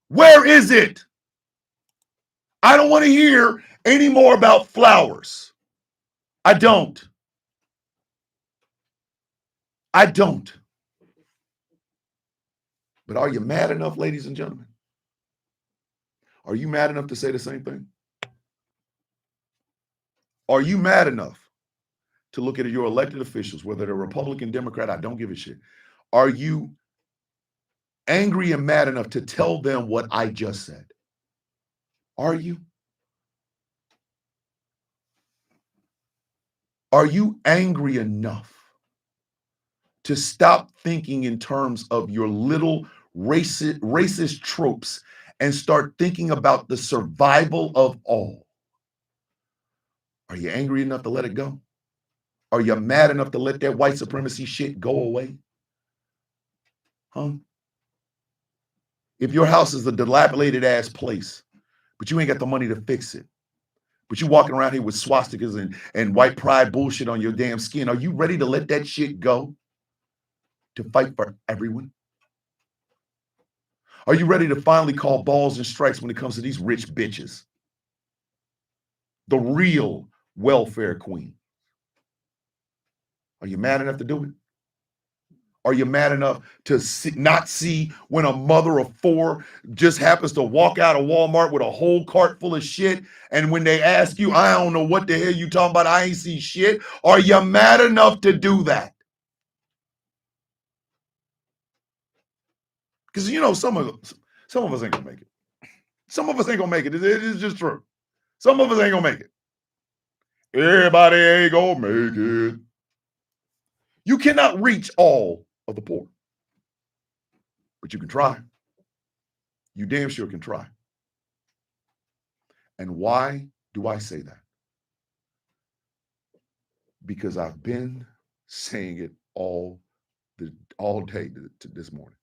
Where is it? I don't want to hear any more about flowers. I don't. I don't. But are you mad enough, ladies and gentlemen? Are you mad enough to say the same thing? Are you mad enough to look at your elected officials, whether they're Republican, Democrat, I don't give a shit. Are you angry and mad enough to tell them what I just said? Are you? Are you angry enough to stop thinking in terms of your little racist tropes and start thinking about the survival of all? Are you angry enough to let it go? Are you mad enough to let that white supremacy shit go away? Huh? If your house is a dilapidated ass place, but you ain't got the money to fix it, but you walking around here with swastikas and white pride bullshit on your damn skin, are you ready to let that shit go to fight for everyone? Are you ready to finally call balls and strikes when it comes to these rich bitches? The real welfare queen. Are you mad enough to do it? Are you mad enough to not see when a mother of 4 just happens to walk out of Walmart with a whole cart full of shit, and when they ask you, I don't know what the hell you talking about, I ain't see shit? Are you mad enough to do that? Because you know some of us ain't gonna make it. Some of us ain't gonna make it. It is just true. Some of us ain't gonna make it. Everybody ain't gonna make it. You cannot reach all of the poor, but you can try. You damn sure can try. And why do I say that? Because I've been saying it all day to this morning.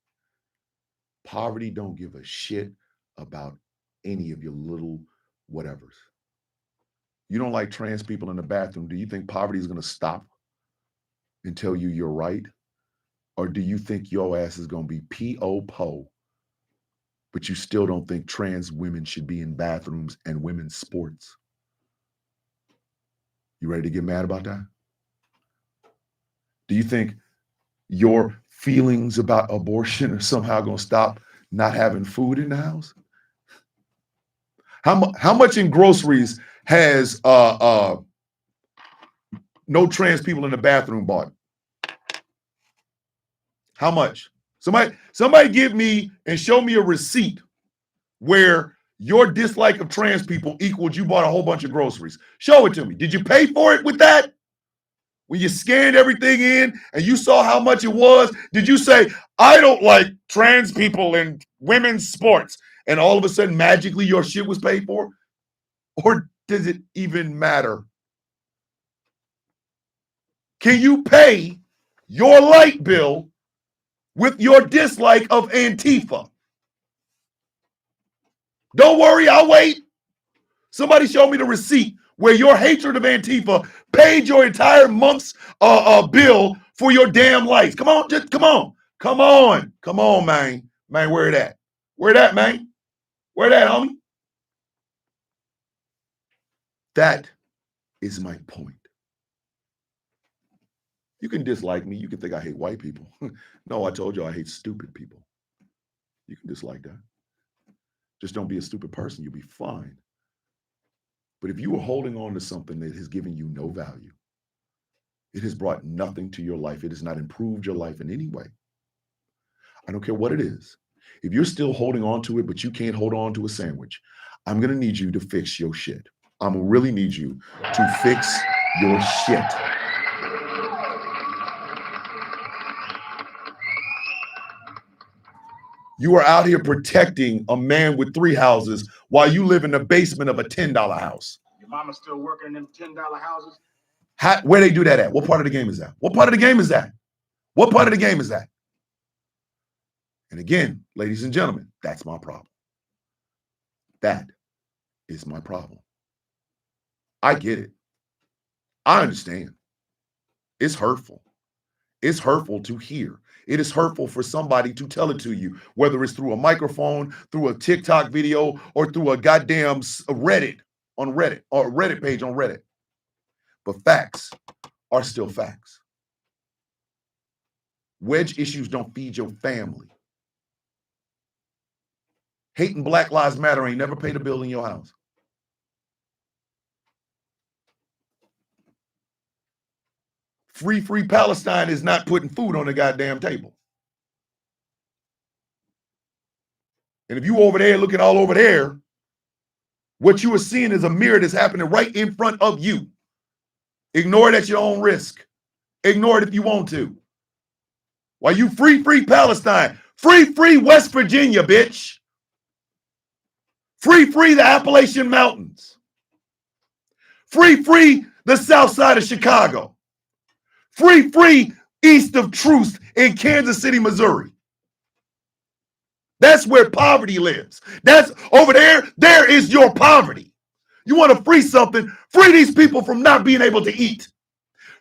Poverty don't give a shit about any of your little whatevers. You don't like trans people in the bathroom. Do you think poverty is going to stop and tell you you're right? Or do you think your ass is going to be P.O.po, but you still don't think trans women should be in bathrooms and women's sports? You ready to get mad about that? Do you think your feelings about abortion are somehow going to stop not having food in the house? How much in groceries has no trans people in the bathroom bought? How much? Somebody give me and show me a receipt where your dislike of trans people equaled you bought a whole bunch of groceries. Show it to me. Did you pay for it with that? When you scanned everything in and you saw how much it was, did you say, I don't like trans people in women's sports, and all of a sudden magically your shit was paid for? Or does it even matter? Can you pay your light bill with your dislike of Antifa? Don't worry, I'll wait. Somebody show me the receipt where your hatred of Antifa paid your entire month's bill for your damn lights. Come on, just come on, man. Man, where it at? Where it at, man? Where it at, homie? That is my point. You can dislike me. You can think I hate white people. No, I told you I hate stupid people. You can dislike that. Just don't be a stupid person. You'll be fine. But if you are holding on to something that has given you no value, it has brought nothing to your life. It has not improved your life in any way. I don't care what it is. If you're still holding on to it, but you can't hold on to a sandwich, I'm going to need you to fix your shit. I'm going to really need you to fix your shit. You are out here protecting a man with 3 houses while you live in the basement of a $10 house. Your mama still working in them $10 houses? Where they do that at? What part of the game is that? What part of the game is that? What part of the game is that? And again, ladies and gentlemen, that's my problem. That is my problem. I get it. I understand. It's hurtful. It's hurtful to hear. It is hurtful for somebody to tell it to you, whether it's through a microphone, through a TikTok video, or through a goddamn Reddit on Reddit, or a Reddit page on Reddit. But facts are still facts. Wedge issues don't feed your family. Hating Black Lives Matter ain't never paid a bill in your house. Free Palestine is not putting food on the goddamn table. And if you over there looking all over there, what you are seeing is a mirror that's happening right in front of you. Ignore it at your own risk. Ignore it if you want to. While you free Palestine, free West Virginia, bitch. Free the Appalachian Mountains. Free the south side of Chicago. Free east of Truth in Kansas City, Missouri. That's where poverty lives. That's over there. There is your poverty. You want to free something? Free these people from not being able to eat.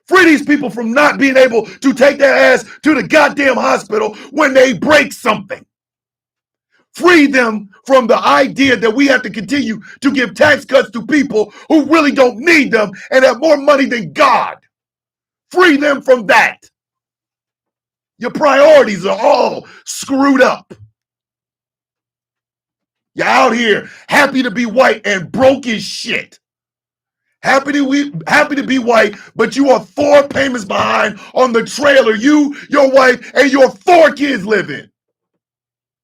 Free these people from not being able to take their ass to the goddamn hospital when they break something. Free them from the idea that we have to continue to give tax cuts to people who really don't need them and have more money than God. Free them from that. Your priorities are all screwed up. You're out here happy to be white and broke as shit. Happy to be white, but you are 4 payments behind on the trailer you, your wife, and your 4 kids live in.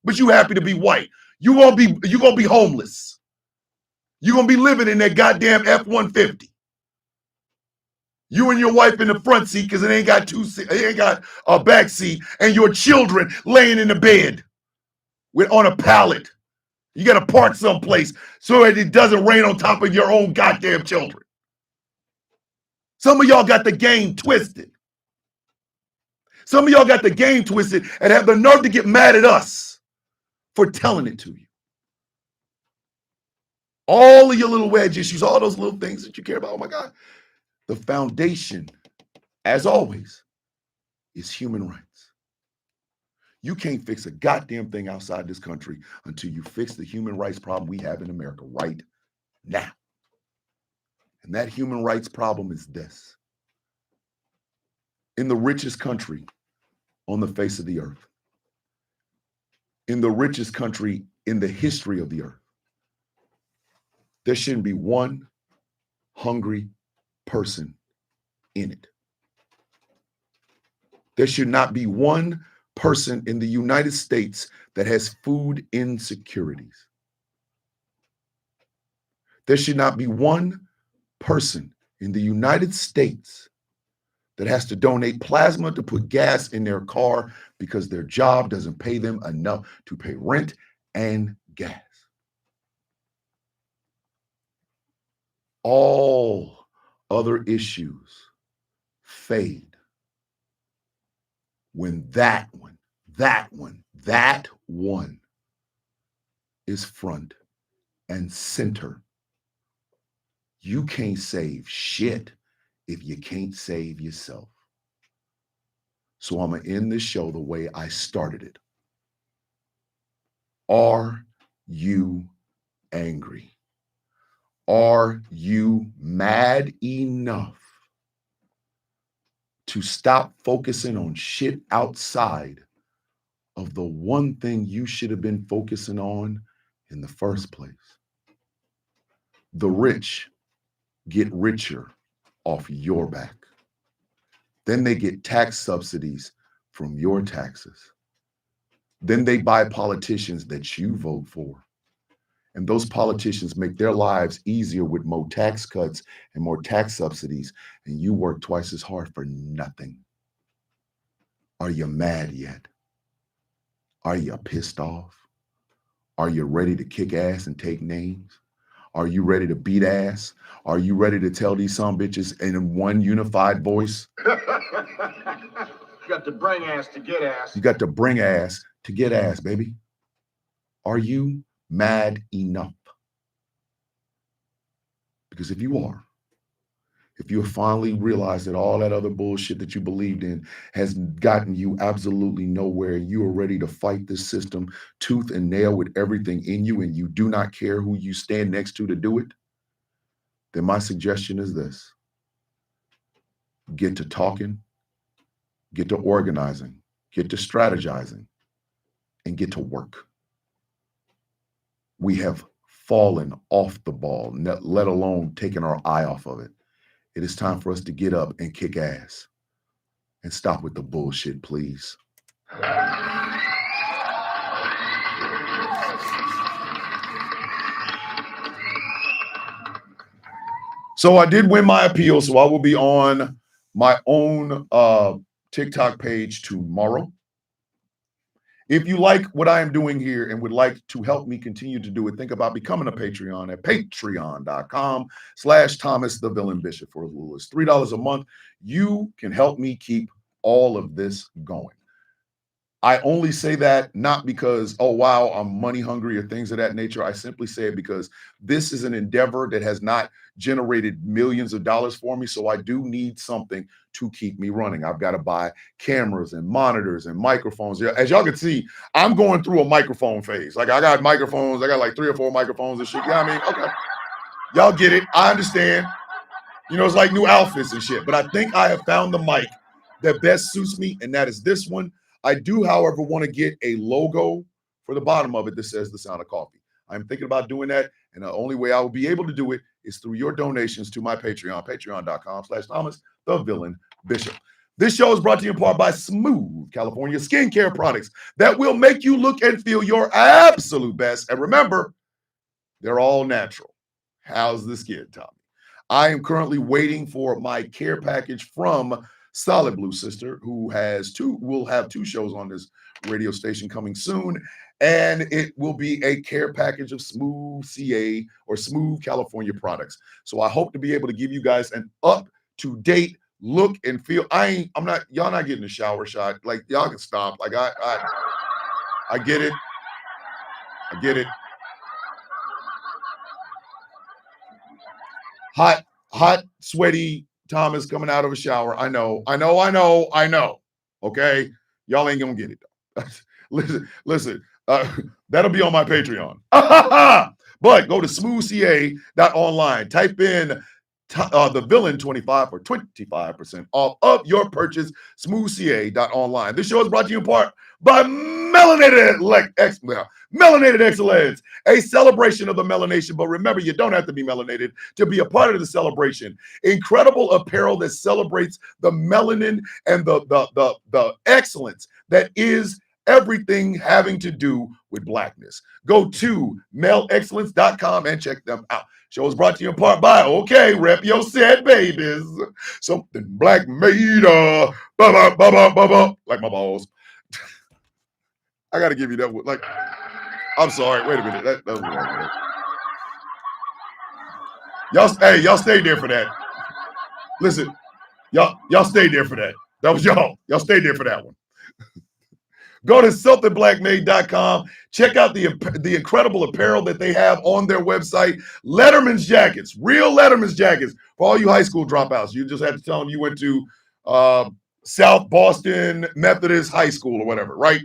But you happy to be white. You're gonna be homeless. You're gonna be living in that goddamn F-150. You and your wife in the front seat because it ain't got a back seat, and your children laying in the bed on a pallet. You gotta park someplace so that it doesn't rain on top of your own goddamn children. Some of y'all got the game twisted. Some of y'all got the game twisted and have the nerve to get mad at us for telling it to you. All of your little wedge issues, all those little things that you care about, oh my God. The foundation, as always, is human rights. You can't fix a goddamn thing outside this country until you fix the human rights problem we have in America right now. And that human rights problem is this. In the richest country on the face of the earth, in the richest country in the history of the earth, there shouldn't be one hungry person in it. There should not be one person in the United States that has food insecurities. There should not be one person in the United States that has to donate plasma to put gas in their car because their job doesn't pay them enough to pay rent and gas. All other issues fade when that one is front and center. You can't save shit if you can't save yourself. So I'm going to end this show the way I started it. Are you angry? Are you mad enough to stop focusing on shit outside of the one thing you should have been focusing on in the first place? The rich get richer off your back. Then they get tax subsidies from your taxes. Then they buy politicians that you vote for. And those politicians make their lives easier with more tax cuts and more tax subsidies, and you work twice as hard for nothing. Are you mad yet? Are you pissed off? Are you ready to kick ass and take names? Are you ready to beat ass? Are you ready to tell these some bitches in one unified voice? You got to bring ass to get ass. You got to bring ass to get ass, baby. Are you mad enough? Because if you are, if you finally realize that all that other bullshit that you believed in has gotten you absolutely nowhere, you are ready to fight this system tooth and nail with everything in you, and you do not care who you stand next to do it, then my suggestion is this: get to talking, get to organizing, get to strategizing, and get to work. We have fallen off the ball, let alone taking our eye off of it. It is time for us to get up and kick ass and stop with the bullshit, please. So I did win my appeal, so I will be on my own TikTok page tomorrow. If you like what I am doing here and would like to help me continue to do it, think about becoming a Patreon at patreon.com/Thomas the Villain Bishop. For as little as $3 a month, you can help me keep all of this going. I only say that not because, oh, wow, I'm money hungry or things of that nature. I simply say it because this is an endeavor that has not generated millions of dollars for me. So I do need something to keep me running. I've got to buy cameras and monitors and microphones. As y'all can see, I'm going through a microphone phase. Like I got microphones. I got like 3 or 4 microphones and shit. Yeah, I mean, okay. Y'all get it. I understand. You know, it's like new outfits and shit. But I think I have found the mic that best suits me, and that is this one. I do, however, want to get a logo for the bottom of it that says The Sound of Coffee. I'm thinking about doing that, and the only way I will be able to do it is through your donations to my Patreon, patreon.com/Thomas the Villain Bishop. This show is brought to you in part by Smooth California skincare products that will make you look and feel your absolute best. And remember, they're all natural. How's the skin, Tommy? I am currently waiting for my care package from Solid Blue Sister, who will have 2 shows on this radio station coming soon, and it will be a care package of Smooth CA or Smooth California products. So I hope to be able to give you guys an up-to-date look and feel. Y'all not getting a shower shot. Like, y'all can stop. Like I get it. I get it. Hot, sweaty Thomas coming out of a shower. I know. Okay. Y'all ain't gonna get it though. listen, that'll be on my Patreon. But go to smoothca.online, type in the Villain 25 for 25% off of your purchase, smoothca.online. This show is brought to you in part by Melanated Excellence, a celebration of the melanation. But remember, you don't have to be melanated to be a part of the celebration. Incredible apparel that celebrates the melanin and the excellence that is everything having to do with Blackness. Go to melexcellence.com and check them out. Show is brought to you in part by, okay, rep your set, babies. Something black made, like my balls. I got to give you that one. Like, I'm sorry. Wait a minute. That was wrong. Y'all stay there for that. Listen, y'all stay there for that. That was y'all. Y'all stay there for that one. Go to somethingBlackMade.com. Check out the incredible apparel that they have on their website. Letterman's jackets, real Letterman's jackets for all you high school dropouts. You just have to tell them you went to South Boston Methodist High School or whatever, right?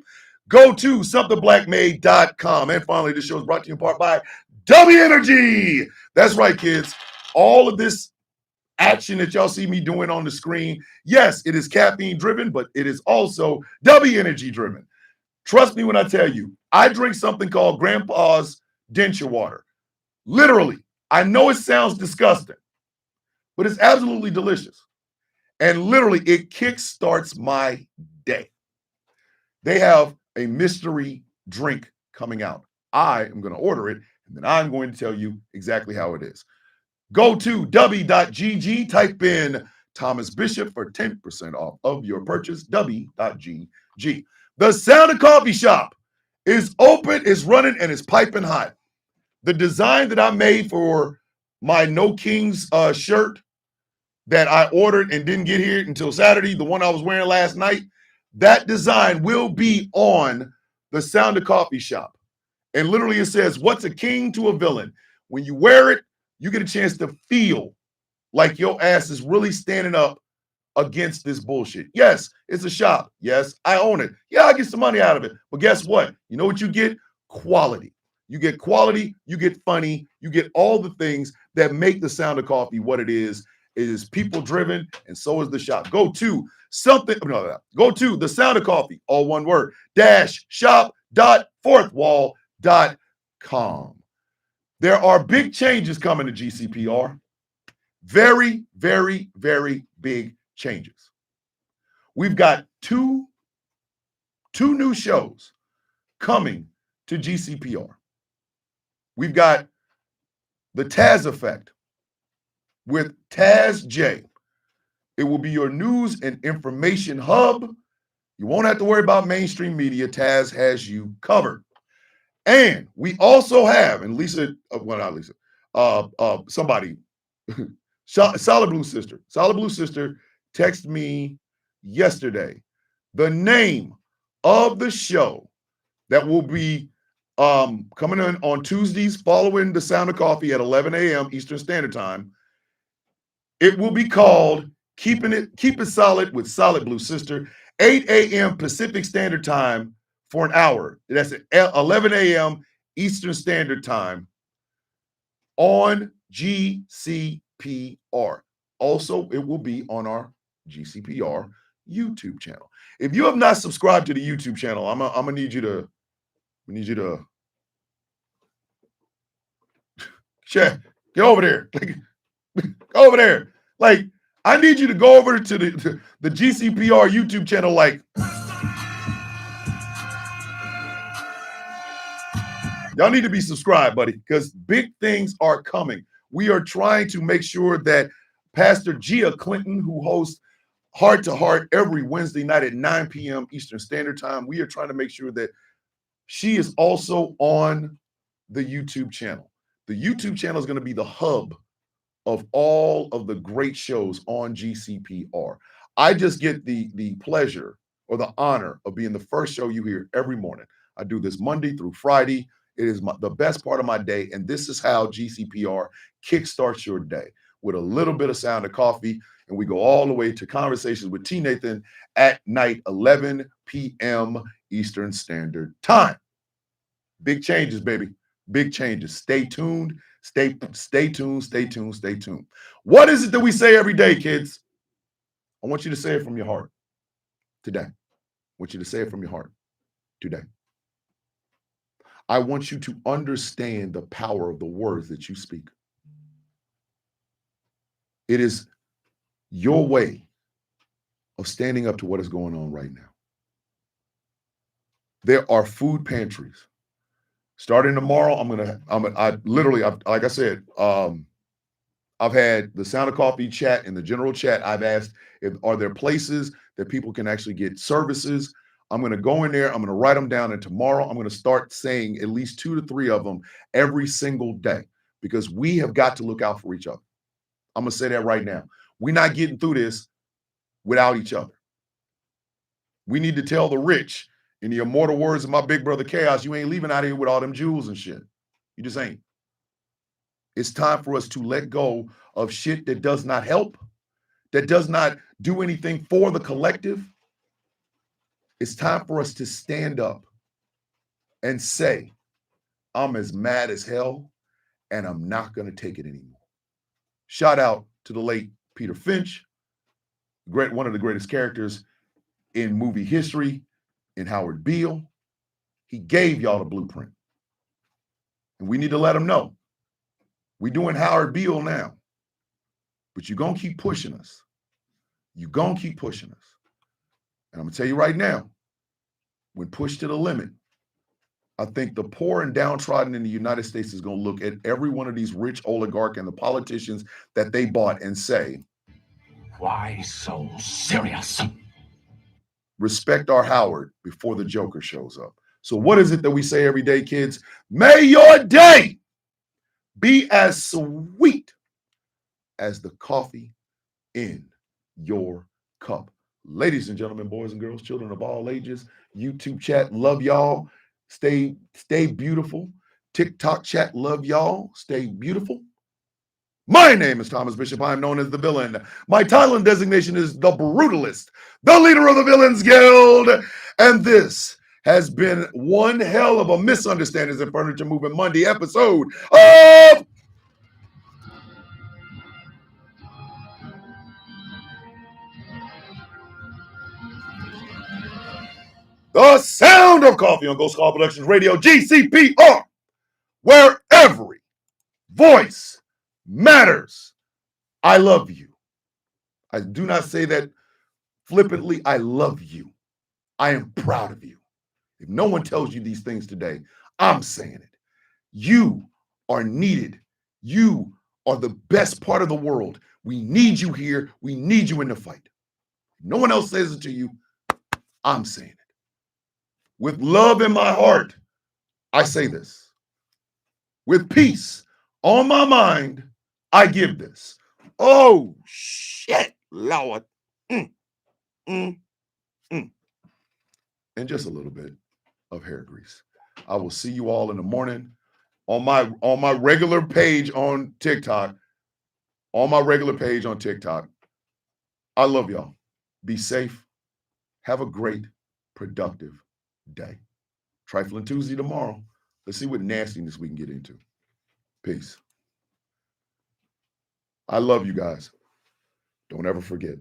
Go to somethingBlackMade.com. And finally, this show is brought to you in part by W Energy. That's right, kids. All of this action that y'all see me doing on the screen, yes, it is caffeine driven, but it is also W Energy driven. Trust me when I tell you, I drink something called Grandpa's Denture Water. Literally, I know it sounds disgusting, but it's absolutely delicious. And literally, it kickstarts my day. They have a mystery drink coming out. I am going to order it, and then I'm going to tell you exactly how it is. Go to w.gg, type in Thomas Bishop for 10% off of your purchase, w.gg. The Sound of Coffee Shop is open, is running, and is piping hot. The design that I made for my No Kings shirt that I ordered and didn't get here until Saturday, the one I was wearing last night, that design will be on the Sound of Coffee Shop. And literally it says, what's a king to a villain? When you wear it, you get a chance to feel like your ass is really standing up against this bullshit. Yes, it's a shop. Yes, I own it. Yeah, I get some money out of it. But guess what? You know what you get? Quality. You get quality, you get funny, you get all the things that make the Sound of Coffee what it is. It is people driven, and so is the shop. Go to the Sound of Coffee, all one word, -shop.fourthwall.com. There are big changes coming to GCPR. Very, very, very big changes. We've got two new shows coming to GCPR. We've got the Taz Effect with Taz J. It will be your news and information hub. You won't have to worry about mainstream media. Taz has you covered. And we also have, and Lisa, well, not Lisa, somebody, Solid Blue Sister texted me yesterday the name of the show that will be coming in on Tuesdays following the Sound of Coffee at 11 a.m. Eastern Standard Time. It will be called Keep It Solid with Solid Blue Sister, 8 a.m. Pacific Standard Time for an hour. That's at 11 a.m. Eastern Standard Time on GCPR. Also, it will be on our GCPR YouTube channel. If you have not subscribed to the YouTube channel, I'm gonna need you to Chad, get over there. Go over there. Like, I need you to go over to the GCPR YouTube channel. Like, y'all need to be subscribed, buddy, because big things are coming. We are trying to make sure that Pastor Gia Clinton, who hosts Heart to Heart every Wednesday night at 9 p.m. Eastern Standard Time, we are trying to make sure that she is also on the YouTube channel. The YouTube channel is going to be the hub of all of the great shows on GCPR. I just get the pleasure or the honor of being the first show you hear every morning. I do this Monday through Friday. It is the best part of my day, and this is how GCPR kickstarts your day, with a little bit of Sound of Coffee, and we go all the way to Conversations with T. Nathan at night, 11 p.m. Eastern Standard Time. Big changes, baby. Big changes. Stay tuned. Stay tuned. What is it that we say every day, kids? I want you to say it from your heart today. I want you to say it from your heart today. I want you to understand the power of the words that you speak. It is your way of standing up to what is going on right now. There are food pantries. Starting tomorrow, like I said, I've had the Sound of Coffee chat in the general chat. I've asked, are there places that people can actually get services? I'm going to go in there. I'm going to write them down. And tomorrow I'm going to start saying at least 2 to 3 of them every single day, because we have got to look out for each other. I'm going to say that right now. We're not getting through this without each other. We need to tell the rich, in the immortal words of my big brother Chaos, you ain't leaving out here with all them jewels and shit. You just ain't. It's time for us to let go of shit that does not help, that does not do anything for the collective. It's time for us to stand up and say, I'm as mad as hell, and I'm not going to take it anymore. Shout out to the late Peter Finch, one of the greatest characters in movie history, in Howard Beale. He gave y'all the blueprint. And we need to let him know. We're doing Howard Beale now. But you're going to keep pushing us. You're going to keep pushing us. And I'm going to tell you right now, when pushed to the limit, I think the poor and downtrodden in the United States is going to look at every one of these rich oligarchs and the politicians that they bought and say, Why so serious? Respect our Howard before the Joker shows up. So what is it that we say every day, kids? May your day be as sweet as the coffee in your cup. Ladies and gentlemen, boys and girls, children of all ages, YouTube chat, love y'all. Stay beautiful. TikTok chat, love y'all. Stay beautiful. My name is Thomas Bishop. I am known as the villain. My title and designation is the Brutalist, the leader of the Villains Guild. And this has been one hell of a Misunderstandings in Furniture Movement Monday episode of The Sound of Coffee on Ghost Call Productions Radio, GCPR, where every voice matters. I love you. I do not say that flippantly. I love you. I am proud of you. If no one tells you these things today, I'm saying it. You are needed. You are the best part of the world. We need you here. We need you in the fight. If no one else says it to you, I'm saying it. With love in my heart, I say this. With peace on my mind, I give this. Oh, shit, Lord. And just a little bit of hair grease. I will see you all in the morning on my regular page on TikTok. On my regular page on TikTok. I love y'all. Be safe. Have a great, productive day. Trifling Tuesday tomorrow. Let's see what nastiness we can get into. Peace. I love you guys. Don't ever forget.